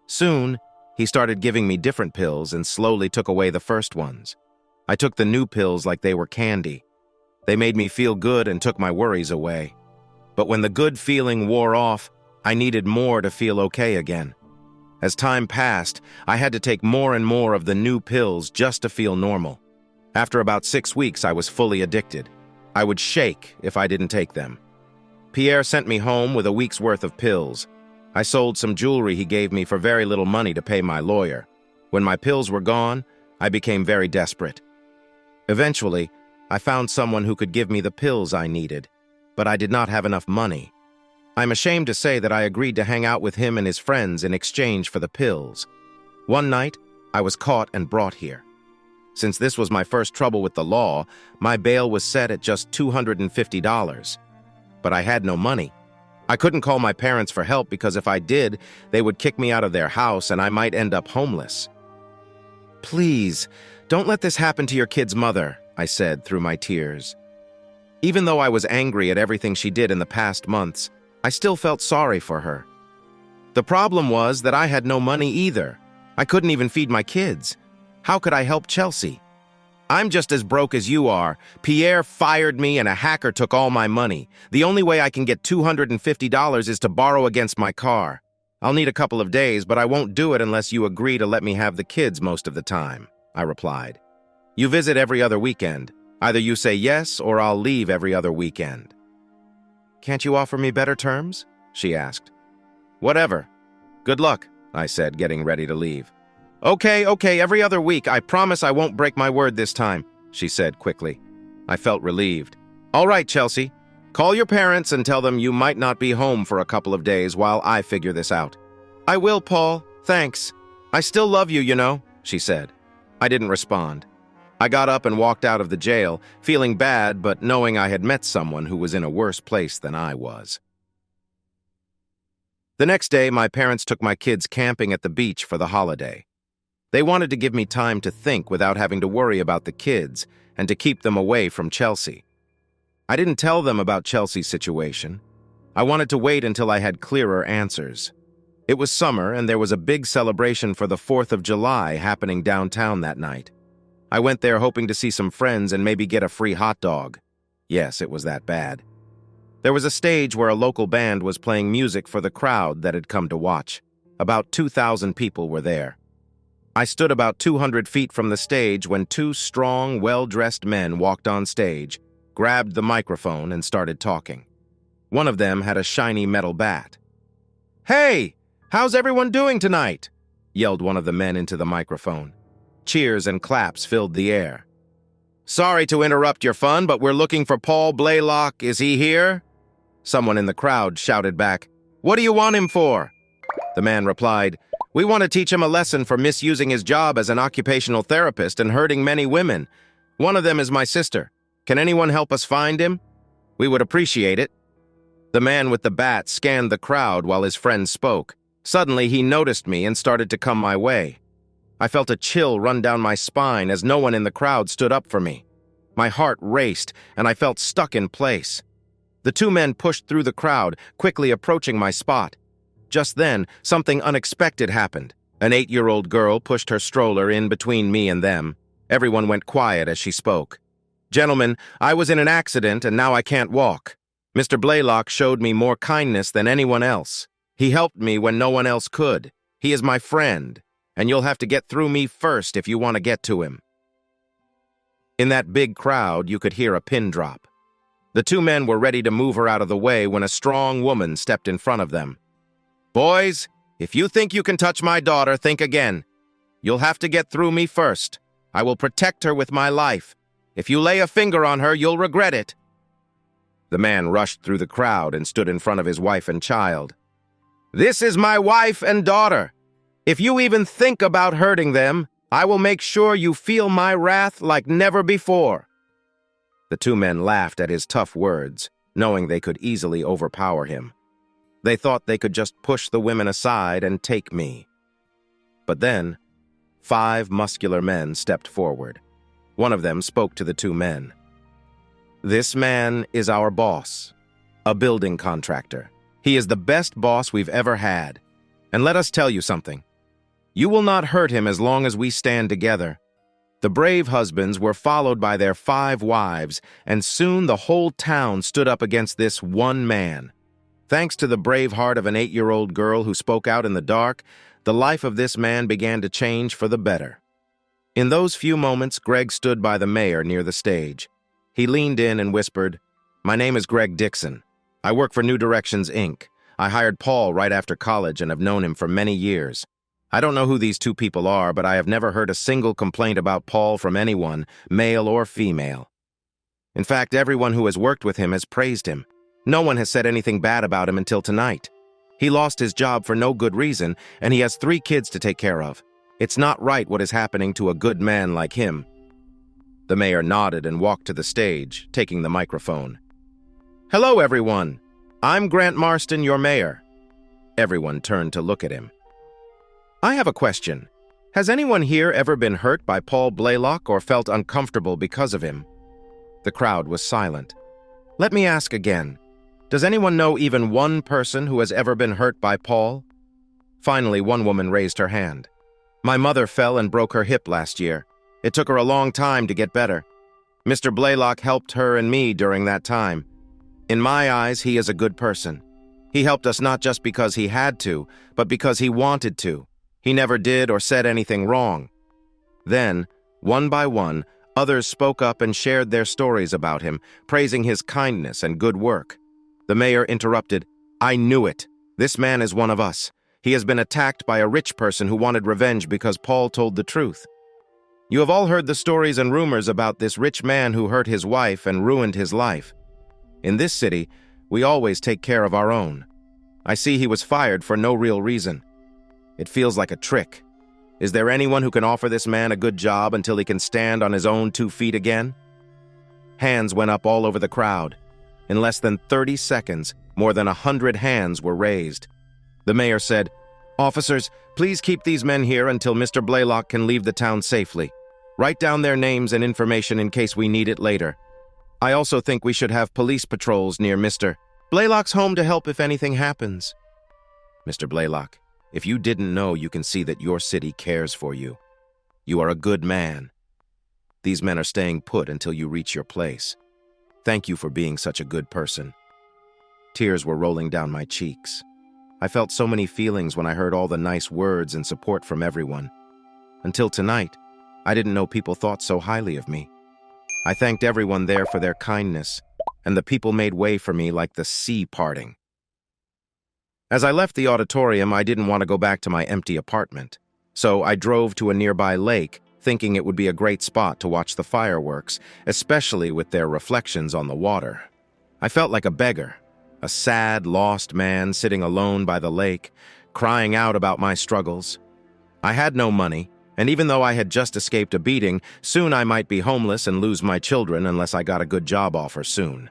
Soon, he started giving me different pills and slowly took away the first ones. I took the new pills like they were candy. They made me feel good and took my worries away. But when the good feeling wore off, I needed more to feel okay again. As time passed, I had to take more and more of the new pills just to feel normal. After about 6 weeks, I was fully addicted. I would shake if I didn't take them. Pierre sent me home with a week's worth of pills. I sold some jewelry he gave me for very little money to pay my lawyer. When my pills were gone, I became very desperate. Eventually, I found someone who could give me the pills I needed, but I did not have enough money. I'm ashamed to say that I agreed to hang out with him and his friends in exchange for the pills. One night, I was caught and brought here. Since this was my first trouble with the law, my bail was set at just $250. But I had no money. I couldn't call my parents for help because if I did, they would kick me out of their house and I might end up homeless. "Please, don't let this happen to your kid's mother," I said through my tears. Even though I was angry at everything she did in the past months, I still felt sorry for her. The problem was that I had no money either. I couldn't even feed my kids. How could I help Chelsea? "I'm just as broke as you are. Pierre fired me and a hacker took all my money. The only way I can get $250 is to borrow against my car. I'll need a couple of days, but I won't do it unless you agree to let me have the kids most of the time," I replied. "You visit every other weekend. Either you say yes or I'll leave every other weekend." "Can't you offer me better terms?" she asked. "Whatever. Good luck," I said, getting ready to leave. Okay, every other week. I promise I won't break my word this time," she said quickly. I felt relieved. "All right, Chelsea. Call your parents and tell them you might not be home for a couple of days while I figure this out." "I will, Paul. Thanks. I still love you, you know," she said. I didn't respond. I got up and walked out of the jail, feeling bad but knowing I had met someone who was in a worse place than I was. The next day, my parents took my kids camping at the beach for the holiday. They wanted to give me time to think without having to worry about the kids and to keep them away from Chelsea. I didn't tell them about Chelsea's situation. I wanted to wait until I had clearer answers. It was summer and there was a big celebration for the 4th of July happening downtown that night. I went there hoping to see some friends and maybe get a free hot dog. Yes, it was that bad. There was a stage where a local band was playing music for the crowd that had come to watch. About 2,000 people were there. I stood about 200 feet from the stage when 2 strong, well-dressed men walked on stage, grabbed the microphone, and started talking. One of them had a shiny metal bat. "Hey, how's everyone doing tonight?" yelled one of the men into the microphone. Cheers and claps filled the air. "Sorry to interrupt your fun, but we're looking for Paul Blaylock. Is he here?" Someone in the crowd shouted back, "What do you want him for?" The man replied, "We want to teach him a lesson for misusing his job as an occupational therapist and hurting many women. One of them is my sister. Can anyone help us find him? We would appreciate it." The man with the bat scanned the crowd while his friend spoke. Suddenly, he noticed me and started to come my way. I felt a chill run down my spine as no one in the crowd stood up for me. My heart raced, and I felt stuck in place. The 2 men pushed through the crowd, quickly approaching my spot. Just then, something unexpected happened. An 8-year-old girl pushed her stroller in between me and them. Everyone went quiet as she spoke. "Gentlemen, I was in an accident and now I can't walk. Mr. Blaylock showed me more kindness than anyone else. He helped me when no one else could. He is my friend, and you'll have to get through me first if you want to get to him." In that big crowd, you could hear a pin drop. The 2 men were ready to move her out of the way when a strong woman stepped in front of them. "Boys, if you think you can touch my daughter, think again. You'll have to get through me first. I will protect her with my life. If you lay a finger on her, you'll regret it." The man rushed through the crowd and stood in front of his wife and child. "This is my wife and daughter. If you even think about hurting them, I will make sure you feel my wrath like never before." The 2 men laughed at his tough words, knowing they could easily overpower him. They thought they could just push the women aside and take me. But then, 5 muscular men stepped forward. One of them spoke to the 2 men. "This man is our boss, a building contractor. He is the best boss we've ever had. And let us tell you something. You will not hurt him as long as we stand together." The brave husbands were followed by their 5 wives, and soon the whole town stood up against this one man. Thanks to the brave heart of an 8-year-old girl who spoke out in the dark, the life of this man began to change for the better. In those few moments, Greg stood by the mayor near the stage. He leaned in and whispered, "My name is Greg Dixon. I work for New Directions, Inc. I hired Paul right after college and have known him for many years. I don't know who these two people are, but I have never heard a single complaint about Paul from anyone, male or female. In fact, everyone who has worked with him has praised him. No one has said anything bad about him until tonight. He lost his job for no good reason, and he has 3 kids to take care of. It's not right what is happening to a good man like him." The mayor nodded and walked to the stage, taking the microphone. "Hello, everyone. I'm Grant Marston, your mayor." Everyone turned to look at him. "I have a question. Has anyone here ever been hurt by Paul Blaylock or felt uncomfortable because of him?" The crowd was silent. "Let me ask again. Does anyone know even one person who has ever been hurt by Paul?" Finally, one woman raised her hand. "My mother fell and broke her hip last year. It took her a long time to get better. Mr. Blaylock helped her and me during that time. In my eyes, he is a good person. He helped us not just because he had to, but because he wanted to. He never did or said anything wrong." Then, one by one, others spoke up and shared their stories about him, praising his kindness and good work. The mayor interrupted, "I knew it. This man is one of us. He has been attacked by a rich person who wanted revenge because Paul told the truth. You have all heard the stories and rumors about this rich man who hurt his wife and ruined his life. In this city, we always take care of our own. I see he was fired for no real reason. It feels like a trick. Is there anyone who can offer this man a good job until he can stand on his own 2 feet again?" Hands went up all over the crowd. In less than 30 seconds, more than 100 hands were raised. The mayor said, "Officers, please keep these men here until Mr. Blaylock can leave the town safely. Write down their names and information in case we need it later. I also think we should have police patrols near Mr. Blaylock's home to help if anything happens." "Mr. Blaylock, if you didn't know, you can see that your city cares for you. You are a good man. These men are staying put until you reach your place. Thank you for being such a good person." Tears were rolling down my cheeks. I felt so many feelings when I heard all the nice words and support from everyone. Until tonight, I didn't know people thought so highly of me. I thanked everyone there for their kindness, and the people made way for me like the sea parting. As I left the auditorium, I didn't want to go back to my empty apartment, so I drove to a nearby lake, thinking it would be a great spot to watch the fireworks, especially with their reflections on the water. I felt like a beggar, a sad, lost man sitting alone by the lake, crying out about my struggles. I had no money, and even though I had just escaped a beating, soon I might be homeless and lose my children unless I got a good job offer soon.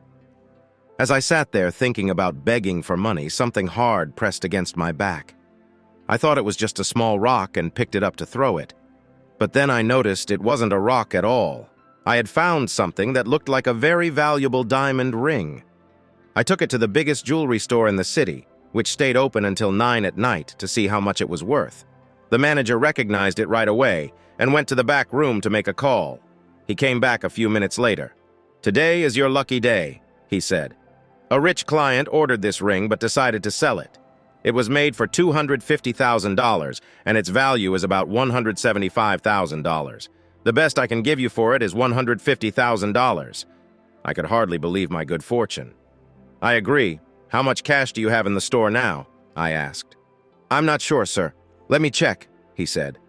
As I sat there thinking about begging for money, something hard pressed against my back. I thought it was just a small rock and picked it up to throw it. But then I noticed it wasn't a rock at all. I had found something that looked like a very valuable diamond ring. I took it to the biggest jewelry store in the city, which stayed open until 9 at night to see how much it was worth. The manager recognized it right away and went to the back room to make a call. He came back a few minutes later. "Today is your lucky day," he said. "A rich client ordered this ring but decided to sell it. It was made for $250,000, and its value is about $175,000. The best I can give you for it is $150,000. I could hardly believe my good fortune. "I agree. How much cash do you have in the store now?" I asked. "I'm not sure, sir. Let me check," he said.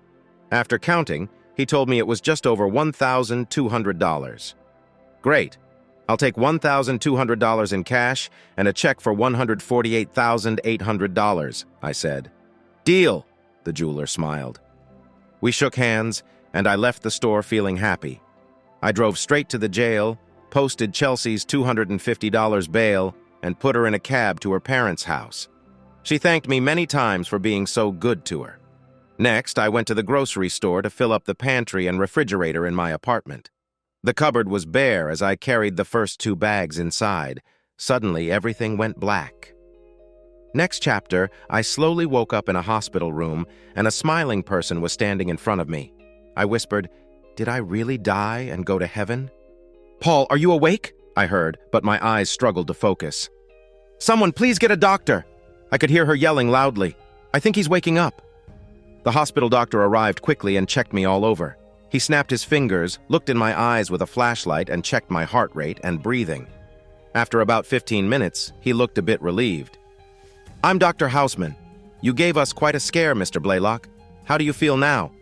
After counting, he told me it was just over $1,200. "Great. I'll take $1,200 in cash and a check for $148,800, I said. "Deal," the jeweler smiled. We shook hands, and I left the store feeling happy. I drove straight to the jail, posted Chelsea's $250 bail, and put her in a cab to her parents' house. She thanked me many times for being so good to her. Next, I went to the grocery store to fill up the pantry and refrigerator in my apartment. The cupboard was bare as I carried the first 2 bags inside. Suddenly, everything went black. Next chapter, I slowly woke up in a hospital room, and a smiling person was standing in front of me. I whispered, "Did I really die and go to heaven?" "Paul, are you awake?" I heard, but my eyes struggled to focus. Someone, please get a doctor! I could hear her yelling loudly. I think he's waking up. The hospital doctor arrived quickly and checked me all over. He snapped his fingers, looked in my eyes with a flashlight, and checked my heart rate and breathing. After about 15 minutes, he looked a bit relieved. I'm Dr. Houseman. You gave us quite a scare, Mr. Blaylock. How do you feel now?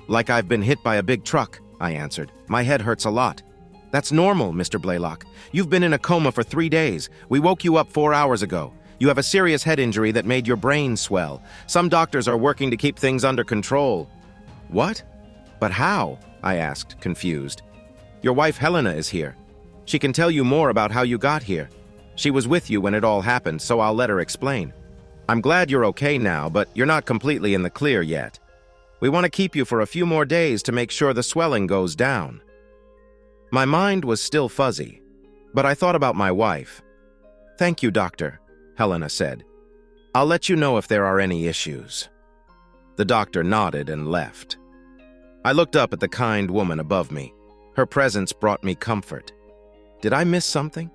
Like I've been hit by a big truck, I answered. My head hurts a lot. That's normal, Mr. Blaylock. You've been in a coma for 3 days. We woke you up 4 hours ago. You have a serious head injury that made your brain swell. Some doctors are working to keep things under control. What? But how? I asked, confused. Your wife Helena is here. She can tell you more about how you got here. She was with you when it all happened, so I'll let her explain. I'm glad you're okay now, but you're not completely in the clear yet. We want to keep you for a few more days to make sure the swelling goes down. My mind was still fuzzy, but I thought about my wife. Thank you, doctor, Helena said. I'll let you know if there are any issues. The doctor nodded and left. I looked up at the kind woman above me. Her presence brought me comfort. Did I miss something?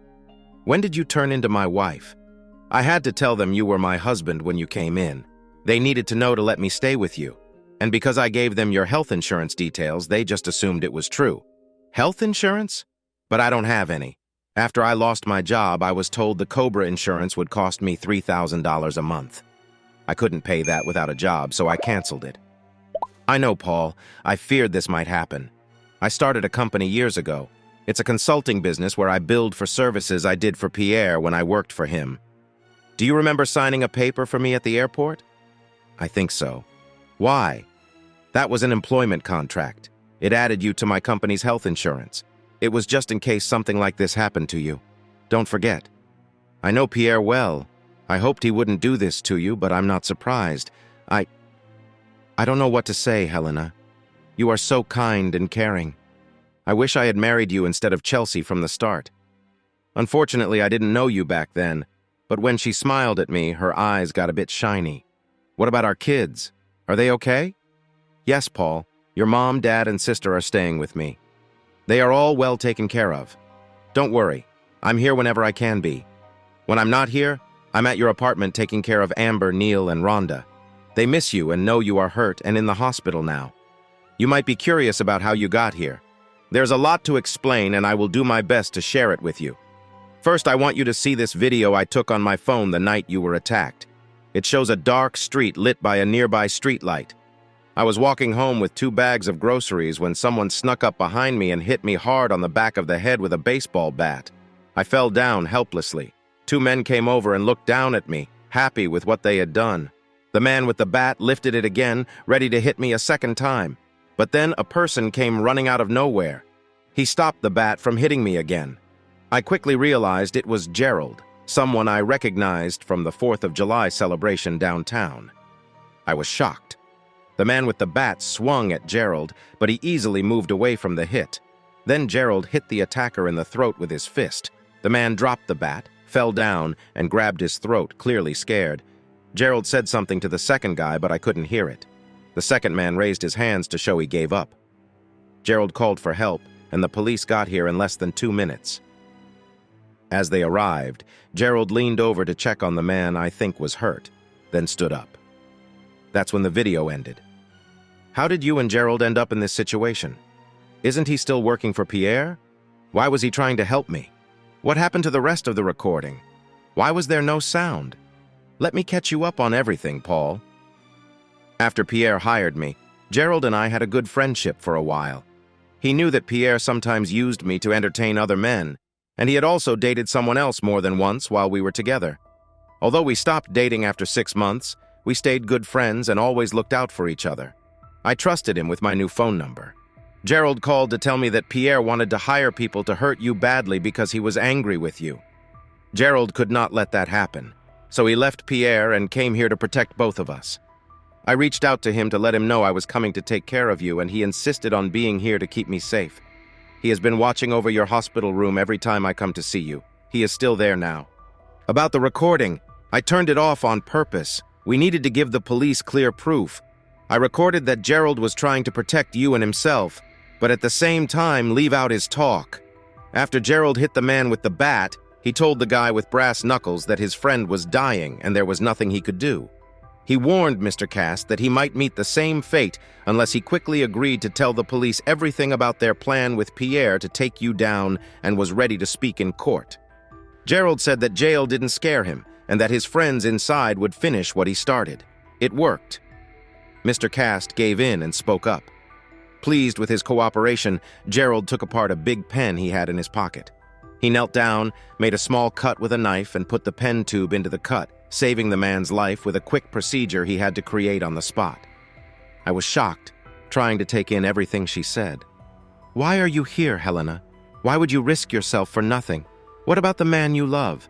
When did you turn into my wife? I had to tell them you were my husband when you came in. They needed to know to let me stay with you. And because I gave them your health insurance details, they just assumed it was true. Health insurance? But I don't have any. After I lost my job, I was told the Cobra insurance would cost me $3,000 a month. I couldn't pay that without a job, so I canceled it. I know, Paul. I feared this might happen. I started a company years ago. It's a consulting business where I billed for services I did for Pierre when I worked for him. Do you remember signing a paper for me at the airport? I think so. Why? That was an employment contract. It added you to my company's health insurance. It was just in case something like this happened to you. Don't forget. I know Pierre well. I hoped he wouldn't do this to you, but I'm not surprised. I don't know what to say, Helena. You are so kind and caring. I wish I had married you instead of Chelsea from the start. Unfortunately, I didn't know you back then, but when she smiled at me, her eyes got a bit shiny. What about our kids? Are they okay? Yes, Paul. Your mom, dad, and sister are staying with me. They are all well taken care of. Don't worry. I'm here whenever I can be. When I'm not here, I'm at your apartment taking care of Amber, Neil, and Rhonda. They miss you and know you are hurt and in the hospital now. You might be curious about how you got here. There's a lot to explain, and I will do my best to share it with you. First, I want you to see this video I took on my phone the night you were attacked. It shows a dark street lit by a nearby streetlight. I was walking home with 2 bags of groceries when someone snuck up behind me and hit me hard on the back of the head with a baseball bat. I fell down helplessly. 2 men came over and looked down at me, happy with what they had done. The man with the bat lifted it again, ready to hit me a second time. But then a person came running out of nowhere. He stopped the bat from hitting me again. I quickly realized it was Gerald, someone I recognized from the 4th of July celebration downtown. I was shocked. The man with the bat swung at Gerald, but he easily moved away from the hit. Then Gerald hit the attacker in the throat with his fist. The man dropped the bat, fell down, and grabbed his throat, clearly scared. Gerald said something to the second guy, but I couldn't hear it. The second man raised his hands to show he gave up. Gerald called for help, and the police got here in less than 2 minutes. As they arrived, Gerald leaned over to check on the man I think was hurt, then stood up. That's when the video ended. How did you and Gerald end up in this situation? Isn't he still working for Pierre? Why was he trying to help me? What happened to the rest of the recording? Why was there no sound? Let me catch you up on everything, Paul. After Pierre hired me, Gerald and I had a good friendship for a while. He knew that Pierre sometimes used me to entertain other men, and he had also dated someone else more than once while we were together. Although we stopped dating after 6 months, we stayed good friends and always looked out for each other. I trusted him with my new phone number. Gerald called to tell me that Pierre wanted to hire people to hurt you badly because he was angry with you. Gerald could not let that happen, so he left Pierre and came here to protect both of us. I reached out to him to let him know I was coming to take care of you, and he insisted on being here to keep me safe. He has been watching over your hospital room every time I come to see you. He is still there now. About the recording, I turned it off on purpose. We needed to give the police clear proof. I recorded that Gerald was trying to protect you and himself, but at the same time leave out his talk. After Gerald hit the man with the bat, He told the guy with brass knuckles that his friend was dying and there was nothing he could do. He warned Mr. Cast that he might meet the same fate unless he quickly agreed to tell the police everything about their plan with Pierre to take you down and was ready to speak in court. Gerald said that jail didn't scare him and that his friends inside would finish what he started. It worked. Mr. Cast gave in and spoke up. Pleased with his cooperation, Gerald took apart a big pen he had in his pocket. He knelt down, made a small cut with a knife, and put the pen tube into the cut, saving the man's life with a quick procedure he had to create on the spot. I was shocked, trying to take in everything she said. "Why are you here, Helena? Why would you risk yourself for nothing? What about the man you love?"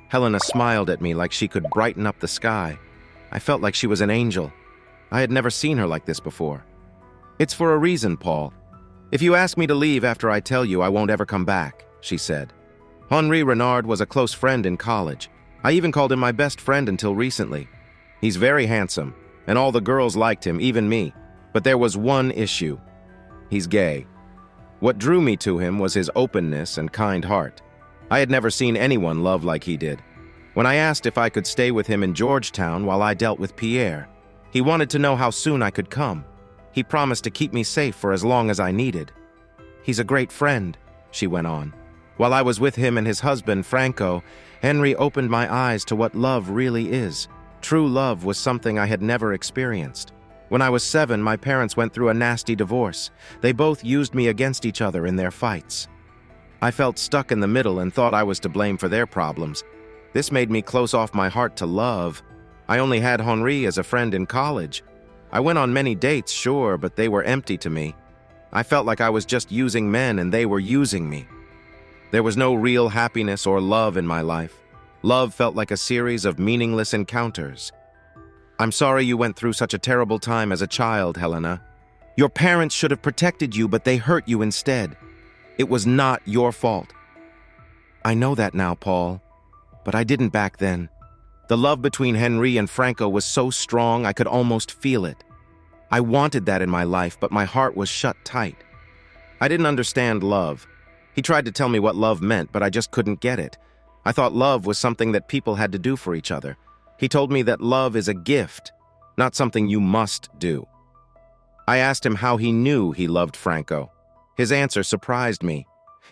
Helena smiled at me like she could brighten up the sky. I felt like she was an angel. I had never seen her like this before. "It's for a reason, Paul. If you ask me to leave after I tell you, I won't ever come back," she said. "Henri Renard was a close friend in college. I even called him my best friend until recently. He's very handsome, and all the girls liked him, even me. But there was one issue. He's gay. What drew me to him was his openness and kind heart. I had never seen anyone love like he did. When I asked if I could stay with him in Georgetown while I dealt with Pierre, he wanted to know how soon I could come. He promised to keep me safe for as long as I needed. He's a great friend," she went on. "While I was with him and his husband, Franco, Henry opened my eyes to what love really is. True love was something I had never experienced. When I was 7, my parents went through a nasty divorce. They both used me against each other in their fights. I felt stuck in the middle and thought I was to blame for their problems. This made me close off my heart to love. I only had Henri as a friend in college. I went on many dates, sure, but they were empty to me. I felt like I was just using men and they were using me. There was no real happiness or love in my life. Love felt like a series of meaningless encounters. I'm sorry you went through such a terrible time as a child, Helena. Your parents should have protected you, but they hurt you instead. It was not your fault. I know that now, Paul, but I didn't back then. The love between Henri and Franco was so strong I could almost feel it. I wanted that in my life, but my heart was shut tight. I didn't understand love. He tried to tell me what love meant, but I just couldn't get it. I thought love was something that people had to do for each other. He told me that love is a gift, not something you must do. I asked him how he knew he loved Franco. His answer surprised me.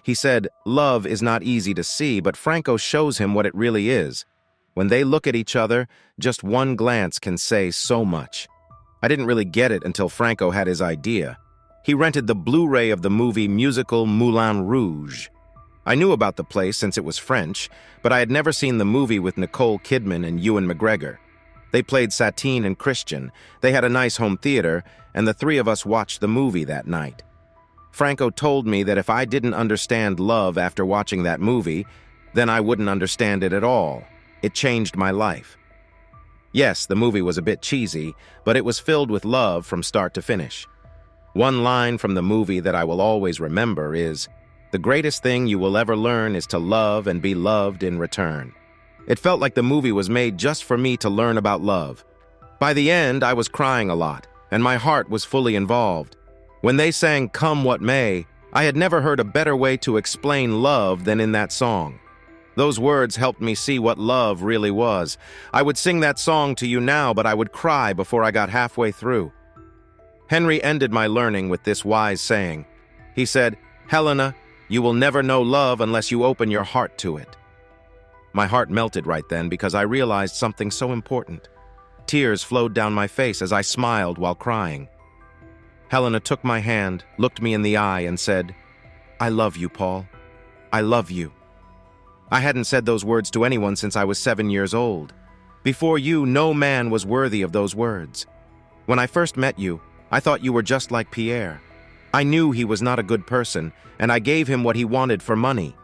He said, love is not easy to see, but Franco shows him what it really is. When they look at each other, just one glance can say so much. I didn't really get it until Franco had his idea. He rented the Blu-ray of the movie musical Moulin Rouge. I knew about the place since it was French, but I had never seen the movie with Nicole Kidman and Ewan McGregor. They played Satine and Christian. They had a nice home theater, and the three of us watched the movie that night. Franco told me that if I didn't understand love after watching that movie, then I wouldn't understand it at all. It changed my life. Yes, the movie was a bit cheesy, but it was filled with love from start to finish. One line from the movie that I will always remember is, "The greatest thing you will ever learn is to love and be loved in return." It felt like the movie was made just for me to learn about love. By the end, I was crying a lot, and my heart was fully involved. When they sang "Come What May," I had never heard a better way to explain love than in that song. Those words helped me see what love really was. I would sing that song to you now, but I would cry before I got halfway through. Henry ended my learning with this wise saying. He said, "Helena, you will never know love unless you open your heart to it." My heart melted right then because I realized something so important. Tears flowed down my face as I smiled while crying. Helena took my hand, looked me in the eye, and said, "I love you, Paul. I love you." I hadn't said those words to anyone since I was 7 years old. Before you, no man was worthy of those words. When I first met you, I thought you were just like Pierre. I knew he was not a good person, and I gave him what he wanted for money.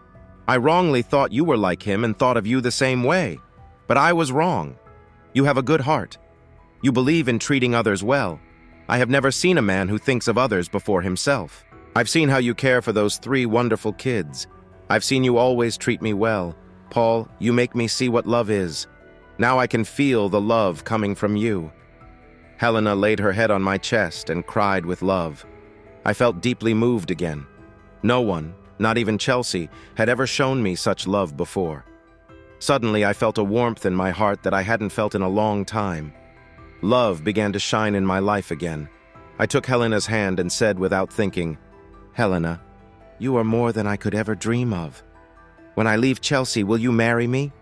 I wrongly thought you were like him and thought of you the same way. But I was wrong. You have a good heart. You believe in treating others well. I have never seen a man who thinks of others before himself. I've seen how you care for those 3 wonderful kids. I've seen you always treat me well. Paul, you make me see what love is. Now I can feel the love coming from you. Helena laid her head on my chest and cried with love. I felt deeply moved again. No one, Not even Chelsea had ever shown me such love before. Suddenly, I felt a warmth in my heart that I hadn't felt in a long time. Love began to shine in my life again. I took Helena's hand and said without thinking, "Helena, you are more than I could ever dream of. When I leave Chelsea, will you marry me?"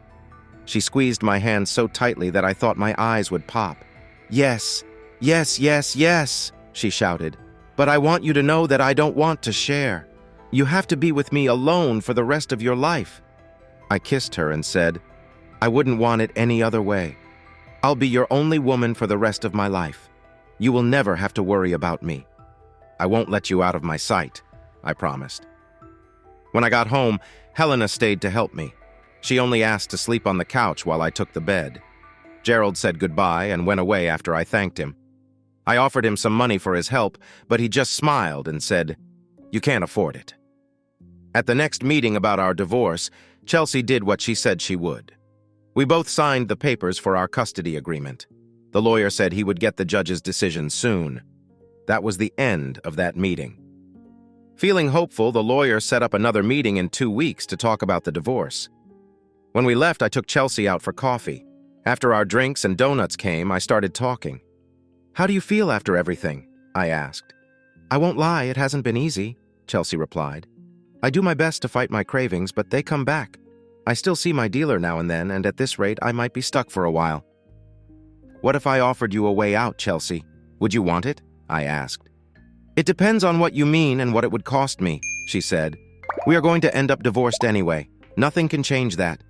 She squeezed my hand so tightly that I thought my eyes would pop. "Yes, yes, yes, yes," she shouted. "But I want you to know that I don't want to share. You have to be with me alone for the rest of your life." I kissed her and said, "I wouldn't want it any other way. I'll be your only woman for the rest of my life. You will never have to worry about me. I won't let you out of my sight," I promised. When I got home, Helena stayed to help me. She only asked to sleep on the couch while I took the bed. Gerald said goodbye and went away after I thanked him. I offered him some money for his help, but he just smiled and said, "You can't afford it." At the next meeting about our divorce, Chelsea did what she said she would. We both signed the papers for our custody agreement. The lawyer said he would get the judge's decision soon. That was the end of that meeting. Feeling hopeful, the lawyer set up another meeting in 2 weeks to talk about the divorce. When we left, I took Chelsea out for coffee. After our drinks and donuts came, I started talking. "How do you feel after everything?" I asked. "I won't lie, it hasn't been easy," Chelsea replied. "I do my best to fight my cravings, but they come back. I still see my dealer now and then, and at this rate, I might be stuck for a while." "What if I offered you a way out, Chelsea? Would you want it?" I asked. "It depends on what you mean and what it would cost me," she said. "We are going to end up divorced anyway. Nothing can change that.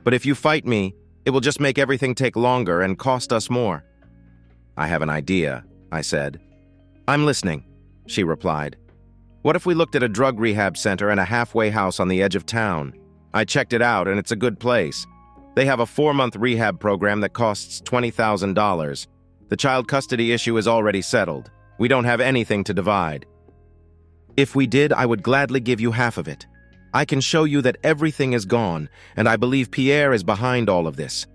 But if you fight me, it will just make everything take longer and cost us more." "I have an idea," I said. "I'm listening," she replied. "What if we looked at a drug rehab center and a halfway house on the edge of town? I checked it out, and it's a good place. They have a 4-month rehab program that costs $20,000. The child custody issue is already settled. We don't have anything to divide. If we did, I would gladly give you half of it. I can show you that everything is gone, and I believe Pierre is behind all of this.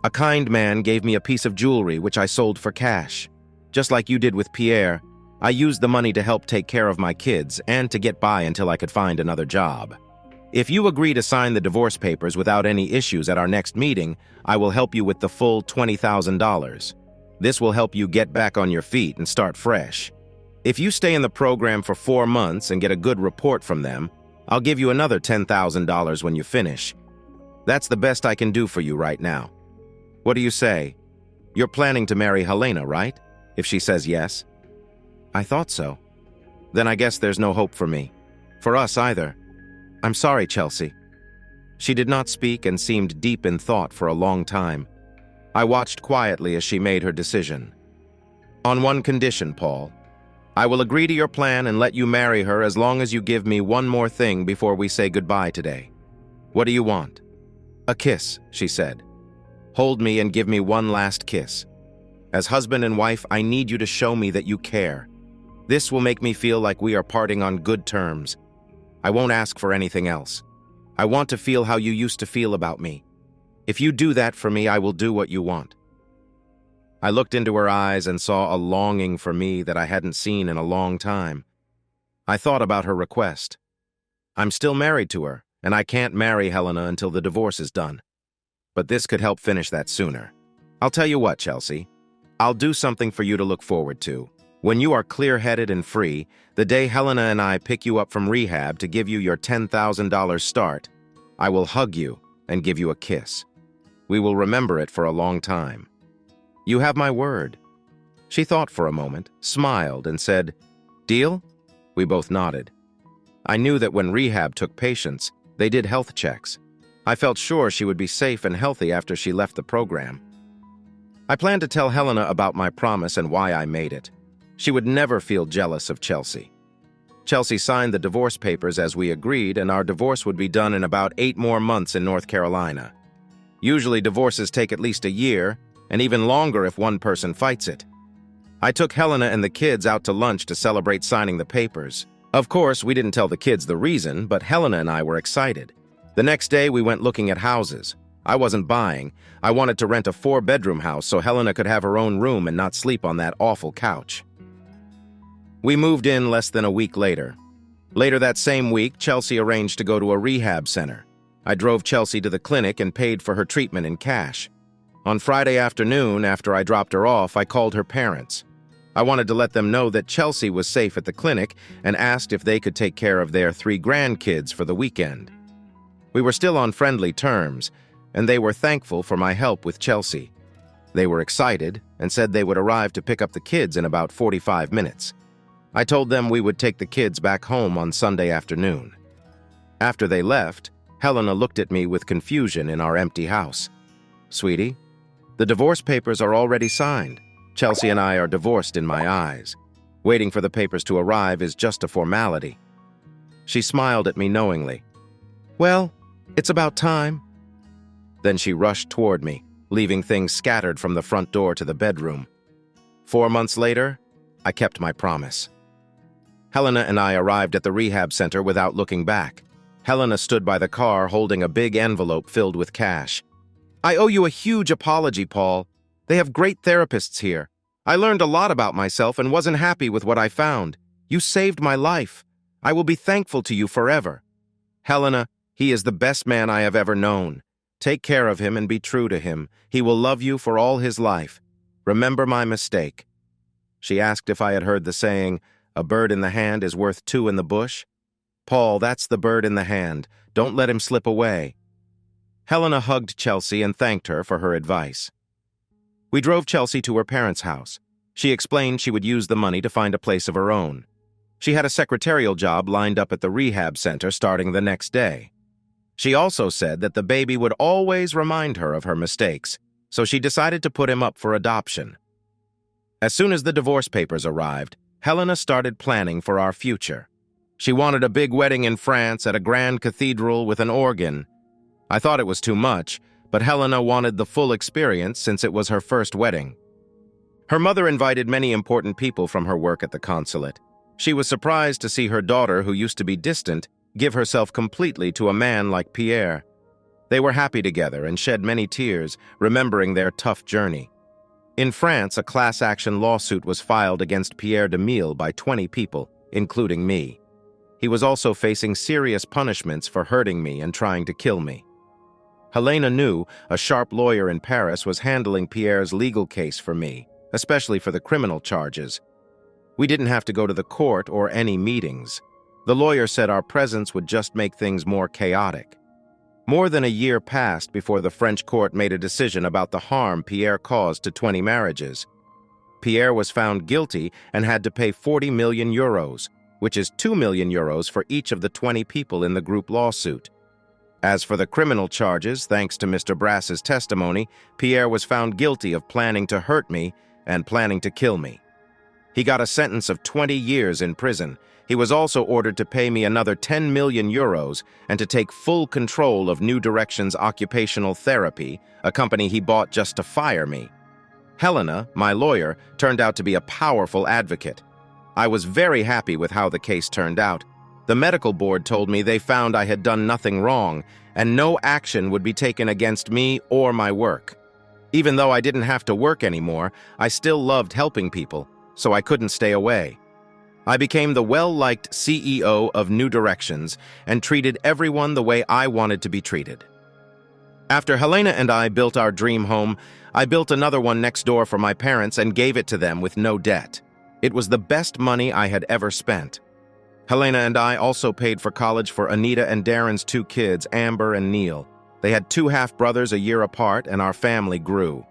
A kind man gave me a piece of jewelry which I sold for cash. Just like you did with Pierre, I used the money to help take care of my kids and to get by until I could find another job. If you agree to sign the divorce papers without any issues at our next meeting, I will help you with the full $20,000. This will help you get back on your feet and start fresh. If you stay in the program for 4 months and get a good report from them, I'll give you another $10,000 when you finish. That's the best I can do for you right now. What do you say? You're planning to marry Helena, right? If she says yes." "I thought so." "Then I guess there's no hope for me. For us either. I'm sorry, Chelsea." She did not speak and seemed deep in thought for a long time. I watched quietly as she made her decision. "On one condition, Paul. I will agree to your plan and let you marry her as long as you give me one more thing before we say goodbye today." "What do you want?" "A kiss," she said. "Hold me and give me one last kiss. As husband and wife, I need you to show me that you care. This will make me feel like we are parting on good terms. I won't ask for anything else. I want to feel how you used to feel about me. If you do that for me, I will do what you want." I looked into her eyes and saw a longing for me that I hadn't seen in a long time. I thought about her request. I'm still married to her, and I can't marry Helena until the divorce is done. But this could help finish that sooner. I'll tell you what, Chelsea. I'll do something for you to look forward to. When you are clear-headed and free, the day Helena and I pick you up from rehab to give you your $10,000 start, I will hug you and give you a kiss. We will remember it for a long time. You have my word." She thought for a moment, smiled, and said, "Deal?" We both nodded. I knew that when rehab took patients, they did health checks. I felt sure she would be safe and healthy after she left the program. I planned to tell Helena about my promise and why I made it. She would never feel jealous of Chelsea. Chelsea signed the divorce papers as we agreed, and our divorce would be done in about 8 more months in North Carolina. Usually divorces take at least a year, and even longer if one person fights it. I took Helena and the kids out to lunch to celebrate signing the papers. Of course, we didn't tell the kids the reason, but Helena and I were excited. The next day, we went looking at houses. I wasn't buying. I wanted to rent a 4-bedroom house so Helena could have her own room and not sleep on that awful couch. We moved in less than a week later. Later that same week, Chelsea arranged to go to a rehab center. I drove Chelsea to the clinic and paid for her treatment in cash. On Friday afternoon, after I dropped her off, I called her parents. I wanted to let them know that Chelsea was safe at the clinic and asked if they could take care of their 3 grandkids for the weekend. We were still on friendly terms, and they were thankful for my help with Chelsea. They were excited and said they would arrive to pick up the kids in about 45 minutes. I told them we would take the kids back home on Sunday afternoon. After they left, Helena looked at me with confusion in our empty house. "Sweetie, the divorce papers are already signed. Chelsea and I are divorced in my eyes. Waiting for the papers to arrive is just a formality." She smiled at me knowingly. "Well, it's about time." Then she rushed toward me, leaving things scattered from the front door to the bedroom. 4 months later, I kept my promise. Helena and I arrived at the rehab center without looking back. Helena stood by the car holding a big envelope filled with cash. "I owe you a huge apology, Paul. They have great therapists here. I learned a lot about myself and wasn't happy with what I found. You saved my life. I will be thankful to you forever. Helena, he is the best man I have ever known. Take care of him and be true to him. He will love you for all his life. Remember my mistake." She asked if I had heard the saying, "A bird in the hand is worth 2 in the bush." Paul, that's the bird in the hand. Don't let him slip away. Helena hugged Chelsea and thanked her for her advice. We drove Chelsea to her parents' house. She explained she would use the money to find a place of her own. She had a secretarial job lined up at the rehab center starting the next day. She also said that the baby would always remind her of her mistakes, so she decided to put him up for adoption. As soon as the divorce papers arrived, Helena started planning for our future. She wanted a big wedding in France at a grand cathedral with an organ. I thought it was too much, but Helena wanted the full experience since it was her first wedding. Her mother invited many important people from her work at the consulate. She was surprised to see her daughter, who used to be distant, give herself completely to a man like Pierre. They were happy together and shed many tears, remembering their tough journey. In France, a class action lawsuit was filed against Pierre Demille by 20 people, including me. He was also facing serious punishments for hurting me and trying to kill me. Helena knew a sharp lawyer in Paris was handling Pierre's legal case for me, especially for the criminal charges. We didn't have to go to the court or any meetings. The lawyer said our presence would just make things more chaotic. More than a year passed before the French court made a decision about the harm Pierre caused to 20 marriages. Pierre was found guilty and had to pay 40 million euros, which is 2 million euros for each of the 20 people in the group lawsuit. As for the criminal charges, thanks to Mr. Brass's testimony, Pierre was found guilty of planning to hurt me and planning to kill me. He got a sentence of 20 years in prison. He was also ordered to pay me another 10 million euros and to take full control of New Directions Occupational Therapy, a company he bought just to fire me. Helena, my lawyer, turned out to be a powerful advocate. I was very happy with how the case turned out. The medical board told me they found I had done nothing wrong, and no action would be taken against me or my work. Even though I didn't have to work anymore, I still loved helping people, so I couldn't stay away. I became the well-liked CEO of New Directions and treated everyone the way I wanted to be treated. After Helena and I built our dream home, I built another one next door for my parents and gave it to them with no debt. It was the best money I had ever spent. Helena and I also paid for college for Anita and Darren's 2 kids, Amber and Neil. They had 2 half-brothers a year apart, and our family grew.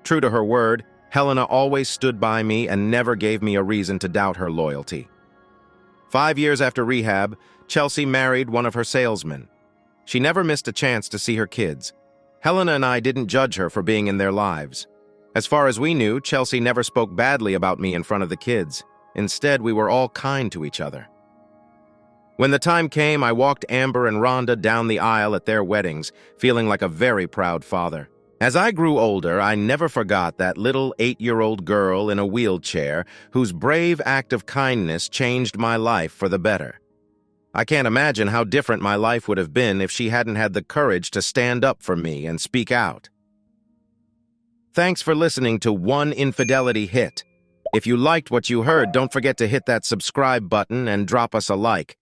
True to her word, Helena always stood by me and never gave me a reason to doubt her loyalty. 5 years after rehab, Chelsea married one of her salesmen. She never missed a chance to see her kids. Helena and I didn't judge her for being in their lives. As far as we knew, Chelsea never spoke badly about me in front of the kids. Instead, we were all kind to each other. When the time came, I walked Amber and Rhonda down the aisle at their weddings, feeling like a very proud father. As I grew older, I never forgot that little 8-year-old girl in a wheelchair whose brave act of kindness changed my life for the better. I can't imagine how different my life would have been if she hadn't had the courage to stand up for me and speak out. Thanks for listening to One Infidelity Hit. If you liked what you heard, don't forget to hit that subscribe button and drop us a like.